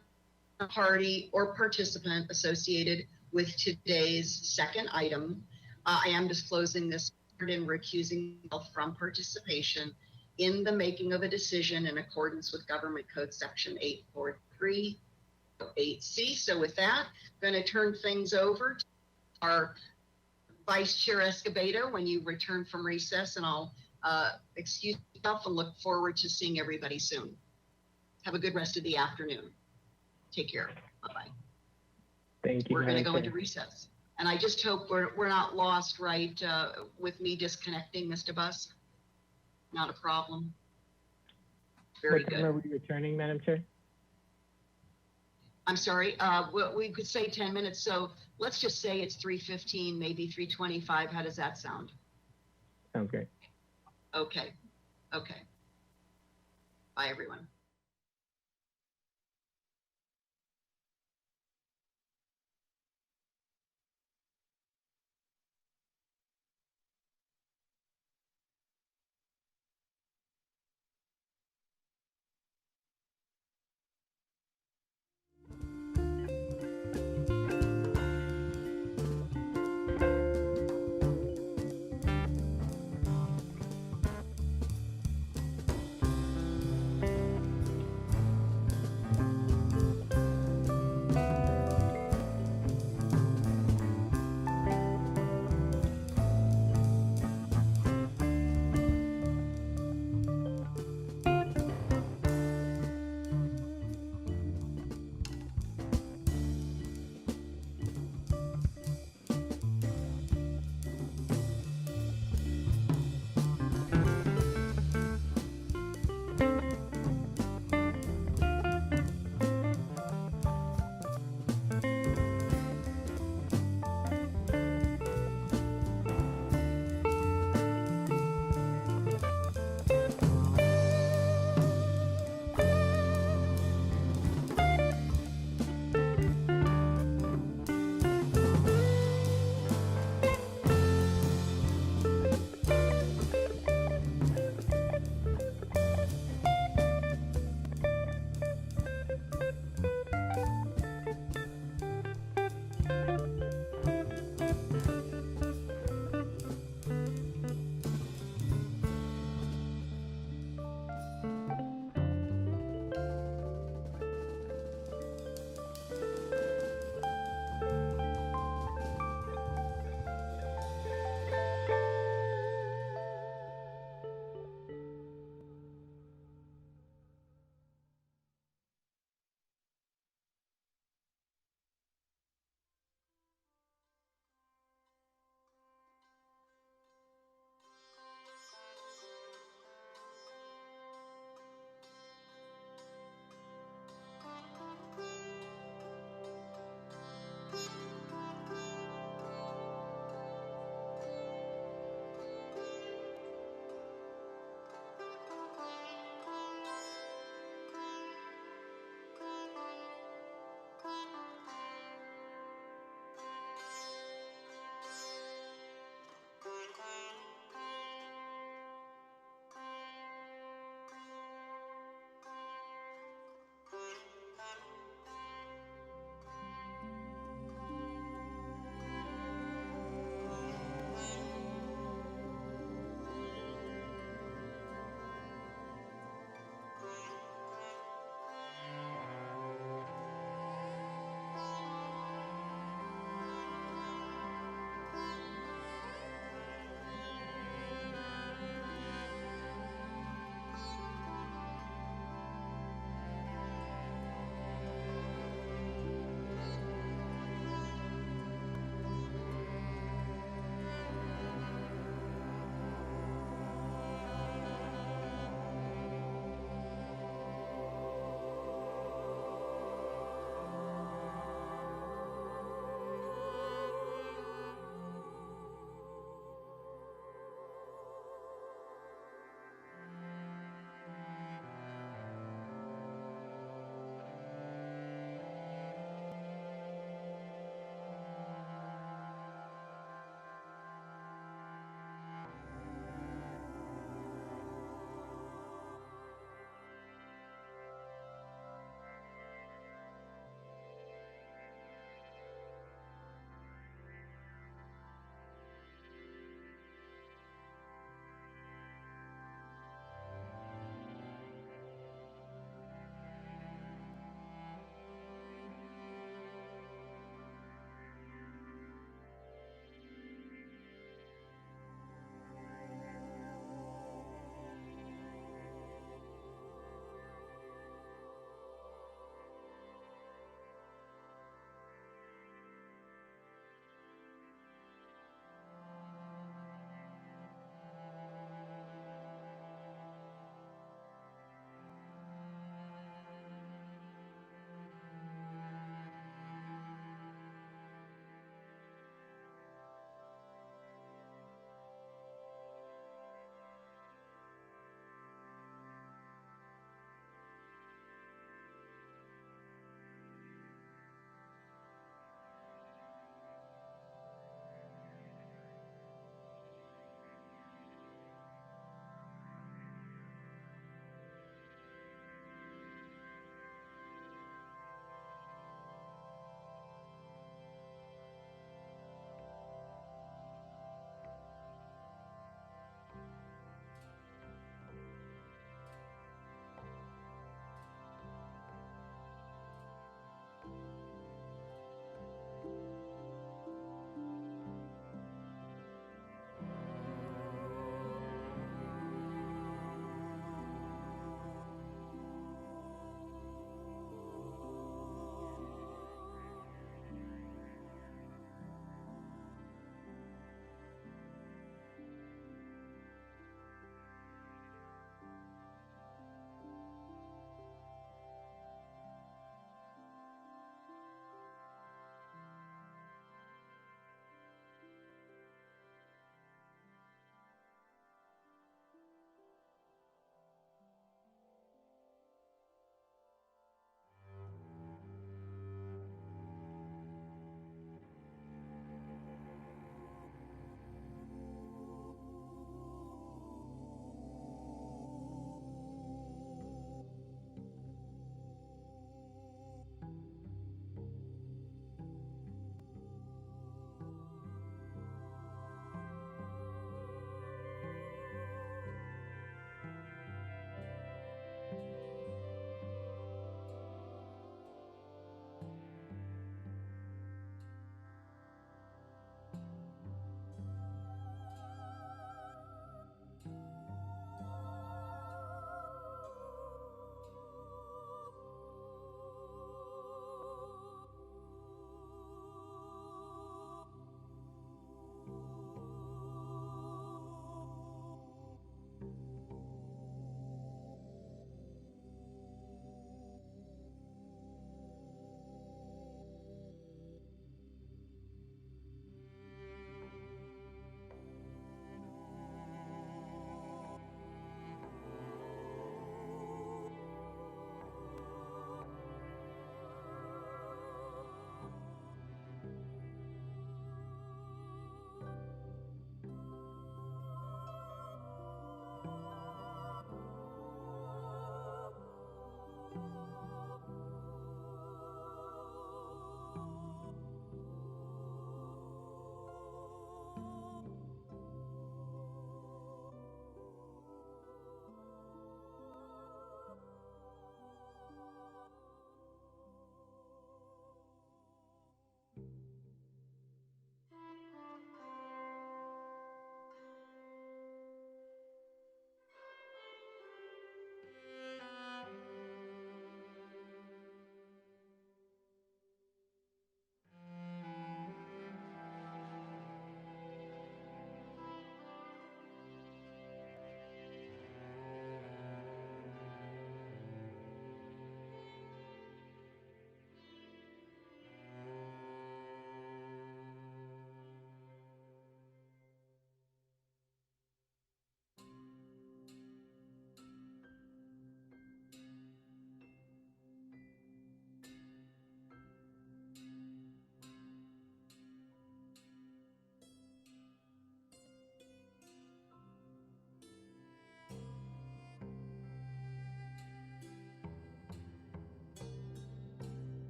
A: a party or participant associated with today's second item, I am disclosing this and recusing myself from participation in the making of a decision in accordance with Government Code Section 843(8)C. So with that, I'm going to turn things over to our Vice Chair Escobedo when you return from recess, and I'll excuse myself and look forward to seeing everybody soon. Have a good rest of the afternoon. Take care. Bye-bye.
Q: Thank you.
A: We're going to
Q: Madam
A: go
Q: Chair.
A: into recess. And I just hope we're not lost, right, with me disconnecting, Mr. Busk? Not a problem. Very
Q: What time
A: good.
Q: are we returning, Madam Chair?
A: I'm sorry, we could say 10 minutes, so let's just say it's 3:15, maybe 3:25. How does that sound?
Q: Sounds great.
A: Okay, okay. Bye, everyone.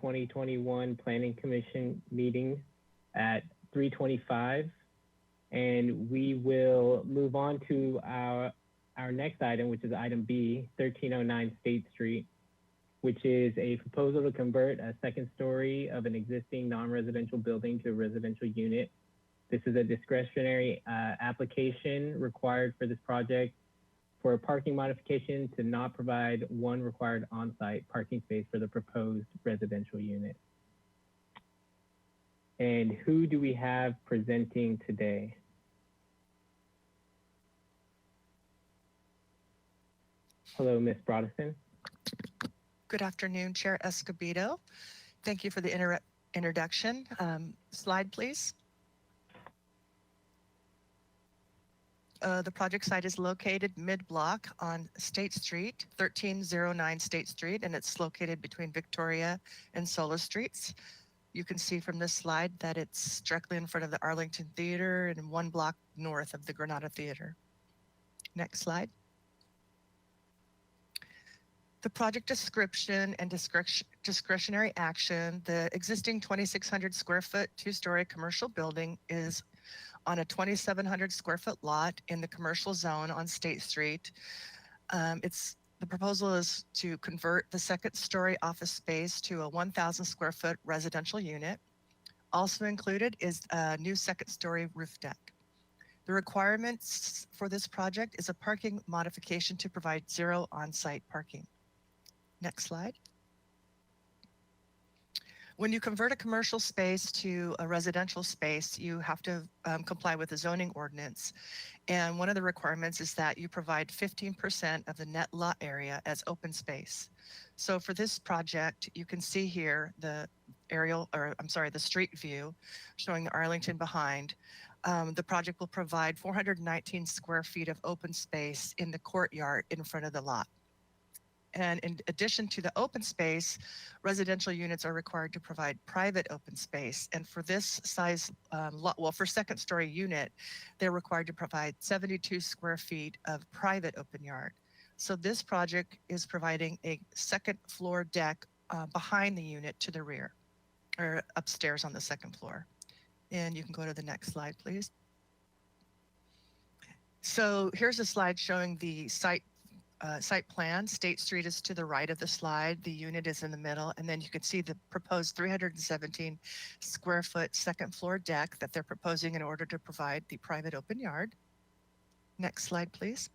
Q: 2021 Planning Commission meeting at 3:25. And we will move on to our next item, which is item B, 1309 State Street, which is a proposal to convert a second story of an existing non-residential building to a residential unit. This is a discretionary application required for this project for a parking modification to not provide one required on-site parking space for the proposed residential unit. And who do we have presenting today? Hello, Ms. Broderson.
U: Good afternoon, Chair Escobedo. Thank you for the introduction. Slide, please. The project site is located mid-block on State Street, 1309 State Street, and it's located between Victoria and Sola Streets. You can see from this slide that it's directly in front of the Arlington Theater and 1 block north of the Granada Theater. Next slide. The project description and discretionary action. The existing 2,600 square foot, 2-story commercial building is on a 2,700 square foot lot in the commercial zone on State Street. The proposal is to convert the second story office space to a 1,000 square foot residential unit. Also included is a new second story roof deck. The requirements for this project is a parking modification to provide 0 on-site parking. Next slide. When you convert a commercial space to a residential space, you have to comply with the zoning ordinance. And one of the requirements is that you provide 15% of the net lot area as open space. So for this project, you can see here the the street view showing the Arlington behind. The project will provide 419 square feet of open space in the courtyard in front of the lot. And in addition to the open space, residential units are required to provide private open space. And for this size lot, well, for second story unit, they're required to provide 72 square feet of private open yard. So this project is providing a second floor deck behind the unit to the rear, or upstairs on the second floor. And you can go to the next slide, please. So here's a slide showing the site plan. State Street is to the right of the slide. The unit is in the middle. And then you can see the proposed 317 square foot second floor deck that they're proposing in order to provide the private open yard. Next slide, please.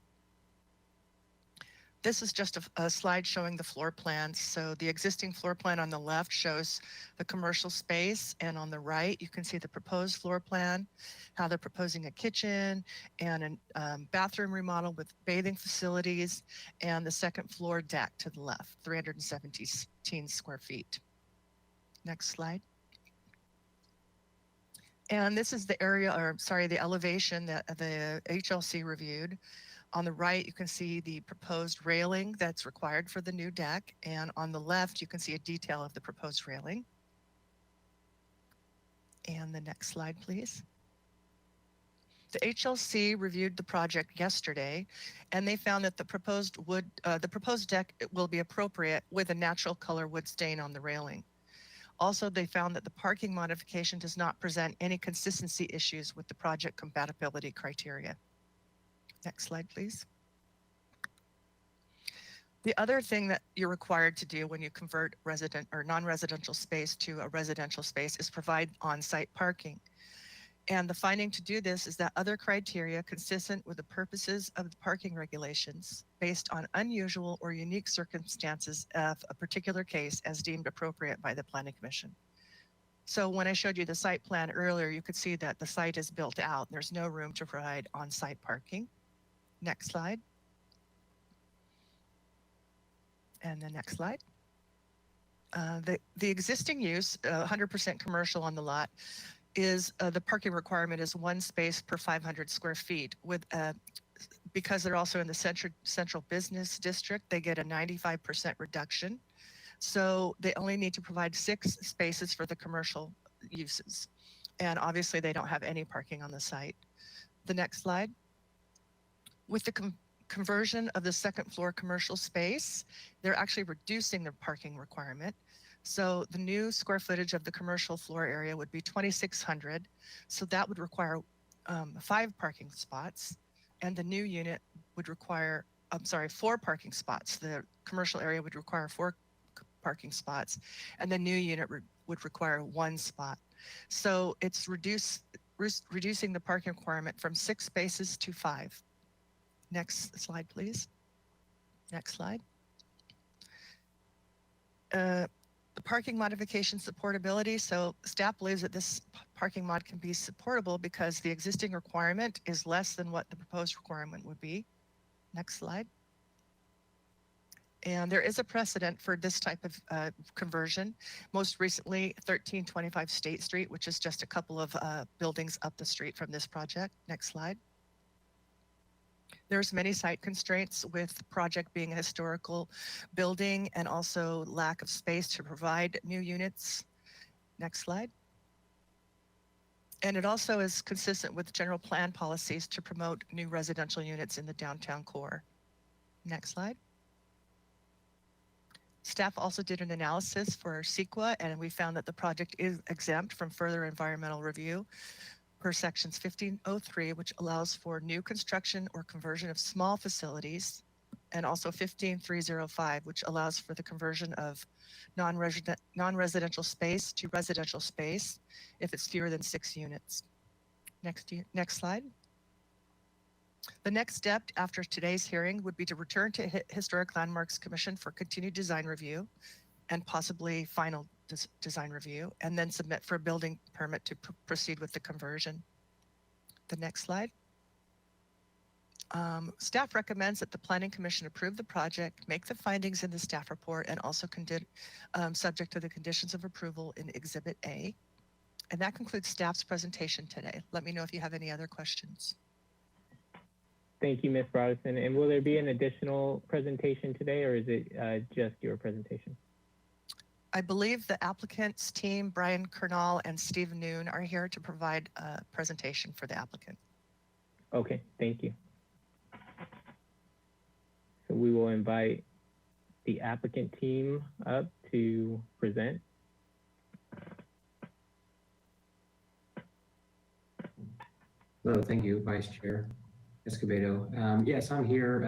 U: This is just a slide showing the floor plans. So the existing floor plan on the left shows the commercial space, and on the right, you can see the proposed floor plan, how they're proposing a kitchen and a bathroom remodel with bathing facilities, and the second floor deck to the left, 317 square feet. Next slide. And this is the area, or sorry, the elevation that the HLC reviewed. On the right, you can see the proposed railing that's required for the new deck. And on the left, you can see a detail of the proposed railing. And the next slide, please. The HLC reviewed the project yesterday, and they found that the proposed deck will be appropriate with a natural color wood stain on the railing. Also, they found that the parking modification does not present any consistency issues with the project compatibility criteria. Next slide, please. The other thing that you're required to do when you convert resident or non-residential space to a residential space is provide on-site parking. And the finding to do this is that other criteria consistent with the purposes of the parking regulations based on unusual or unique circumstances of a particular case as deemed appropriate by the Planning Commission. So when I showed you the site plan earlier, you could see that the site is built out. There's no room to provide on-site parking. Next slide. And the next slide. The existing use, 100% commercial on the lot, is the parking requirement is 1 space per 500 square feet. With because they're also in the central business district, they get a 95% reduction. So they only need to provide 6 spaces for the commercial uses. And obviously they don't have any parking on the site. The next slide. With the conversion of the second floor commercial space, they're actually reducing the parking requirement. So the new square footage of the commercial floor area would be 2,600. So that would require 5 parking spots, and the new unit would require, 4 parking spots. The commercial area would require 4 parking spots, and the new unit would require 1 spot. So it's reducing the parking requirement from 6 spaces to 5. Next slide, please. Next slide. The parking modification supportability. So staff believes that this parking mod can be supportable because the existing requirement is less than what the proposed requirement would be. Next slide. And there is a precedent for this type of conversion. Most recently, 1325 State Street, which is just a couple of buildings up the street from this project. Next slide. There's many site constraints with the project being a historical building and also lack of space to provide new units. Next slide. And it also is consistent with general plan policies to promote new residential units in the downtown core. Next slide. Staff also did an analysis for CEQA, and we found that the project is exempt from further environmental review per sections 1503, which allows for new construction or conversion of small facilities, and also 15305, which allows for the conversion of non-residential space to residential space if it's fewer than 6 units. Next slide. The next step after today's hearing would be to return to Historic Landmarks Commission for continued design review and possibly final design review, and then submit for a building permit to proceed with the conversion. The next slide. Staff recommends that the Planning Commission approve the project, make the findings in the staff report, and also subject to the conditions of approval in Exhibit A. And that concludes staff's presentation today. Let me know if you have any other questions.
Q: Thank you, Ms. Broderson. And will there be an additional presentation today, or is it just your presentation?
U: I believe the applicant's team, Brian Kernal and Steve Noon, are here to provide a presentation for the applicant.
Q: Okay, thank you. So we will invite the applicant team up to present.
F: Hello, thank you, Vice Chair Escobedo. Yes, I'm here.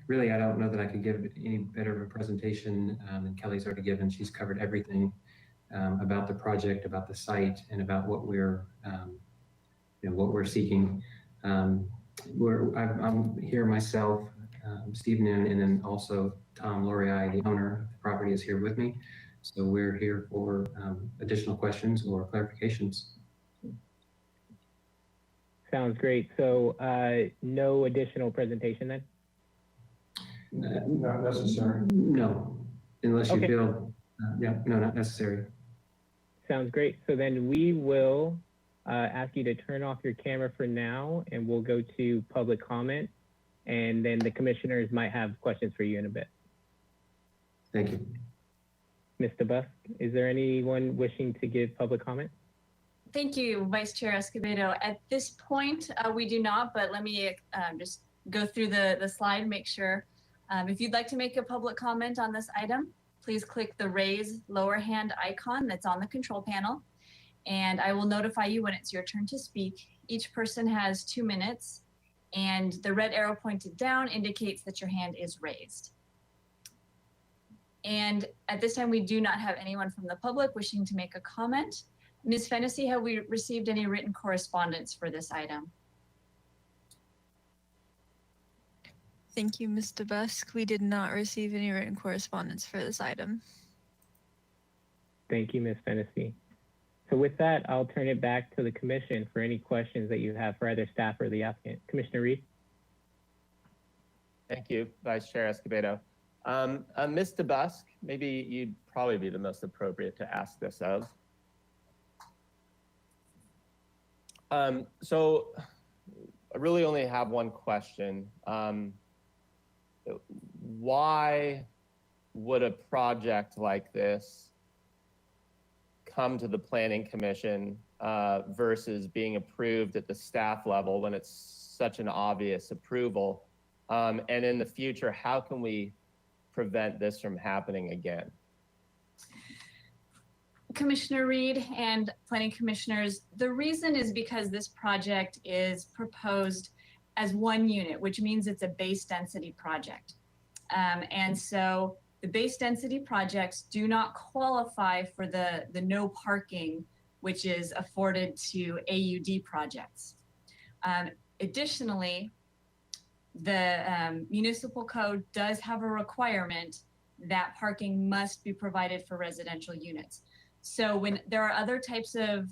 F: Really, I don't know that I could give any better of a presentation than Kelly's already given. She's covered everything about the project, about the site, and about what we're, what we're seeking. I'm here myself, Steve Noon, and then also Tom Loriai, the owner of the property, is here with me. So we're here for additional questions or clarifications.
Q: Sounds great. So no additional presentation then?
F: Not necessary. No, unless you feel, yeah, no, not necessary.
Q: Sounds great. So then we will ask you to turn off your camera for now, and we'll go to public comment, and then the commissioners might have questions for you in a bit.
F: Thank you.
Q: Mr. Busk, is there anyone wishing to give public comment?
E: Thank you, Vice Chair Escobedo. At this point, we do not, but let me just go through the slide, make sure. If you'd like to make a public comment on this item, please click the raise lower hand icon that's on the control panel, and I will notify you when it's your turn to speak. Each person has 2 minutes, and the red arrow pointed down indicates that your hand is raised. And at this time, we do not have anyone from the public wishing to make a comment. Ms. Fennessy, have we received any written correspondence for this item?
B: Thank you, Mr. Busk. We did not receive any written correspondence for this item.
Q: Thank you, Ms. Fennessy. So with that, I'll turn it back to the commission for any questions that you have for either staff or the applicant. Commissioner Reed?
O: Thank you, Vice Chair Escobedo. Mr. Busk, maybe you'd probably be the most appropriate to ask this of. So I really only have one question. Why would a project like this come to the Planning Commission versus being approved at the staff level when it's such an obvious approval? And in the future, how can we prevent this from happening again?
E: Commissioner Reed and planning commissioners, the reason is because this project is proposed as one unit, which means it's a base density project. And so the base density projects do not qualify for the no parking, which is afforded to AUD projects. Additionally, the municipal code does have a requirement that parking must be provided for residential units. So when there are other types of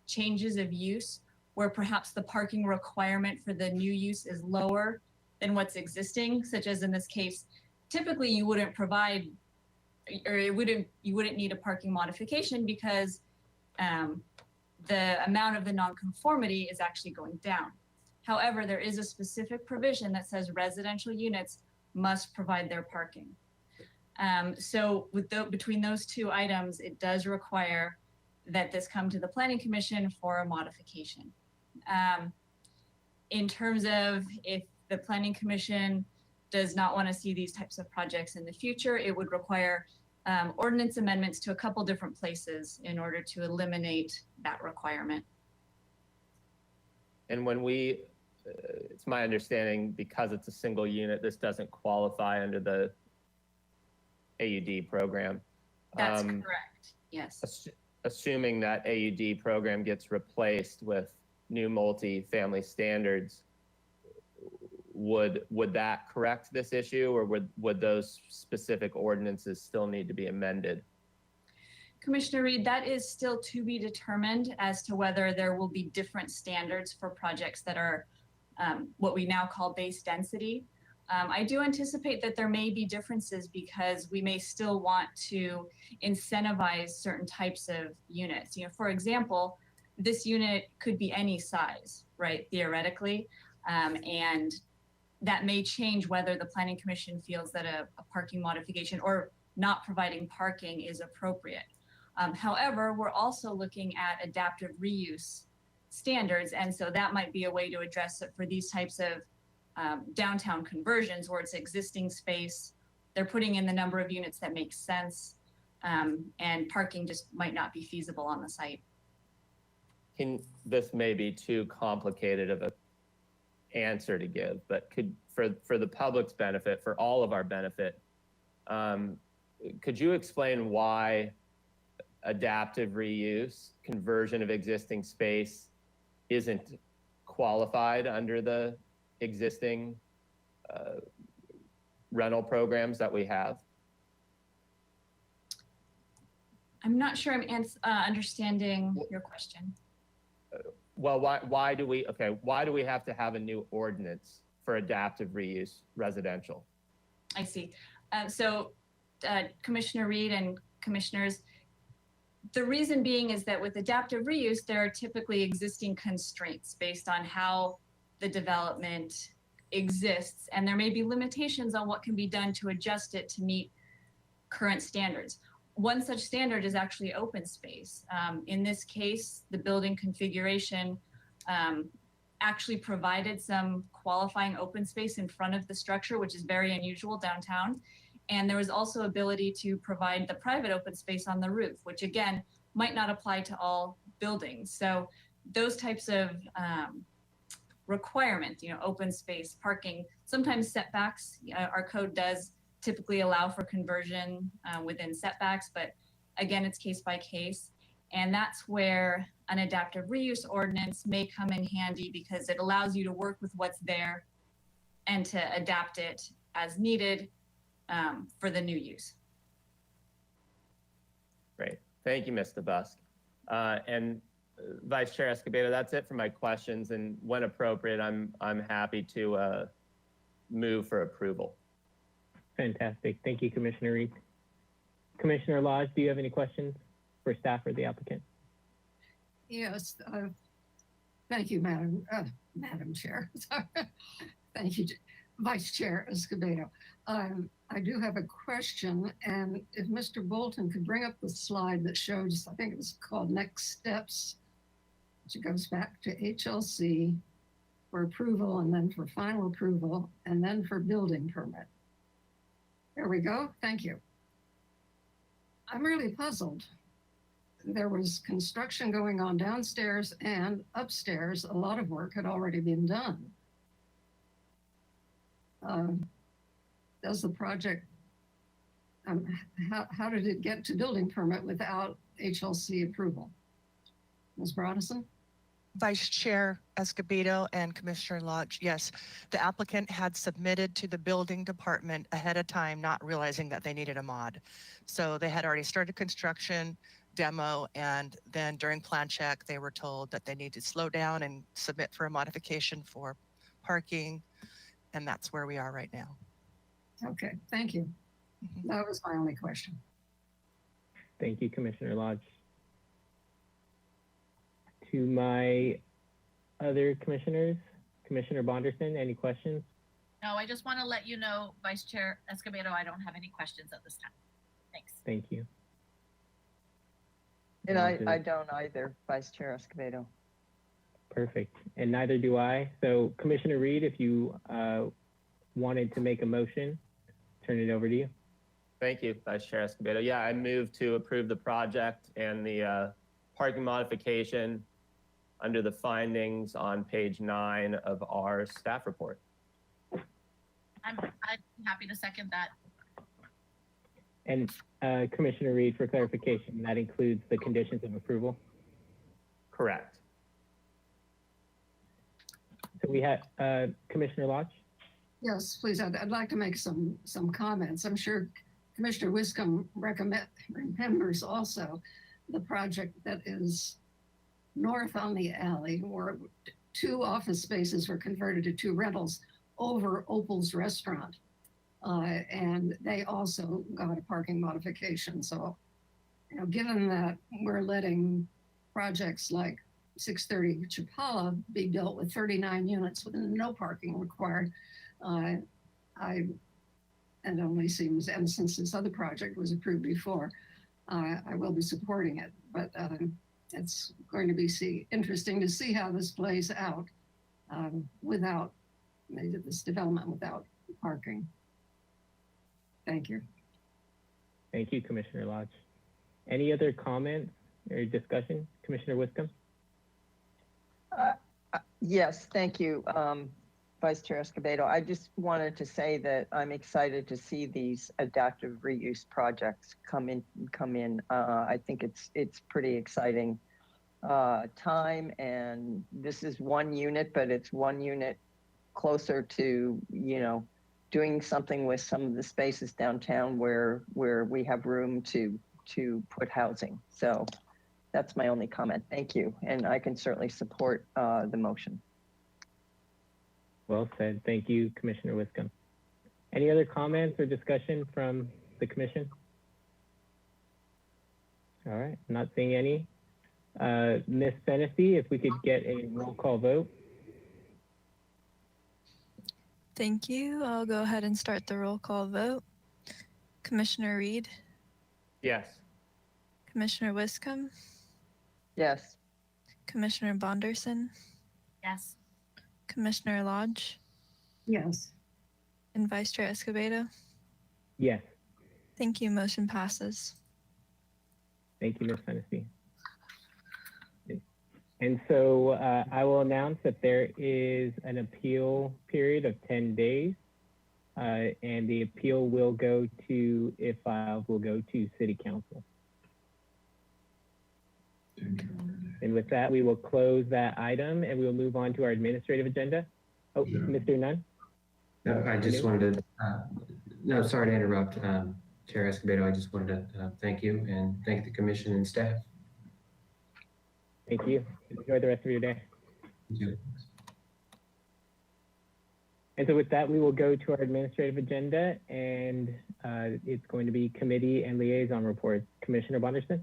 E: changes of use where perhaps the parking requirement for the new use is lower than what's existing, such as in this case, typically you wouldn't provide, or you wouldn't need a parking modification because the amount of the nonconformity is actually going down. However, there is a specific provision that says residential units must provide their parking. So between those two items, it does require that this come to the Planning Commission for a modification. In terms of if the Planning Commission does not want to see these types of projects in the future, it would require ordinance amendments to a couple different places in order to eliminate that requirement.
O: And when we, it's my understanding, because it's a single unit, this doesn't qualify under the AUD program.
E: That's correct, yes.
O: Assuming that AUD program gets replaced with new multi-family standards, would that correct this issue, or would those specific ordinances still need to be amended?
E: Commissioner Reed, that is still to be determined as to whether there will be different standards for projects that are what we now call base density. I do anticipate that there may be differences because we may still want to incentivize certain types of units. You know, for example, this unit could be any size, right, theoretically, and that may change whether the Planning Commission feels that a parking modification or not providing parking is appropriate. However, we're also looking at adaptive reuse standards, and so that might be a way to address it for these types of downtown conversions where it's existing space, they're putting in the number of units that makes sense, and parking just might not be feasible on the site.
O: This may be too complicated of a answer to give, but for the public's benefit, for all of our benefit, could you explain why adaptive reuse, conversion of existing space, isn't qualified under the existing rental programs that we have?
E: I'm not sure I'm understanding your question.
O: Well, why do we have to have a new ordinance for adaptive reuse residential?
E: I see. So Commissioner Reed and commissioners, the reason being is that with adaptive reuse, there are typically existing constraints based on how the development exists, and there may be limitations on what can be done to adjust it to meet current standards. One such standard is actually open space. In this case, the building configuration actually provided some qualifying open space in front of the structure, which is very unusual downtown. And there was also ability to provide the private open space on the roof, which again, might not apply to all buildings. So those types of requirements, you know, open space, parking, sometimes setbacks, our code does typically allow for conversion within setbacks, but again, it's case by case. And that's where an adaptive reuse ordinance may come in handy because it allows you to work with what's there and to adapt it as needed for the new use.
O: Great. Thank you, Ms. DeBusk. And Vice Chair Escobedo, that's it for my questions. And when appropriate, I'm happy to move for approval.
Q: Fantastic. Thank you, Commissioner Reed. Commissioner Lodge, do you have any questions for staff or the applicant?
G: Yes. Thank you, Madam Chair. Thank you, Vice Chair Escobedo. I do have a question, and if Mr. Bolton could bring up the slide that shows, I think it was called Next Steps, which goes back to HLC for approval and then for final approval and then for building permit. There we go. Thank you. I'm really puzzled. there was construction going on downstairs and upstairs. A lot of work had already been done. Does the project, how did it get to building permit without HLC approval? Ms. Brodesson?
U: Vice Chair Escobedo and Commissioner Lodge, yes, the applicant had submitted to the building department ahead of time, not realizing that they needed a mod. So they had already started construction, demo, and then during plan check, they were told that they need to slow down and submit for a modification for parking. And that's where we are right now.
G: Okay, thank you. That was my only question.
Q: Thank you, Commissioner Lodge. To my other commissioners, Commissioner Bonderson, any questions?
D: No, I just want to let you know, Vice Chair Escobedo, I don't have any questions at this time. Thanks.
Q: Thank you.
C: And I don't either, Vice Chair Escobedo.
Q: Perfect. And neither do I. So Commissioner Reed, if you wanted to make a motion, turn it over to you.
O: Thank you, Vice Chair Escobedo. Yeah, I move to approve the project and the parking modification under the findings on page 9 of our staff report.
D: I'm happy to second that.
Q: And Commissioner Reed, for clarification, that includes the conditions of approval?
O: Correct.
Q: So we have Commissioner Lodge?
G: Yes, please. I'd like to make some comments. I'm sure Commissioner Wiscombe remembers also the project that is north on the alley where 2 office spaces were converted to 2 rentals over Opal's restaurant. And they also got a parking modification. So, you know, given that we're letting projects like 630 Chapala be built with 39 units with no parking required, it only seems, and since this other project was approved before, I will be supporting it. But it's going to be interesting to see how this plays out without this development without parking. Thank you.
Q: Thank you, Commissioner Lodge. Any other comments or discussion? Commissioner Wiscombe?
C: Yes, thank you, Vice Chair Escobedo. I just wanted to say that I'm excited to see these adaptive reuse projects come in. I think it's pretty exciting time, and this is 1 unit, but it's 1 unit closer to, you know, doing something with some of the spaces downtown where we have room to put housing. So that's my only comment. Thank you. And I can certainly support the motion.
Q: Well said. Thank you, Commissioner Wiscombe. Any other comments or discussion from the commission? All right, not seeing any. Ms. Fennessy, if we could get a roll call vote.
B: Thank you. I'll go ahead and start the roll call vote. Commissioner Reed,
O: Yes.
B: Commissioner Wiscombe,
C: Yes.
B: Commissioner Bonderson,
D: Yes.
B: Commissioner Lodge,
G: Yes.
B: and Vice Chair Escobedo.
Q: Yes.
B: Thank you. Motion passes.
Q: Thank you, Ms. Fennessy. And so I will announce that there is an appeal period of 10 days, and the appeal will go to, if filed, will go to City Council. And with that, we will close that item and we will move on to our administrative agenda. Oh, Mr. Nunn?
F: No, I just wanted to, no, sorry to interrupt, Chair Escobedo. I just wanted to thank you and thank the commission and staff.
Q: Thank you. Enjoy the rest of your day.
F: Thank you.
Q: And so with that, we will go to our administrative agenda, and it's going to be committee and liaison reports. Commissioner Bonderson?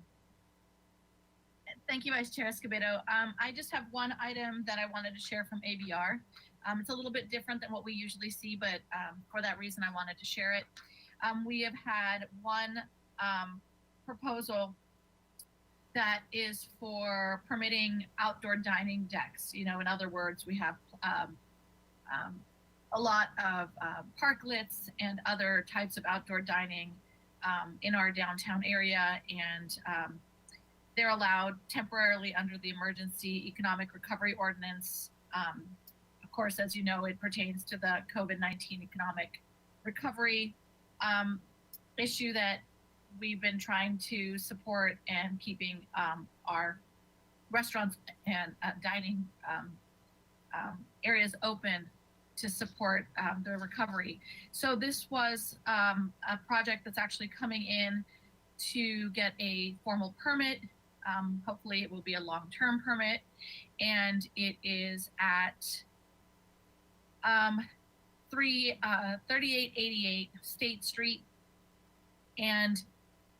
D: Thank you, Vice Chair Escobedo. I just have one item that I wanted to share from ABR. It's a little bit different than what we usually see, but for that reason, I wanted to share it. We have had one proposal that is for permitting outdoor dining decks. You know, in other words, we have a lot of parklets and other types of outdoor dining in our downtown area, and they're allowed temporarily under the Emergency Economic Recovery Ordinance. Of course, as you know, it pertains to the COVID-19 economic recovery issue that we've been trying to support and keeping our restaurants and dining areas open to support the recovery. So this was a project that's actually coming in to get a formal permit. Hopefully it will be a long-term permit, and it is at 3888 State Street, and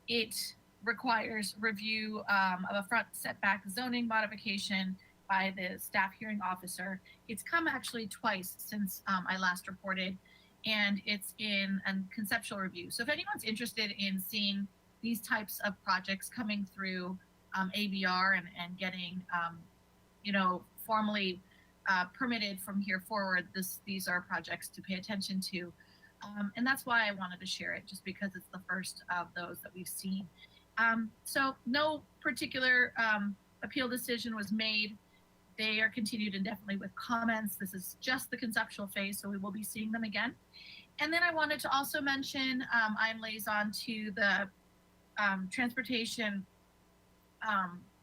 D: it requires review of a front setback zoning modification by the staff hearing officer. It's come actually twice since I last reported, and it's in a conceptual review. So if anyone's interested in seeing these types of projects coming through ABR and getting, formally permitted from here forward, these are projects to pay attention to. And that's why I wanted to share it, just because it's the first of those that we've seen. So no particular appeal decision was made. They are continued indefinitely with comments. This is just the conceptual phase, so we will be seeing them again. And then I wanted to also mention, I'm liaison to the Transportation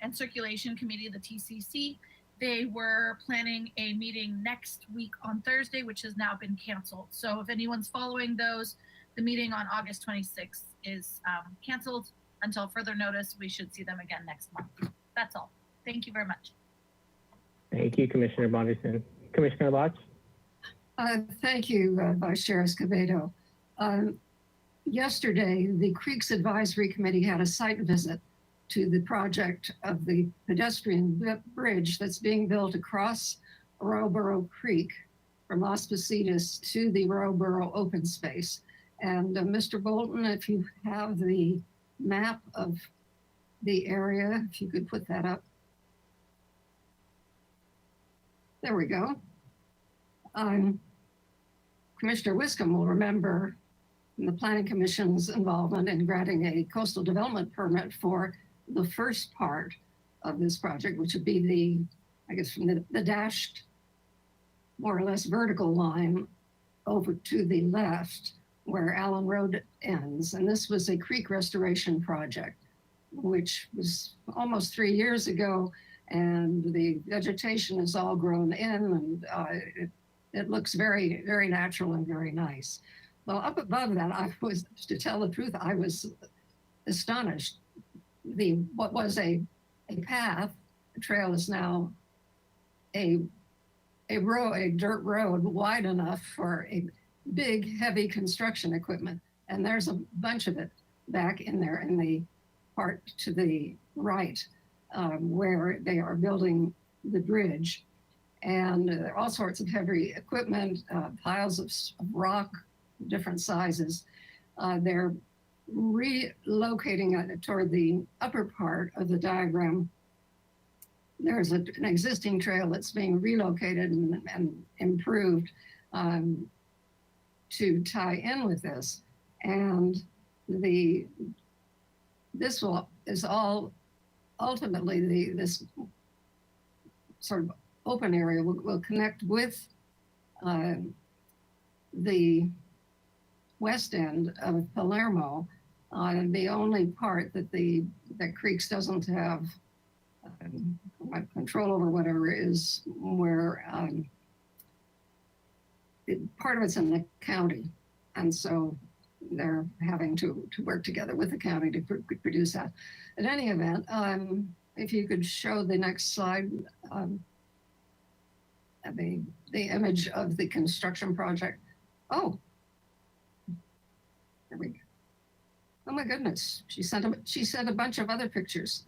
D: and Circulation Committee, the TCC. They were planning a meeting next week on Thursday, which has now been canceled. So if anyone's following those, the meeting on August 26th is canceled until further notice. We should see them again next month. That's all. Thank you very much.
Q: Thank you, Commissioner Bonderson. Commissioner Lodge?
G: Thank you, Vice Chair Escobedo. Yesterday, the Creeks Advisory Committee had a site visit to the project of the pedestrian bridge that's being built across Rowborough Creek from Las Positas to the Rowborough open space. And Mr. Bolton, if you have the map of the area, if you could put that up. There we go. Commissioner Wiscombe will remember the Planning Commission's involvement in granting a coastal development permit for the first part of this project, which would be the, I guess, from the dashed, more or less vertical line over to the left where Allen Road ends. And this was a creek restoration project, which was almost 3 years ago, and the vegetation is all grown in, and it looks very, very natural and very nice. Well, up above that, I was, to tell the truth, I was astonished. What was a path, a trail is now a dirt road wide enough for a big, heavy construction equipment. And there's a bunch of it back in there in the part to the right, where they are building the bridge. And there are all sorts of heavy equipment, piles of rock, different sizes. They're relocating it toward the upper part of the diagram. There's an existing trail that's being relocated and improved to tie in with this. And this is all ultimately this sort of open area will connect with the west end of Palermo. The only part that that Creeks doesn't have control over, whatever, is where part of it's in the county, and so they're having to work together with the county to produce that. In any event, if you could show the next slide, the image of the construction project. Oh, there we go. Oh my goodness, she sent a bunch of other pictures.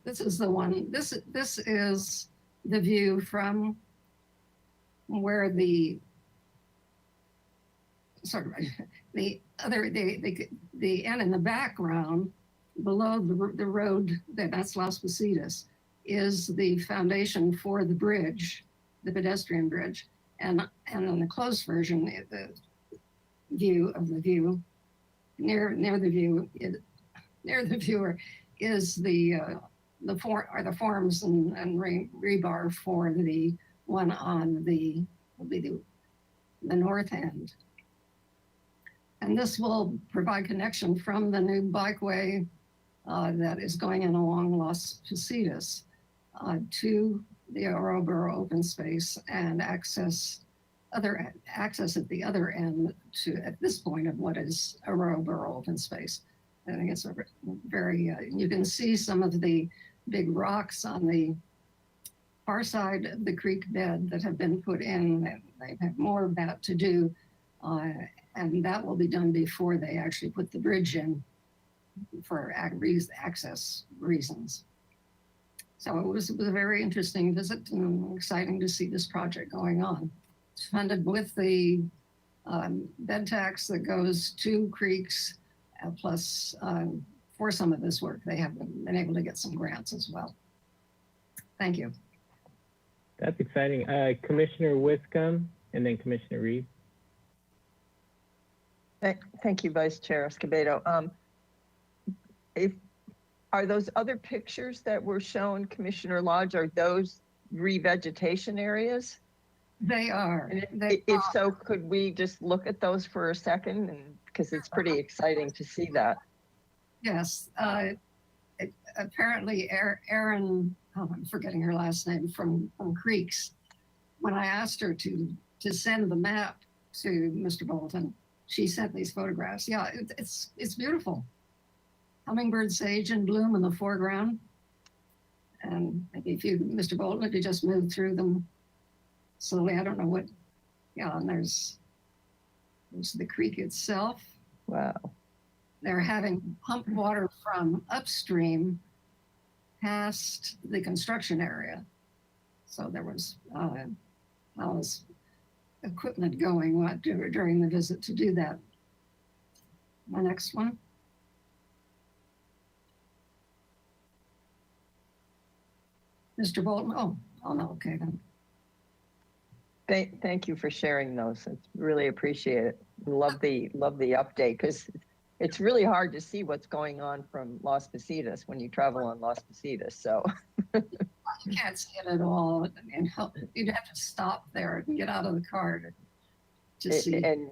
G: This is the one. This is the view from where the sort of the end in the background below the road that's Las Positas is the foundation for the bridge, the pedestrian bridge, and in the closed version, the view near the viewer is the the forms and rebar for the one on the north end. And this will provide connection from the new bikeway that is going in along Las Positas to the Oroboro open space and access at the other end to, at this point, of what is Oroboro open space. I think it's a very, you can see some of the big rocks on the far side of the creek bed that have been put in. They have more of that to do, and that will be done before they actually put the bridge in for access reasons. So it was a very interesting visit and exciting to see this project going on. It's funded with the bed tax that goes to creeks, plus for some of this work, they have been able to get some grants as well. Thank you.
Q: That's exciting. Commissioner Wiscombe and then Commissioner Reed.
C: Thank you, Vice Chair Escobedo. Are those other pictures that were shown, Commissioner Lodge, are those revegetation areas?
G: They are.
C: If so, could we just look at those for a second? And because it's pretty exciting to see that.
G: Yes. Apparently, Erin, I'm forgetting her last name, from Creeks, when I asked her to send the map to Mr. Bolton, she sent these photographs. Yeah, it's beautiful. Hummingbird sage in bloom in the foreground. And maybe Mr. Bolton, if you just move through them slowly, I don't know what, yeah, and there's the creek itself.
C: Wow.
G: They're having pumped water from upstream past the construction area. So there was equipment going during the visit to do that. My next one. Mr. Bolton, oh no, okay then.
C: Thank you for sharing those. It's really appreciate it. Love the update, because it's really hard to see what's going on from Las Positas when you travel on Las Positas. So
G: you can't see it at all, and you'd have to stop there and get out of the car to see.
C: And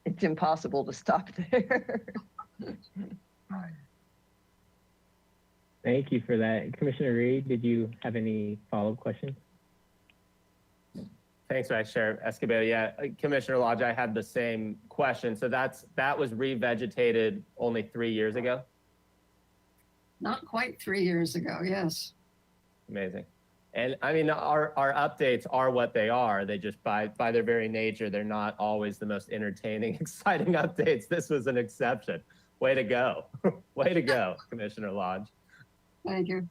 C: it's impossible to stop there.
Q: Thank you for that. Commissioner Reed, did you have any follow-up questions?
O: Thanks, Vice Chair Escobedo. Yeah, Commissioner Lodge, I had the same question. So that was revegetated only 3 years ago?
G: Not quite 3 years ago, yes.
O: Amazing. And I mean, our updates are what they are. They just, by their very nature, they're not always the most entertaining, exciting updates. This was an exception. Way to go. Way to go, Commissioner Lodge.
G: Thank you.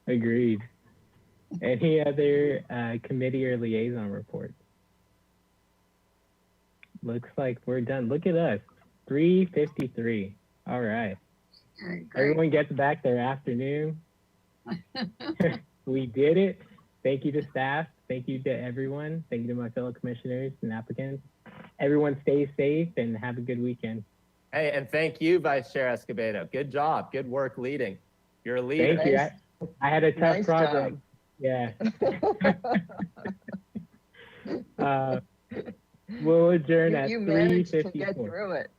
Q: Agreed. Any other committee or liaison reports? Looks like we're done. Look at us, 3:53. All right. Everyone gets back their afternoon. We did it. Thank you to staff. Thank you to everyone. Thank you to my fellow commissioners and applicants. Everyone stay safe and have a good weekend.
O: Hey, and thank you, Vice Chair Escobedo. Good job. Good work leading. You're a leader.
Q: Thank you. I had a tough project.
C: Job.
Q: Yeah. We'll adjourn at 3:54.
C: You managed to get through it.